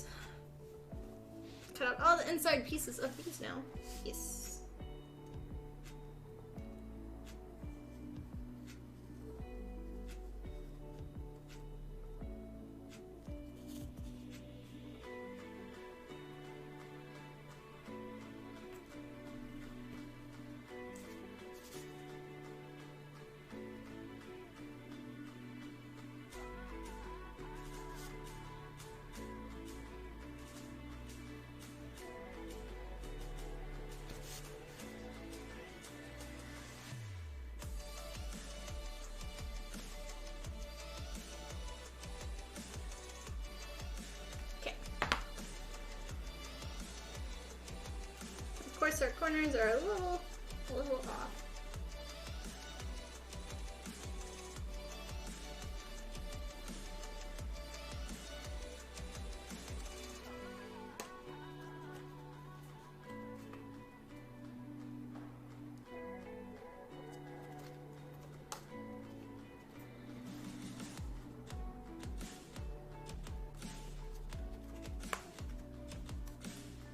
Cut out all the inside pieces of these now. Yes. Of course, our corners are a little off.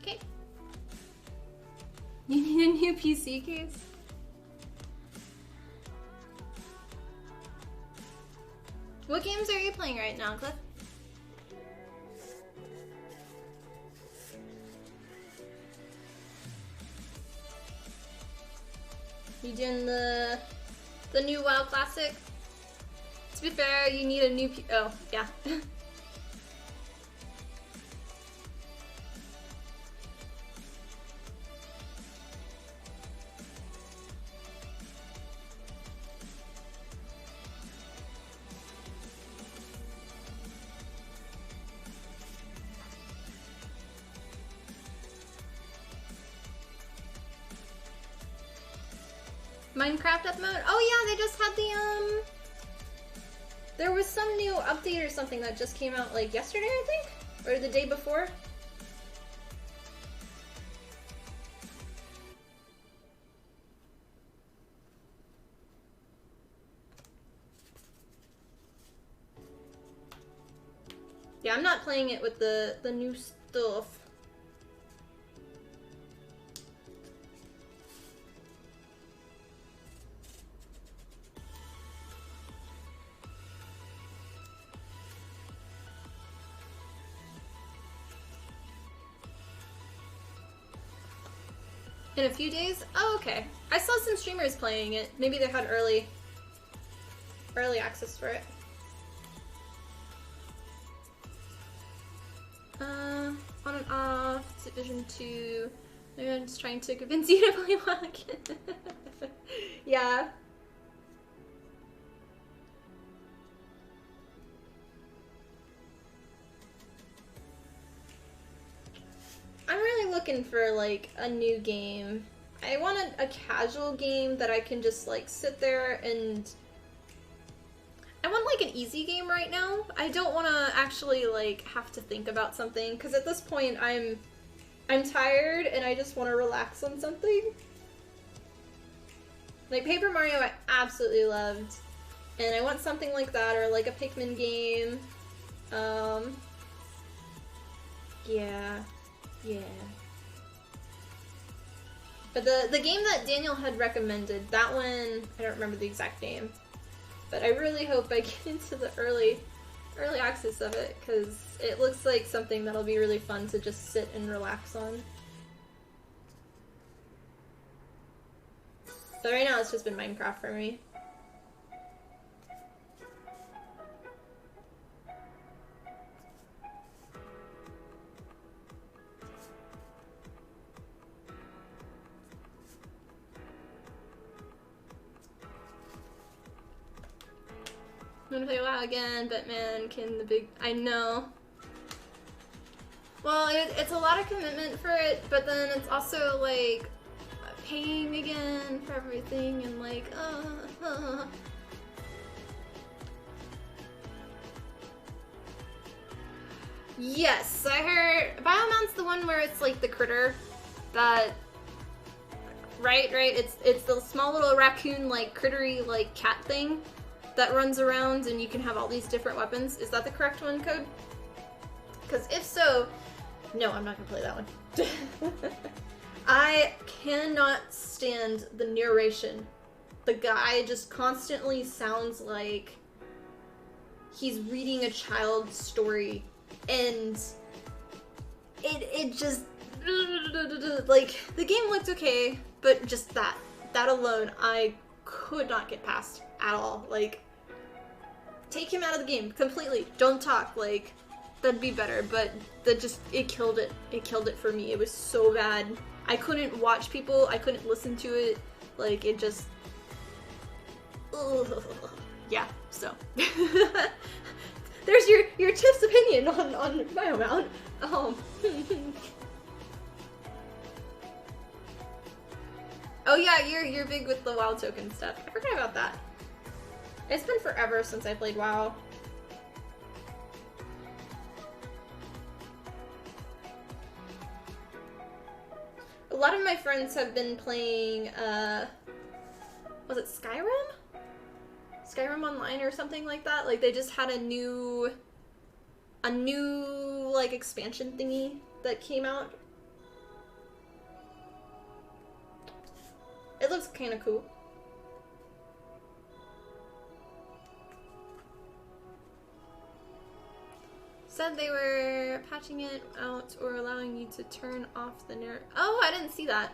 Okay. You need a new PC case? What games are you playing right now, Cliff? You doing the new WoW Classic? To be fair, you need a new oh, yeah. Minecraft up mode? Oh yeah, they just had the there was some new update or something that just came out like yesterday, I think? Or the day before? Yeah, I'm not playing it with the new stuff. In a few days? Oh, okay. I saw some streamers playing it. Maybe they had early access for it. On and off, Division 2. Maybe I'm just trying to convince you to play WoW again. Yeah. I'm really looking for like a new game. I want a casual game that I can just like sit there and I want like an easy game right now. I don't want to actually like have to think about something because at this point I'm tired and I just want to relax on something. Like Paper Mario I absolutely loved and I want something like that or like a Pikmin game. Yeah. But the game that Daniel had recommended, that one, I don't remember the exact name, but I really hope I get into the early early access of it, because it looks like something that'll be really fun to just sit and relax on. But right now it's just been Minecraft for me. I'm gonna play WoW again, but man, I know. Well, it's a lot of commitment for it, but then it's also like paying again for everything and like, Yes, I heard Biomount's the one where it's like the critter that, right? It's the small little raccoon like crittery like cat thing that runs around and you can have all these different weapons. Is that the correct one, Code? Because if so, no, I'm not gonna play that one. I cannot stand the narration. The guy just constantly sounds like he's reading a child's story, and it just, like, the game looked okay, but just that alone I could not get past at all. Like, take him out of the game completely. Don't talk. Like, that'd be better. But it killed it. It killed it for me. It was so bad. I couldn't watch people. I couldn't listen to it. Like, it just... Ugh. Yeah, so. There's your Tiff's opinion on Biomount. Oh yeah, you're big with the WoW token stuff. I forgot about that. It's been forever since I played WoW. A lot of my friends have been playing, was it Skyrim? Skyrim Online or something like that? Like, they just had a new, like, expansion thingy that came out. It looks kind of cool. Said they were patching it out or allowing you to turn off the narr- Oh, I didn't see that.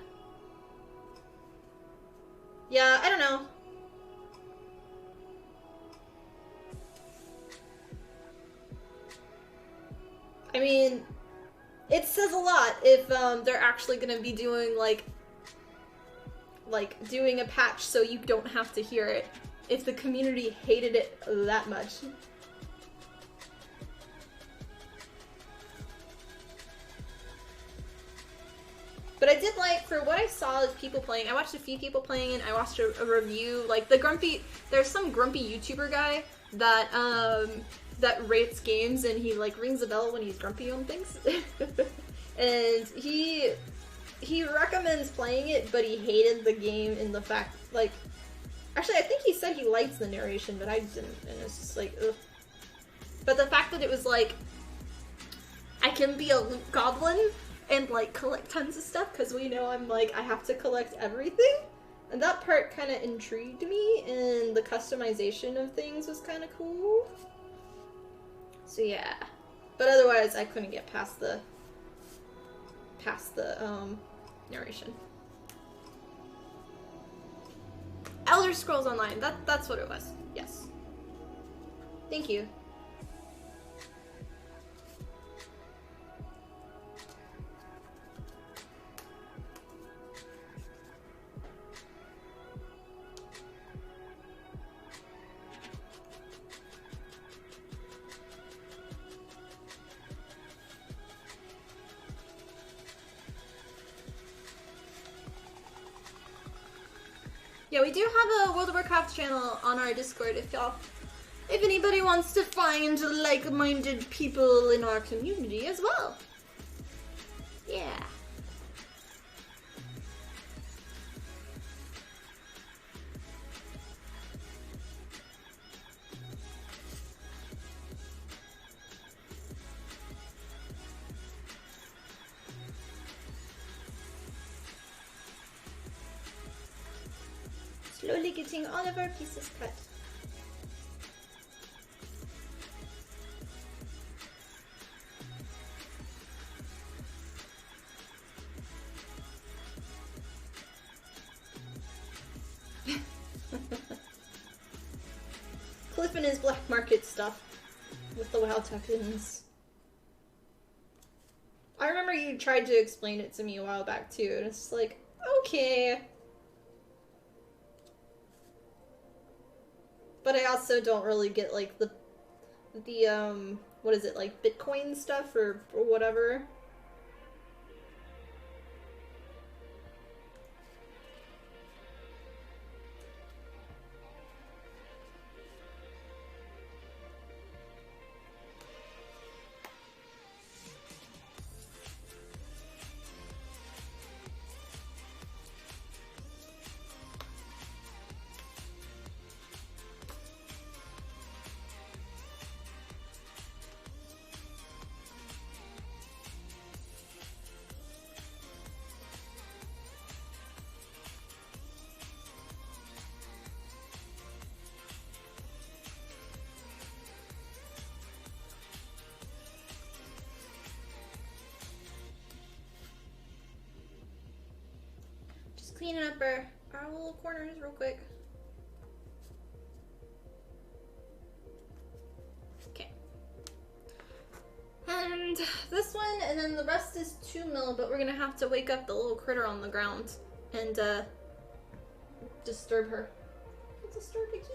Yeah, I don't know. I mean, it says a lot if they're actually gonna be doing like doing a patch so you don't have to hear it, if the community hated it that much. But I did like, for what I saw of people playing, I watched a few people playing and I watched a review, like there's some grumpy YouTuber guy that that rates games and he like rings a bell when he's grumpy on things. And he recommends playing it, but he hated the game in the fact, like, actually I think he said he likes the narration, but I didn't, and it's just like, ugh. But the fact that it was like, I can be a loot goblin and like collect tons of stuff, because we know I'm like, I have to collect everything, and that part kind of intrigued me, and the customization of things was kind of cool. So yeah, but otherwise I couldn't get past the narration. Elder Scrolls Online, that's what it was. Yes. Thank you. Yeah, we do have a World of Warcraft channel on our Discord if anybody wants to find like-minded people in our community as well. Yeah. Slowly getting all of our pieces cut. flipping his black market stuff with the WoW tokens. I remember you tried to explain it to me a while back too, and it's like, okay. But I also don't really get like the what is it, like Bitcoin stuff or whatever. Cleaning up our little corners real quick. Okay. And this one, and then the rest is 2 mil, but we're gonna have to wake up the little critter on the ground and disturb her. Disturb the kitty.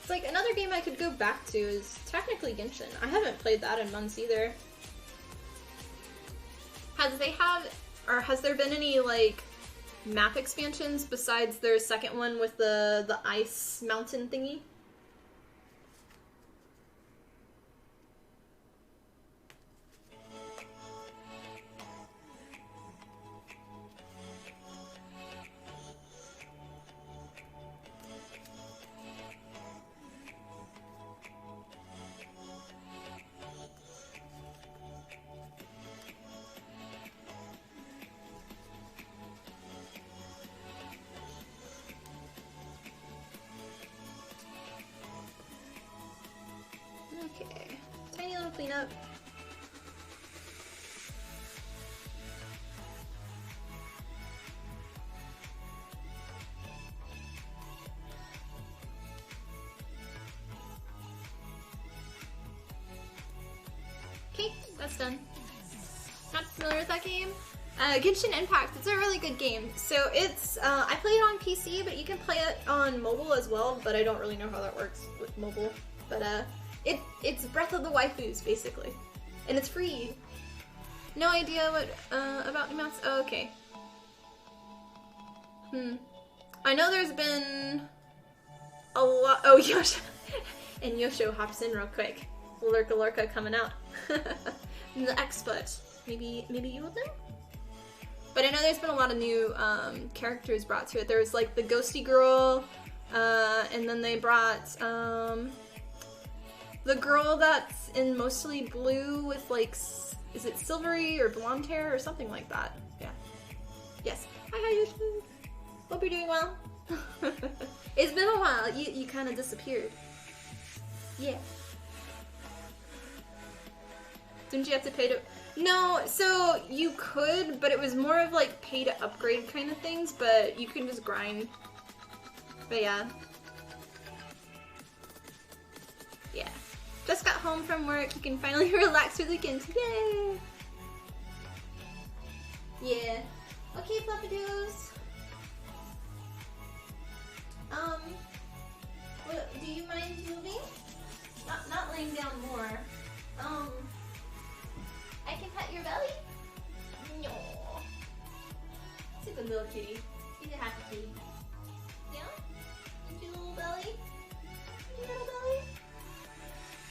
Like, another game I could go back to is technically Genshin. I haven't played that in months either. Has there been any, like, map expansions besides their second one with the ice mountain thingy? Okay, tiny little cleanup. Okay, that's done. Not familiar with that game? Genshin Impact, it's a really good game. So it's, I play it on PC, but you can play it on mobile as well, but I don't really know how that works with mobile. But it's Breath of the Waifus, basically. And it's free. No idea what, about new mounts? Oh, okay. I know there's been a lot, oh, Yosho. And Yosho hops in real quick. Lurka coming out. The expert. Maybe you will know? But I know there's been a lot of new characters brought to it. There was like the ghosty girl, and then they brought the girl that's in mostly blue with like, is it silvery or blonde hair or something like that? Yeah. Yes. Hi, Yosho. Hope you're doing well. It's been a while. You kind of disappeared. Yeah. Didn't you have to pay to... No, so you could, but it was more of like pay to upgrade kind of things, but you can just grind. But yeah. Yeah. Just got home from work, you can finally relax for the weekend. Yay! Yeah. Okay, Fluffadoos. What, do you mind moving? Not laying down more. I can pet your belly? No. It's a good little kitty. He's a happy kitty. Yeah? Did your little belly? Your little belly?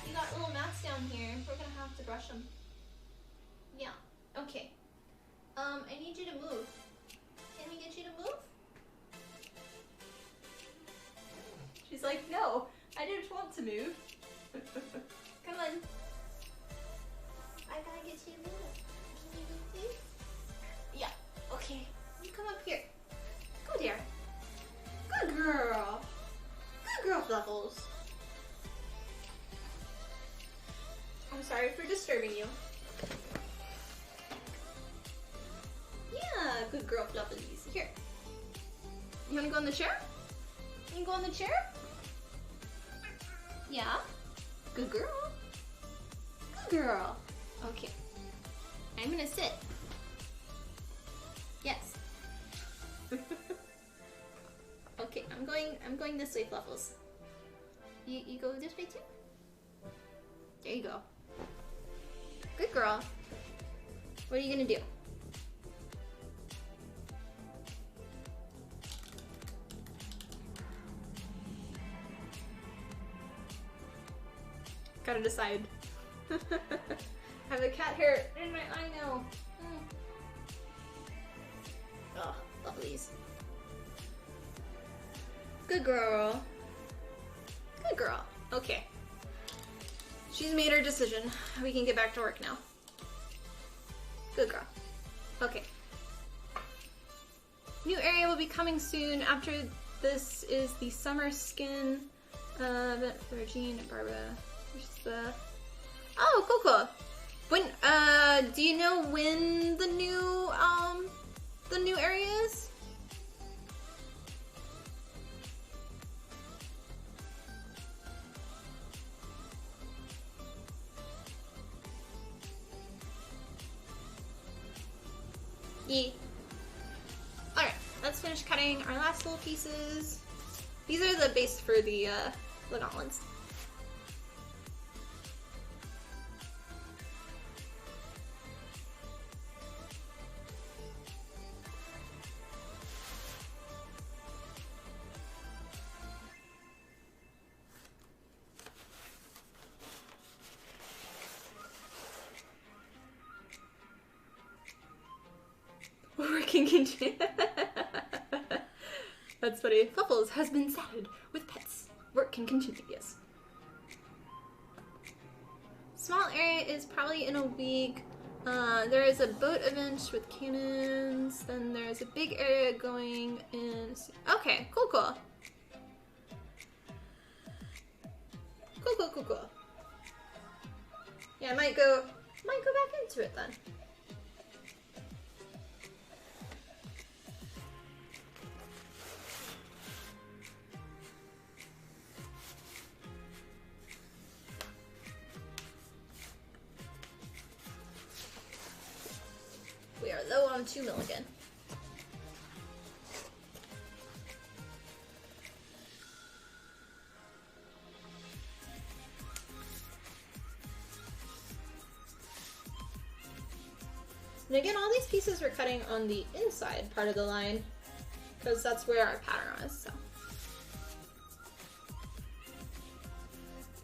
You got got little mats down here. We're gonna have to brush them. Yeah, okay. I need you to move. Can we get you to move? She's like, no, I didn't want to move. Come on. I gotta get you to move. Can you move, please? Yeah, okay. You come up here. Go there. Good girl. Good girl, Fluffles. I'm sorry for disturbing you. Yeah, good girl, Fluffles. Here. You wanna go in the chair? You go in the chair? Yeah. Good girl. Good girl. Okay. I'm gonna sit. Yes. Okay, I'm going this way, Fluffles. You go this way too? There you go. Good girl. What are you gonna do? Gotta decide. I have a cat hair in my eye now. Oh, lovelies. Good girl. Good girl. Okay. She's made her decision. We can get back to work now. Good girl. Okay. New area will be coming soon. After this is the summer skin. Regine and Barbara. There's the... Oh, cool, cool. When, do you know when the new area is? Yeah. Alright, let's finish cutting our last little pieces. These are the base for the gauntlets. Working continue. That's funny. Fluffles has been saddled with pets. Work can continue, yes. Small area is probably in a week. There is a boat event with cannons. Then there's a big area going in. Okay, cool, cool. Cool, cool, cool, cool. Yeah, I might go back into it then. We are low on 2 mil again. And again, all these pieces we're cutting on the inside part of the line because that's where our pattern is, so.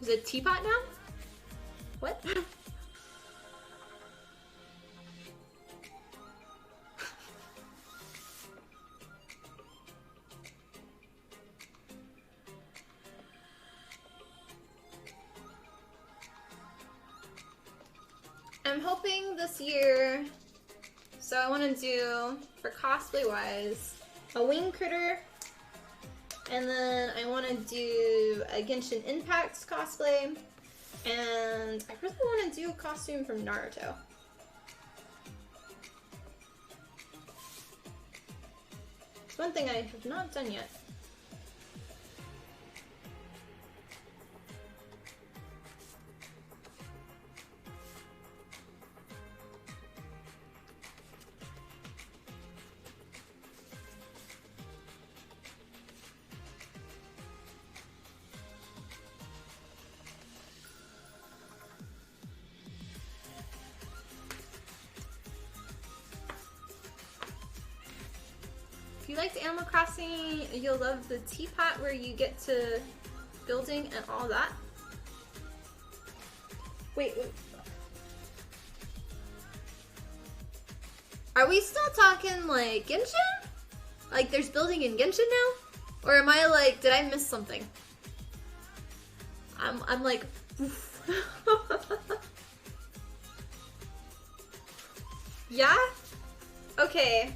Is it teapot now? What? I'm hoping this year, so I want to do, for cosplay wise, a wing critter, and then I want to do a Genshin Impact cosplay, and I really want to do a costume from Naruto. It's one thing I have not done yet. If you liked Animal Crossing, you'll love the teapot where you get to building and all that. Wait. Are we still talking like Genshin? Like there's building in Genshin now? Or am I like, did I miss something? I'm like, yeah? Okay.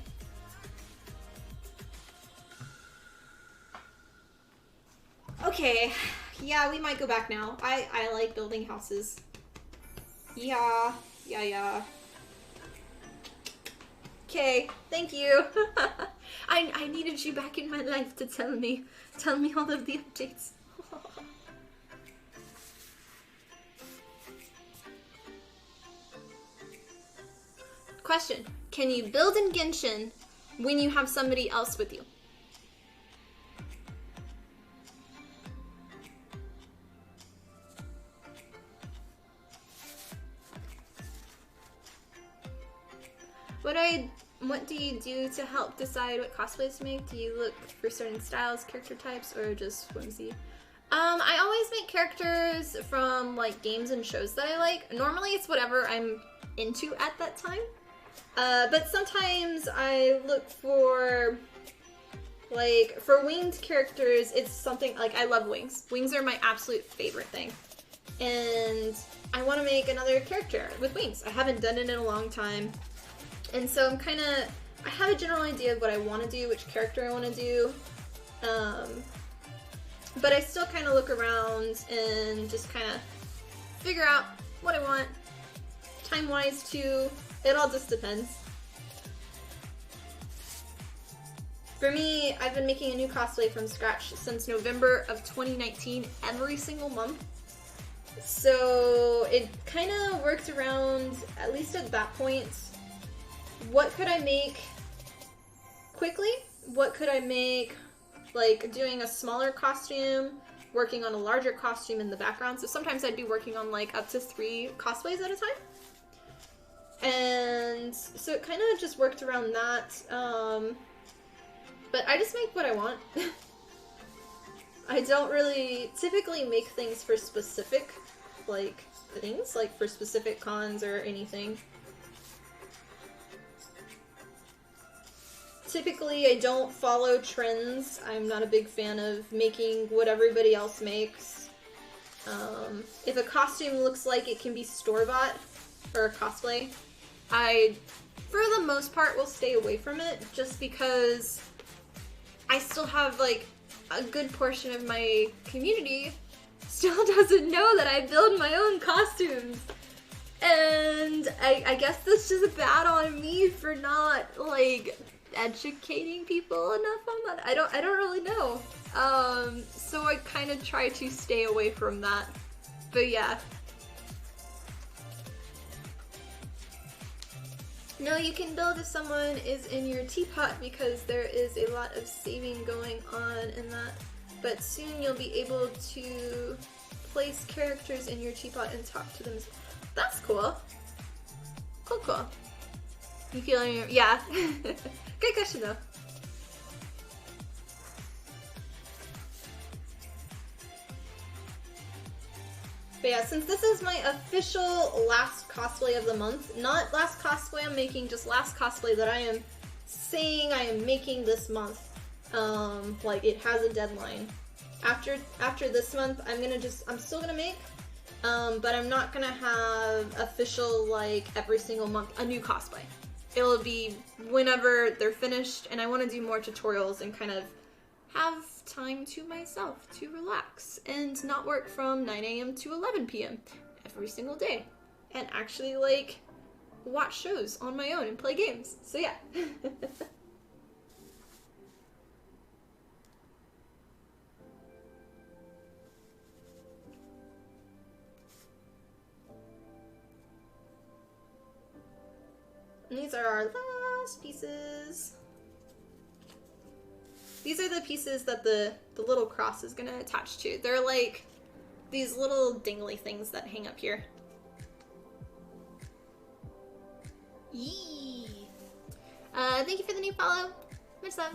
Okay. Yeah, we might go back now. I like building houses. Yeah. Okay, thank you. I needed you back in my life to tell me all of the updates. Question, can you build in Genshin when you have somebody else with you? What do you do to help decide what cosplays to make? Do you look for certain styles, character types, or just whimsy? I always make characters from like games and shows that I like. Normally it's whatever I'm into at that time. But sometimes I look for, like, for winged characters, it's something, like, I love wings. Wings are my absolute favorite thing. And I want to make another character with wings. I haven't done it in a long time. And so I'm kind of, I have a general idea of what I want to do, which character I want to do. But I still kind of look around and just kind of figure out what I want. Time-wise, too. It all just depends. For me, I've been making a new cosplay from scratch since November of 2019, every single month. So it kind of worked around, at least at that point, what could I make quickly? What could I make, like, doing a smaller costume, working on a larger costume in the background. So sometimes I'd be working on, like, up to 3 cosplays at a time. And so it kind of just worked around that. But I just make what I want. I don't really typically make things for specific, like, things, like for specific cons or anything. Typically, I don't follow trends. I'm not a big fan of making what everybody else makes. If a costume looks like it can be store-bought, or a cosplay, I, for the most part, will stay away from it, just because I still have, like, a good portion of my community still doesn't know that I build my own costumes. And I guess that's just bad on me for not, like, educating people enough on that. I don't really know. So I kind of try to stay away from that. But yeah. No, you can build if someone is in your teapot because there is a lot of saving going on in that. But soon you'll be able to place characters in your teapot and talk to them. That's cool. Cool. You feel your, yeah. Good question though. But yeah, since this is my official last cosplay of the month, not last cosplay I'm making, just last cosplay that I am saying I am making this month. Like it has a deadline. After this month, I'm still gonna make, but I'm not gonna have official, like, every single month a new cosplay. It'll be whenever they're finished, and I want to do more tutorials and kind of have time to myself to relax and not work from 9 a.m. to 11 p.m. every single day and actually, like, watch shows on my own and play games. So yeah. And these are our last pieces. These are the pieces that the little cross is gonna attach to. They're like these little dingly things that hang up here. Yee! Thank you for the new follow. Much love.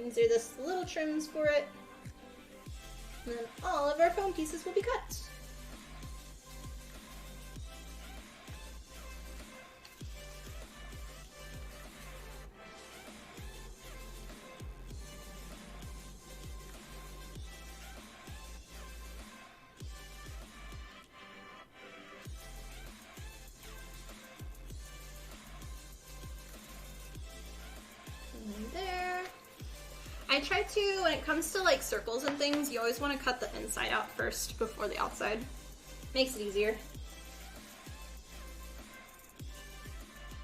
These are just little trims for it. And then all of our foam pieces will be cut. There. I try to, when it comes to like circles and things, you always want to cut the inside out first before the outside. Makes it easier.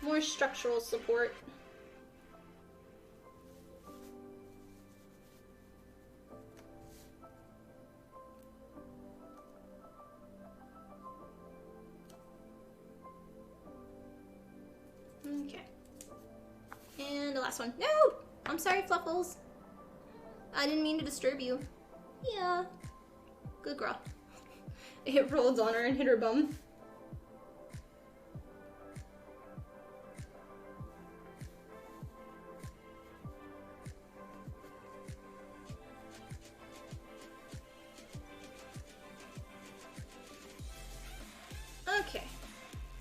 More structural support. Okay. And the last one. No! I'm sorry, Fluffles. I didn't mean to disturb you. Yeah. Good girl. It rolled on her and hit her bum. Okay.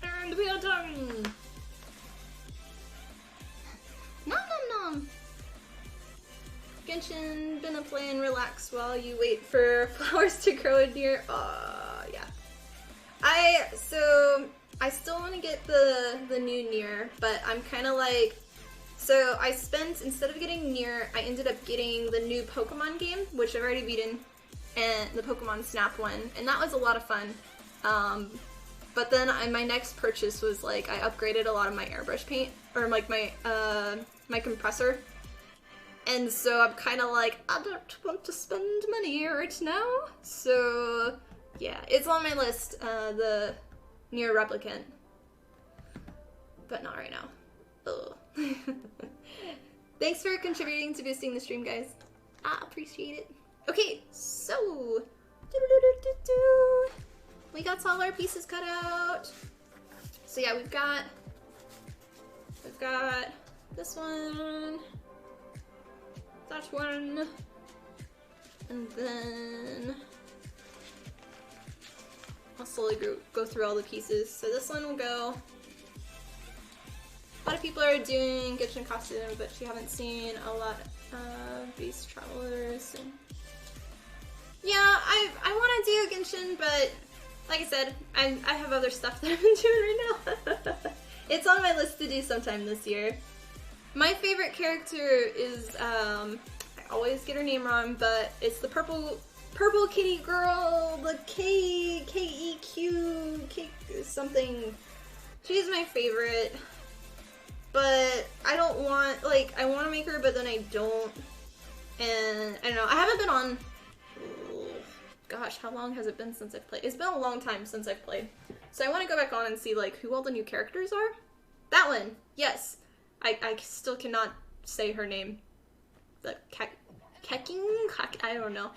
And we are done! Nom nom nom! Genshin, gonna play and relax while you wait for flowers to grow in here. Yeah. I still want to get the new Nier, but I'm kind of like, so I spent, instead of getting Nier, I ended up getting the new Pokemon game, which I've already beaten, and the Pokemon Snap one, and that was a lot of fun. But then my next purchase was like, I upgraded a lot of my airbrush paint, or like my compressor. And so I'm kind of like, I don't want to spend money right now. So yeah, it's on my list, the Nier Replicant. But not right now. Ugh. Thanks for contributing to boosting the stream, guys. I appreciate it. Okay, so we got all our pieces cut out. So yeah, we've got this one, that one, and then I'll slowly go through all the pieces. So this one will go. A lot of people are doing Genshin costume, but you haven't seen a lot of Beast Travelers. And yeah, I want to do Genshin, but like I said, I have other stuff that I've been doing right now. It's on my list to do sometime this year. My favorite character is, I always get her name wrong, but it's the purple kitty girl, the K-E-Q something. She's my favorite. But I don't want, like, I want to make her, but then I don't. And I don't know, I haven't been on, gosh, how long has it been since I've played? It's been a long time since I've played. So I want to go back on and see, like, who all the new characters are. That one, yes. I still cannot say her name. The Keking? I don't know.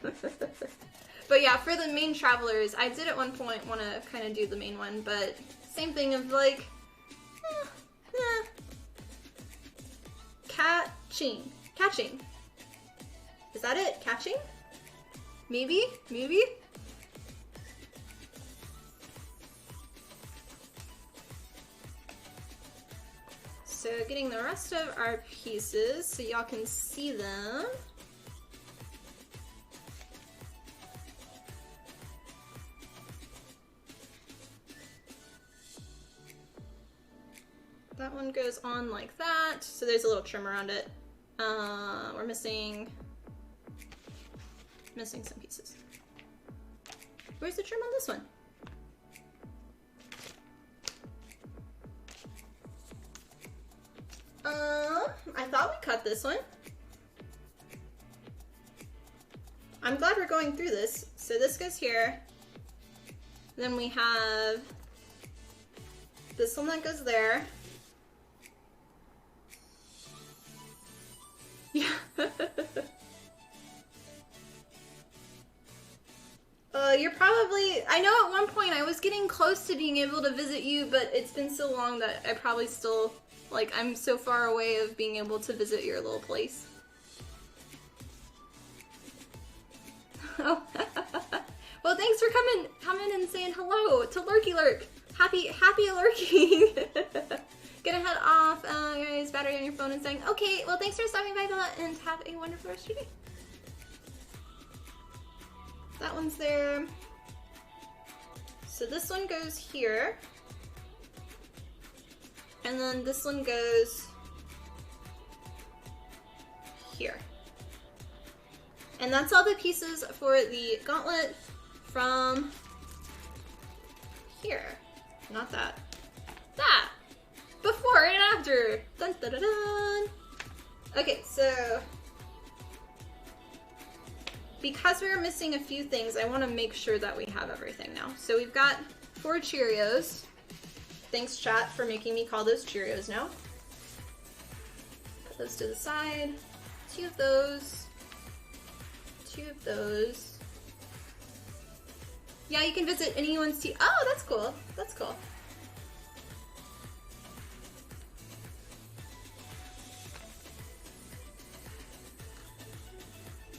But yeah, for the main travelers, I did at one point want to kind of do the main one, but same thing of like, Catching. Is that it? Catching? Maybe? So getting the rest of our pieces so y'all can see them. That one goes on like that, so there's a little trim around it. We're missing some pieces. Where's the trim on this one? I thought we cut this one. I'm glad we're going through this. So this goes here. Then we have this one that goes there. Yeah. You're probably, I know at one point I was getting close to being able to visit you, but it's been so long that I probably still, like, I'm so far away of being able to visit your little place. Oh. Well, thanks for coming and saying hello to Lurky Lurk. Happy lurking. Gonna head off, guys. Battery on your phone and saying, okay. Well, thanks for stopping by, Bella, and have a wonderful rest of your day. That one's there. So this one goes here, and then this one goes here. And that's all the pieces for the gauntlet from here. Not that. That! Before and after! Dun dun dun dun! Okay, so because we were missing a few things, I want to make sure that we have everything now. So we've got 4 Cheerios. Thanks, chat, for making me call those Cheerios now. Put those to the side. 2 of those. 2 of those. Yeah, you can visit anyone's tea. Oh, that's cool. That's cool.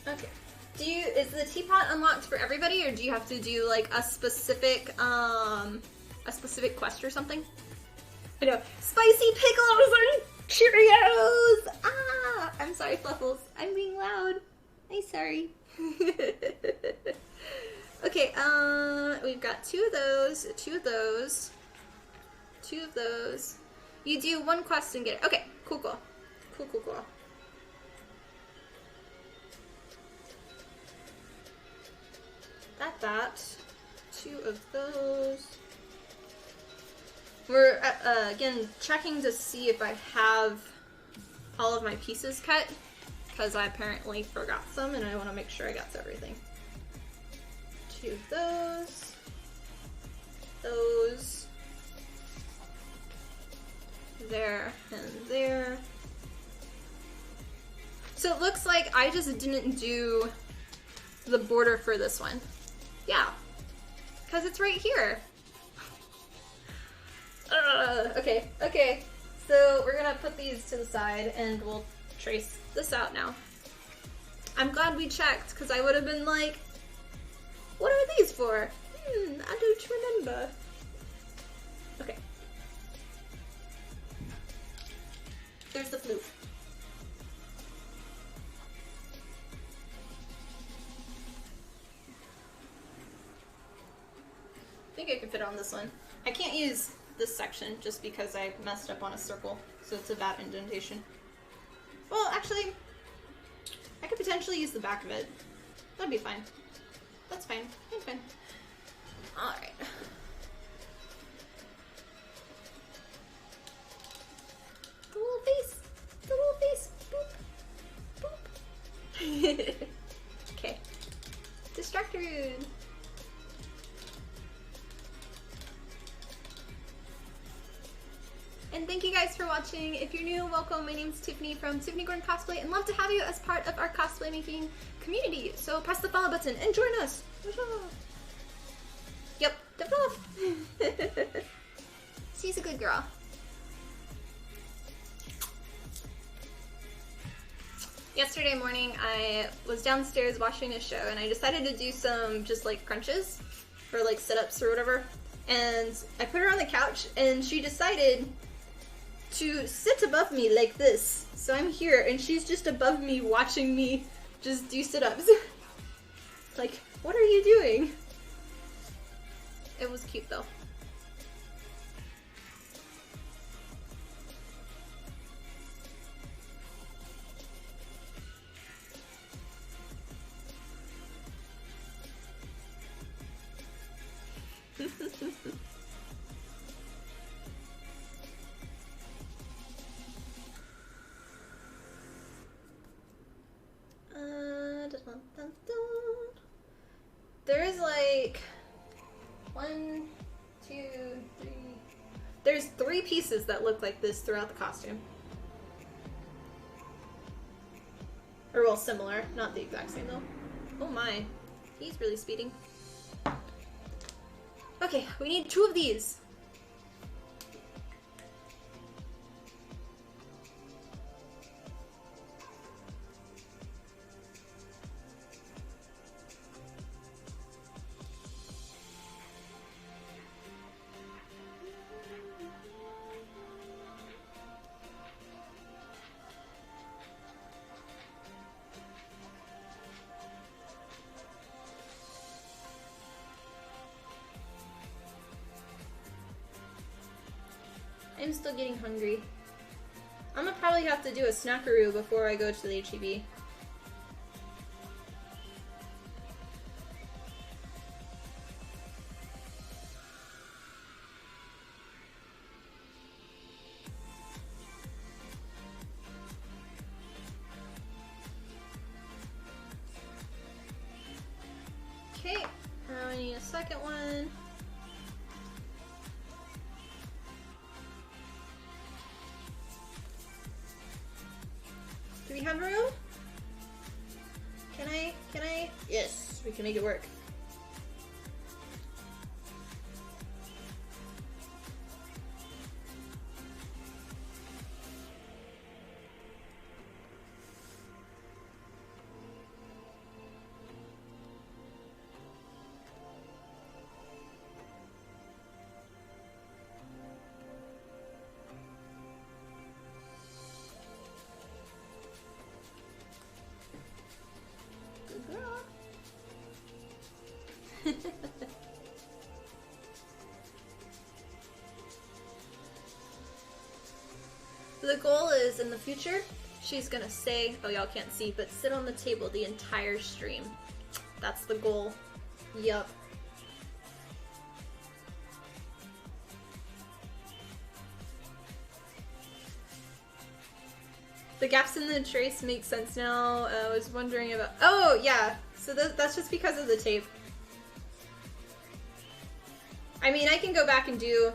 Okay. Is the teapot unlocked for everybody, or do you have to do like a specific quest or something? I know. Spicy pickles and Cheerios! Ah! I'm sorry, Fluffles. I'm being loud. I'm sorry. Okay, we've got 2 of those, 2 of those, 2 of those. You do 1 quest and get it. Okay, cool, cool. Cool, cool, cool. That. 2 of those. We're, again, checking to see if I have all of my pieces cut, because I apparently forgot some, and I want to make sure I got everything. 2 of those. Those. There and there. So it looks like I just didn't do the border for this one. Yeah, because it's right here. Okay. So we're gonna put these to the side and we'll trace this out now. I'm glad we checked, because I would have been like, what are these for? I don't remember. Okay. There's the flute. I think I can fit on this one. I can't use this section just because I messed up on a circle, so it's a bad indentation. Well, actually, I could potentially use the back of it. That'd be fine. That's fine. That's fine. Alright. The little face. The little face. Boop. Boop. Okay. Distracted. And thank you guys for watching. If you're new, welcome. My name's Tiffany from Tiffany Gordon Cosplay, and love to have you as part of our cosplay making community. So press the follow button and join us. Yep, dump it off. She's a good girl. Yesterday morning, I was downstairs watching a show, and I decided to do some just like crunches or like sit-ups or whatever. And I put her on the couch, and she decided to sit above me like this. So I'm here, and she's just above me watching me just do sit-ups. Like, what are you doing? It was cute though. There is like 1, 2, 3. There's 3 pieces that look like this throughout the costume. Or well, similar, not the exact same though. Oh my, he's really speeding. Okay, we need 2 of these. I'm still getting hungry. I'm gonna probably have to do a snackaroo before I go to the HEB. Okay, now I need a second one. Do we have room? Can I? Yes, we can make it work. The goal is, in the future, she's gonna say, oh y'all can't see, but sit on the table the entire stream. That's the goal. Yup. The gaps in the trace make sense now. I was wondering about... Oh, yeah. So that's just because of the tape. I mean, I can go back and do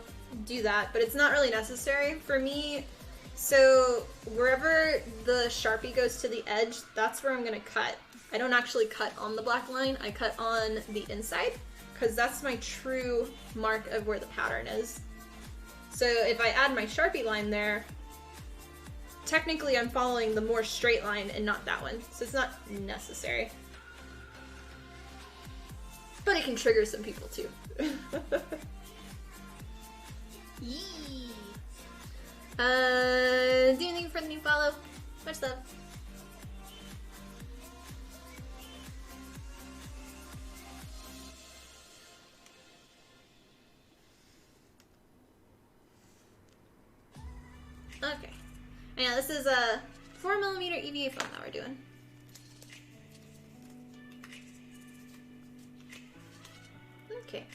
that, but it's not really necessary for me. So wherever the Sharpie goes to the edge, that's where I'm gonna cut. I don't actually cut on the black line, I cut on the inside, because that's my true mark of where the pattern is. So if I add my Sharpie line there, technically I'm following the more straight line and not that one, so it's not necessary. But it can trigger some people too. Yee. Do anything for the new follow? Much love. Okay. Yeah, this is a 4mm EVA foam that we're doing. Okay.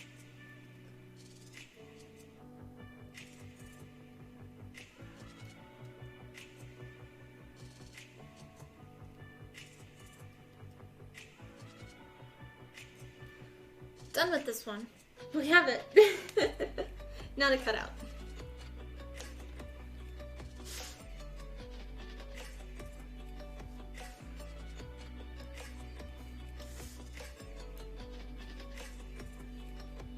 Done with this one. We have it. Now to cut out.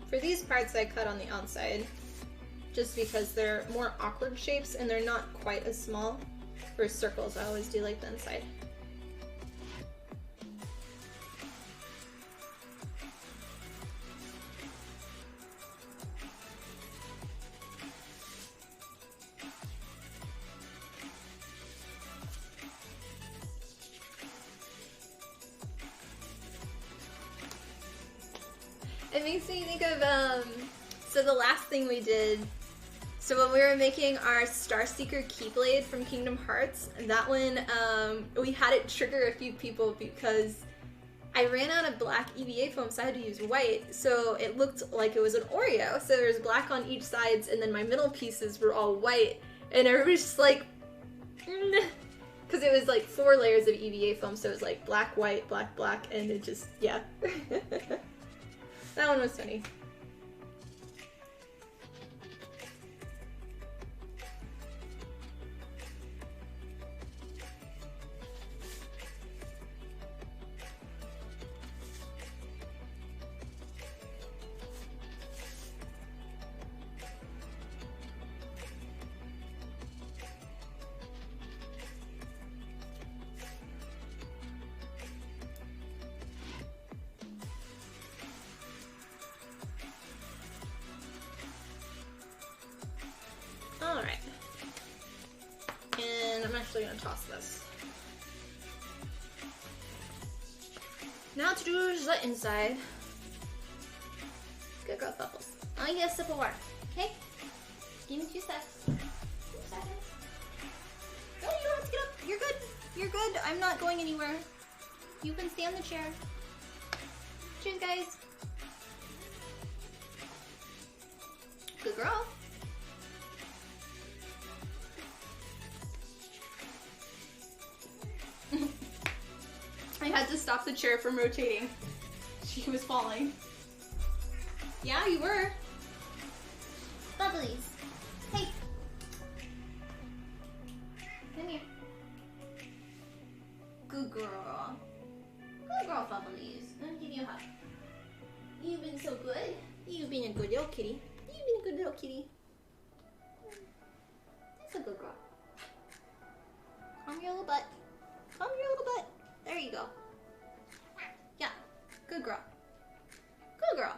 For these parts I cut on the outside, just because they're more awkward shapes and they're not quite as small. For circles I always do like the inside. It makes me think of, so the last thing we did, so when we were making our Starseeker Keyblade from Kingdom Hearts, that one, we had it trigger a few people because I ran out of black EVA foam, so I had to use white, so it looked like it was an Oreo. So there's black on each sides, and then my middle pieces were all white, and everybody's just like, because it was like 4 layers of EVA foam, so it was like black, white, black, black, and it just, yeah. That one was funny. Alright. And I'm actually going to toss this. Now to do the inside. Good girl, Bubbles. I need a sip of water, okay? Give me 2 seconds. You're good. I'm not going anywhere. You can stay on the chair. Cheers, guys. Good girl. I had to stop the chair from rotating. She was falling. Yeah, you were. Bubblies. Hey. Come here. Good girl. Good girl, Bubblies. Let me give you a hug. You've been so good. You've been a good little kitty. You've been a good little kitty. That's a good girl. Calm your little butt. Calm your little butt. There you go. Yeah. Good girl. Good girl.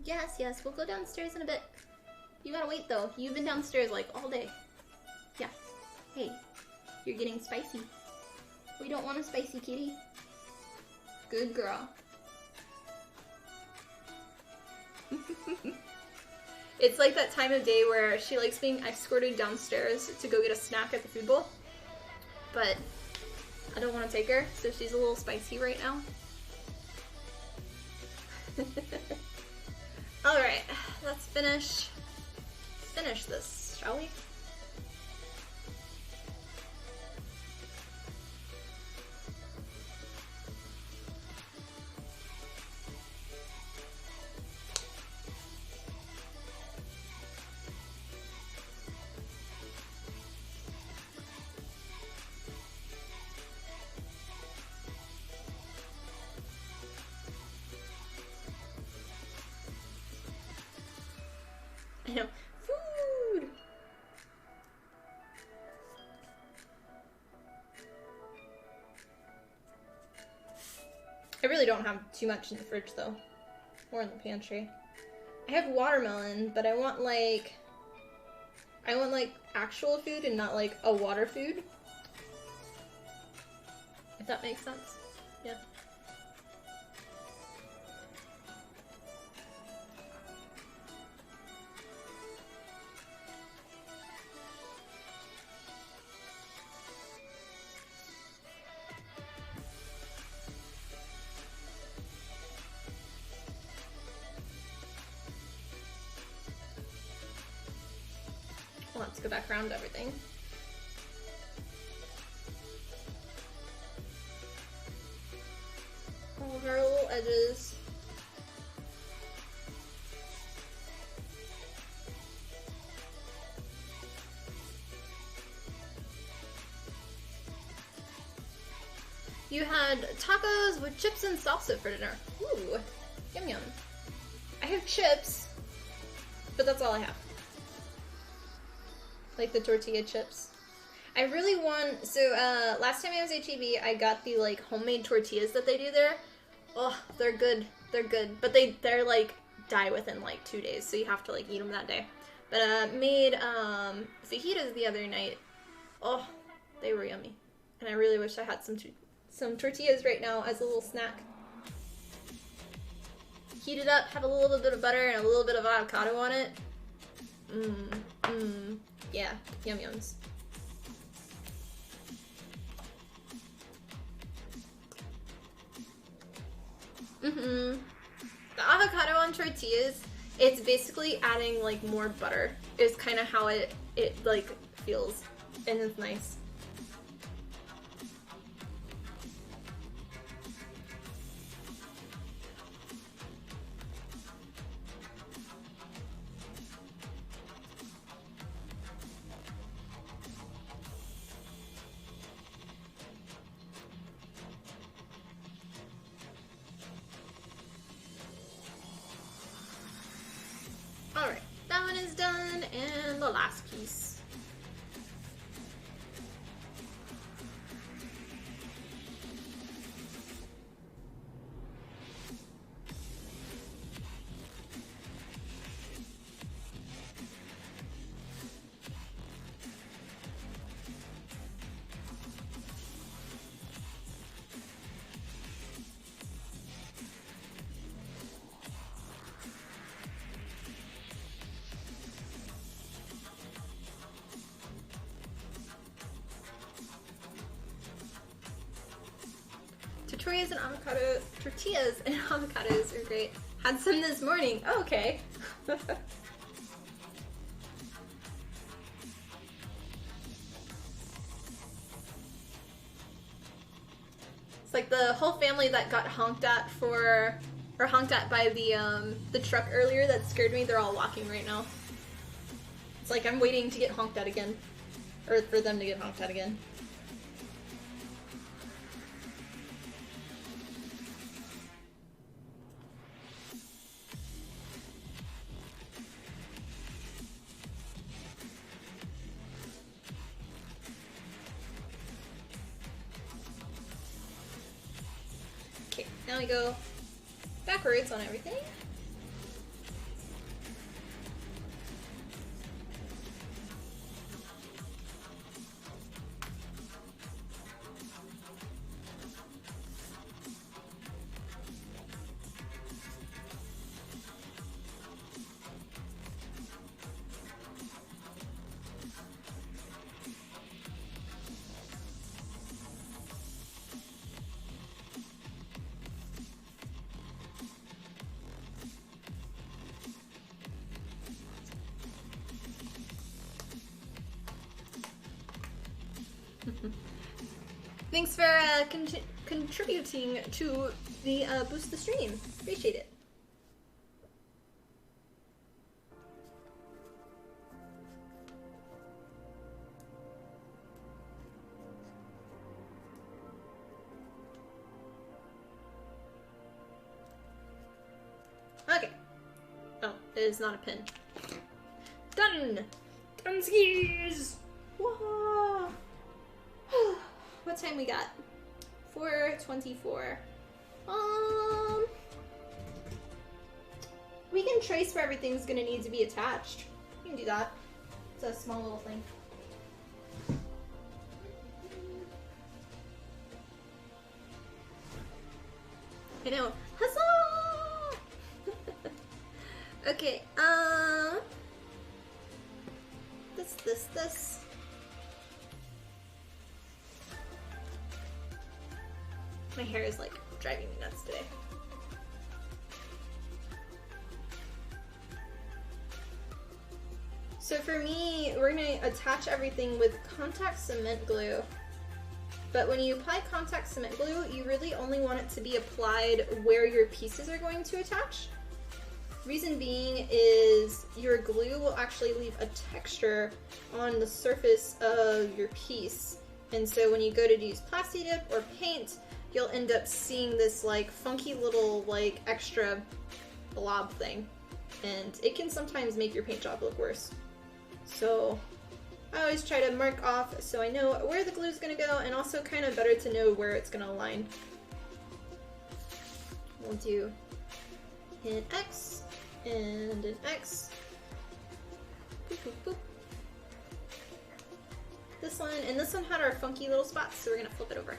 Yes, yes. We'll go downstairs in a bit. You gotta wait though. You've been downstairs like all day. Yeah. Hey. You're getting spicy. We don't want a spicy kitty. Good girl. It's like that time of day where she likes being escorted downstairs to go get a snack at the food bowl. But I don't want to take her, so she's a little spicy right now. Alright, let's finish this, shall we? I know. Food! I really don't have too much in the fridge though. Or in the pantry. I have watermelon, but I want like actual food and not like a water food. If that makes sense. Yeah. Let's go back around everything. All of our little edges. You had tacos with chips and salsa for dinner. Ooh, yum yum. I have chips, but that's all I have. Like the tortilla chips. I really want, so last time I was at HEB, I got the like homemade tortillas that they do there. Oh, they're good. They're good. But they're like die within like 2 days, so you have to like eat them that day. But made fajitas the other night. Oh, they were yummy. And I really wish I had some tortillas right now as a little snack. Heat it up, have a little bit of butter and a little bit of avocado on it. Yeah, yum yums. The avocado on tortillas, it's basically adding like more butter. Is kind of how it like feels, and it's nice. Alright, that one is done, and the last piece. tortillas and avocados are great. Had some this morning. Oh, okay. It's like the whole family that got honked at by the truck earlier that scared me. They're all walking right now. It's like I'm waiting to get honked at again, or for them to get honked at again. Okay, now we go backwards on everything. Thanks for contributing to the boost the stream. Appreciate it. Okay. Oh, it is not a pin. Done! Done skis! Whoa! What time we got? 4:24. We can trace where everything's gonna need to be attached. We can do that. It's a small little thing. I know. Huzzah! Okay, this. My hair is like driving me nuts today. So for me, we're gonna attach everything with contact cement glue. But when you apply contact cement glue, you really only want it to be applied where your pieces are going to attach. Reason being is your glue will actually leave a texture on the surface of your piece. And so when you go to use Plasti Dip or paint, you'll end up seeing this like funky little like extra blob thing. And it can sometimes make your paint job look worse. So I always try to mark off so I know where the glue is going to go, and also kind of better to know where it's going to align. We'll do an X and an X. Boop, boop, boop. This one, and this one had our funky little spots, so we're going to flip it over.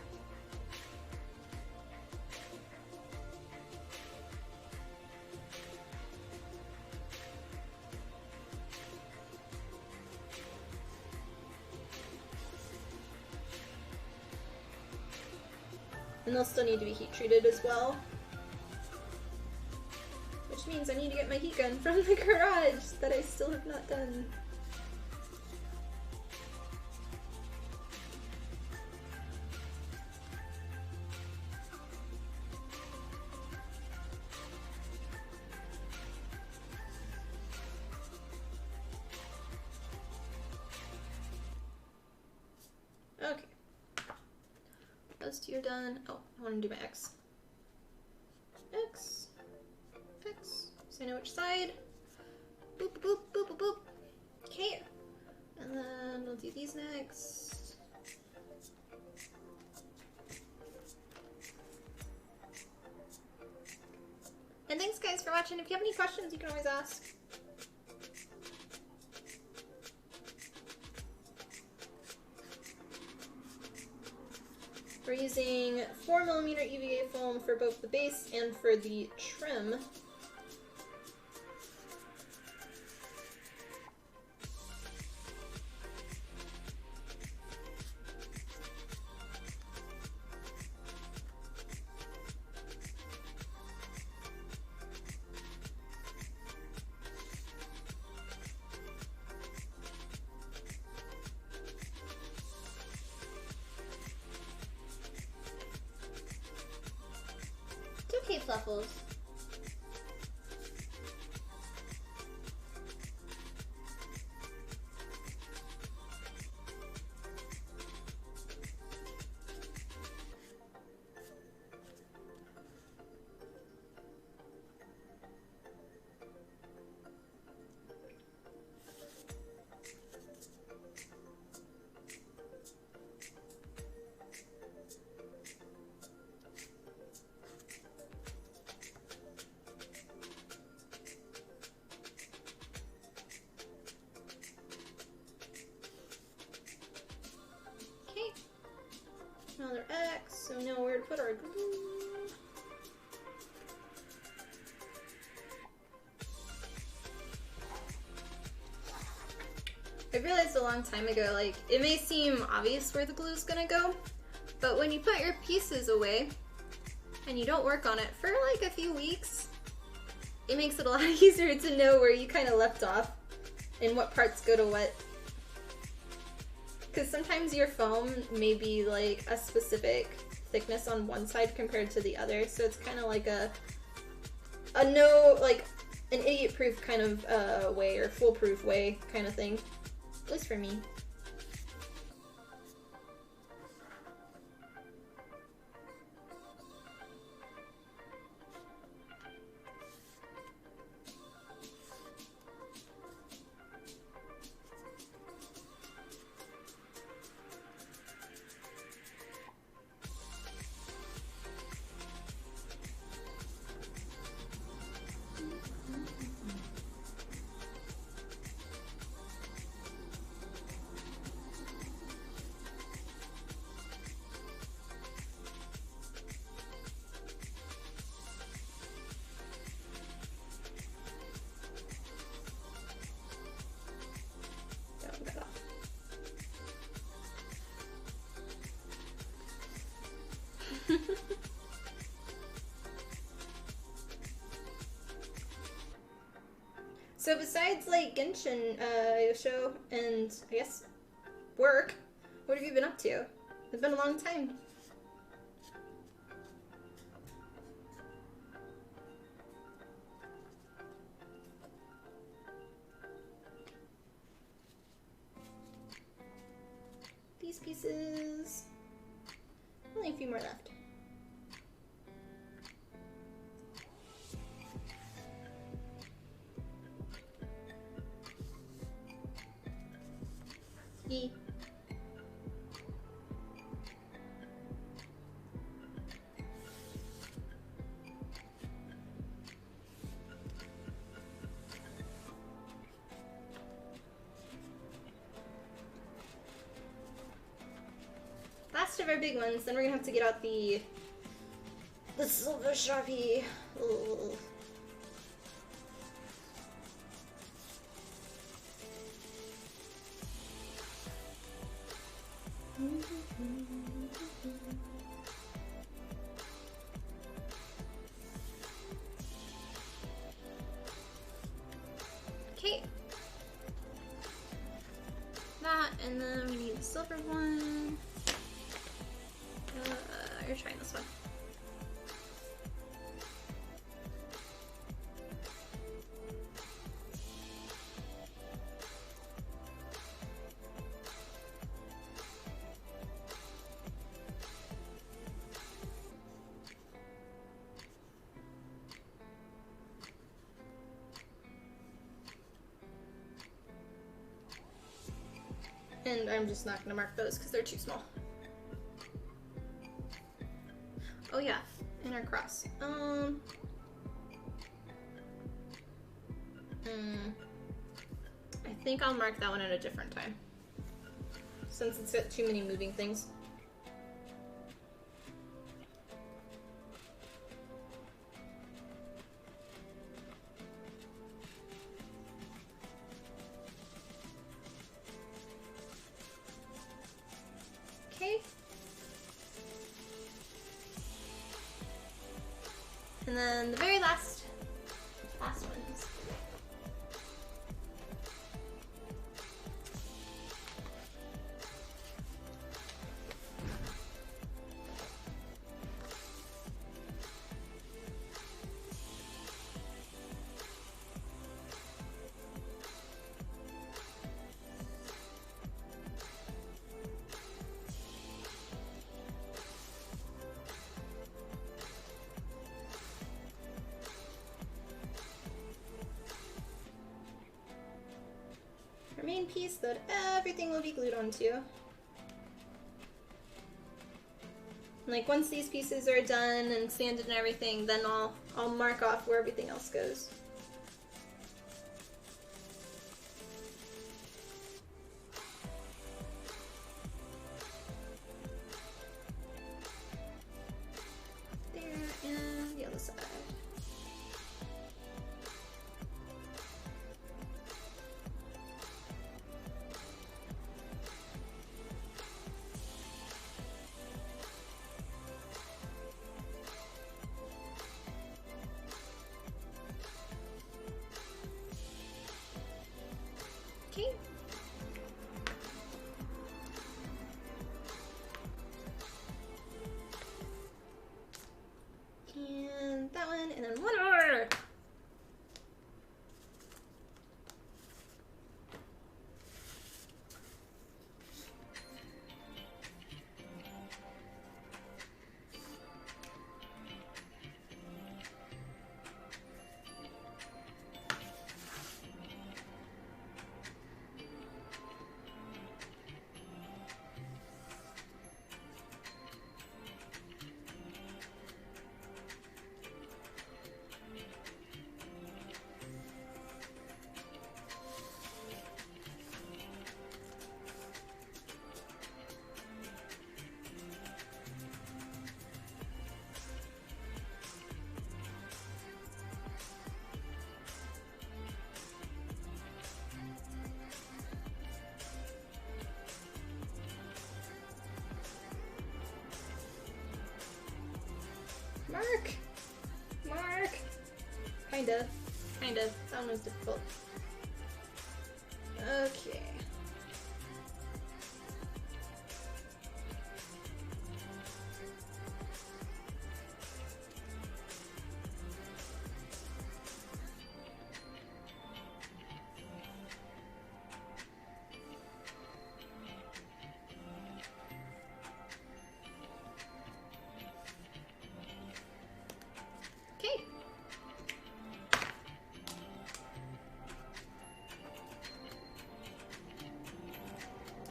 And they'll still need to be heat treated as well. Which means I need to get my heat gun from the garage that I still have not done. Okay. Those two are done. Oh, I want to do my X. X. X. So I know which side. Boop, boop, boop, boop, boop. Okay. And then we'll do these next. And thanks guys for watching. If you have any questions, you can always ask. We're using 4mm EVA foam for both the base and for the trim. fluffles. Another X, so we know where to put our glue. I realized a long time ago, like, it may seem obvious where the glue's gonna go, but when you put your pieces away and you don't work on it for like a few weeks, it makes it a lot easier to know where you kind of left off and what parts go to what. Because sometimes your foam may be like a specific thickness on one side compared to the other, so it's kind of like a no, like an idiot-proof kind of way, or foolproof way kind of thing, at least for me. So besides like Genshin, Yosho, and I guess work, what have you been up to? It's been a long time. These pieces, only a few more left. E. Last of our big ones, then we're gonna have to get out the silver Sharpie. Ugh. Okay. That, and then we need the silver one. You're trying this one. And I'm just not gonna mark those because they're too small. Oh yeah, and our cross. I think I'll mark that one at a different time, since it's got too many moving things. Okay. And then the very last ones. main piece that everything will be glued onto. Like once these pieces are done and sanded and everything, then I'll mark off where everything else goes. There, and the other side. Okay. And that one, and then one more. Mark. Kinda. That one was difficult. Okay.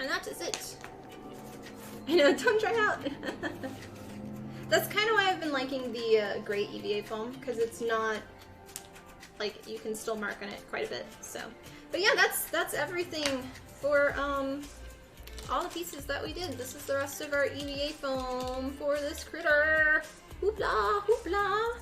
And that is it. I know, don't try out. That's kind of why I've been liking the gray EVA foam, because it's not, like, you can still mark on it quite a bit, so. But yeah, that's everything for all the pieces that we did. This is the rest of our EVA foam for this critter. Hoopla, hoopla.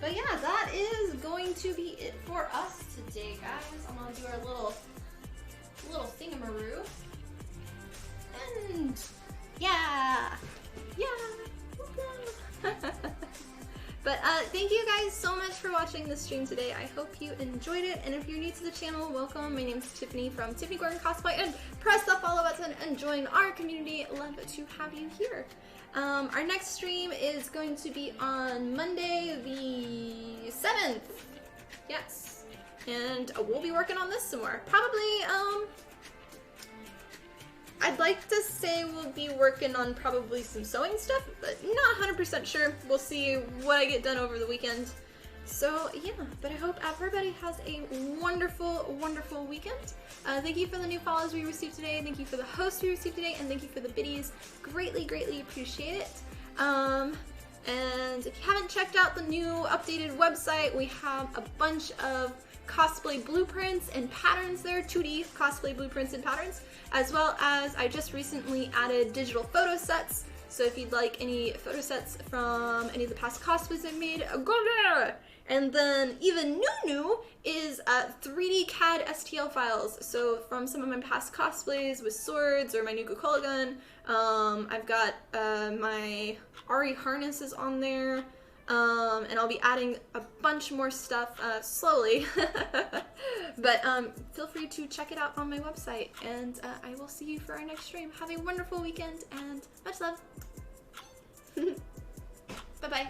But yeah, that is going to be it for us today, guys. I'm gonna do our little thingamaroo. And yeah. But thank you guys so much for watching this stream today. I hope you enjoyed it. And if you're new to the channel, welcome. My name is Tiffany from Tiffany Gordon Cosplay, and press the follow button and join our community. Love to have you here. Our next stream is going to be on Monday the 7th. Yes. And we'll be working on this some more. Probably, I'd like to say we'll be working on probably some sewing stuff, but not 100% sure. We'll see what I get done over the weekend. So yeah, but I hope everybody has a wonderful, wonderful weekend. Thank you for the new follows we received today. Thank you for the hosts we received today, and thank you for the biddies. Greatly, greatly appreciate it. And if you haven't checked out the new updated website, we have a bunch of cosplay blueprints and patterns there, 2D cosplay blueprints and patterns, as well as I just recently added digital photo sets. So if you'd like any photo sets from any of the past cosplays I've made, go there! And then even new is 3D CAD STL files. So from some of my past cosplays with swords or my new Coca-Cola gun, I've got my Ari harnesses on there, and I'll be adding a bunch more stuff slowly. But feel free to check it out on my website, and I will see you for our next stream. Have a wonderful weekend and much love. Bye-bye.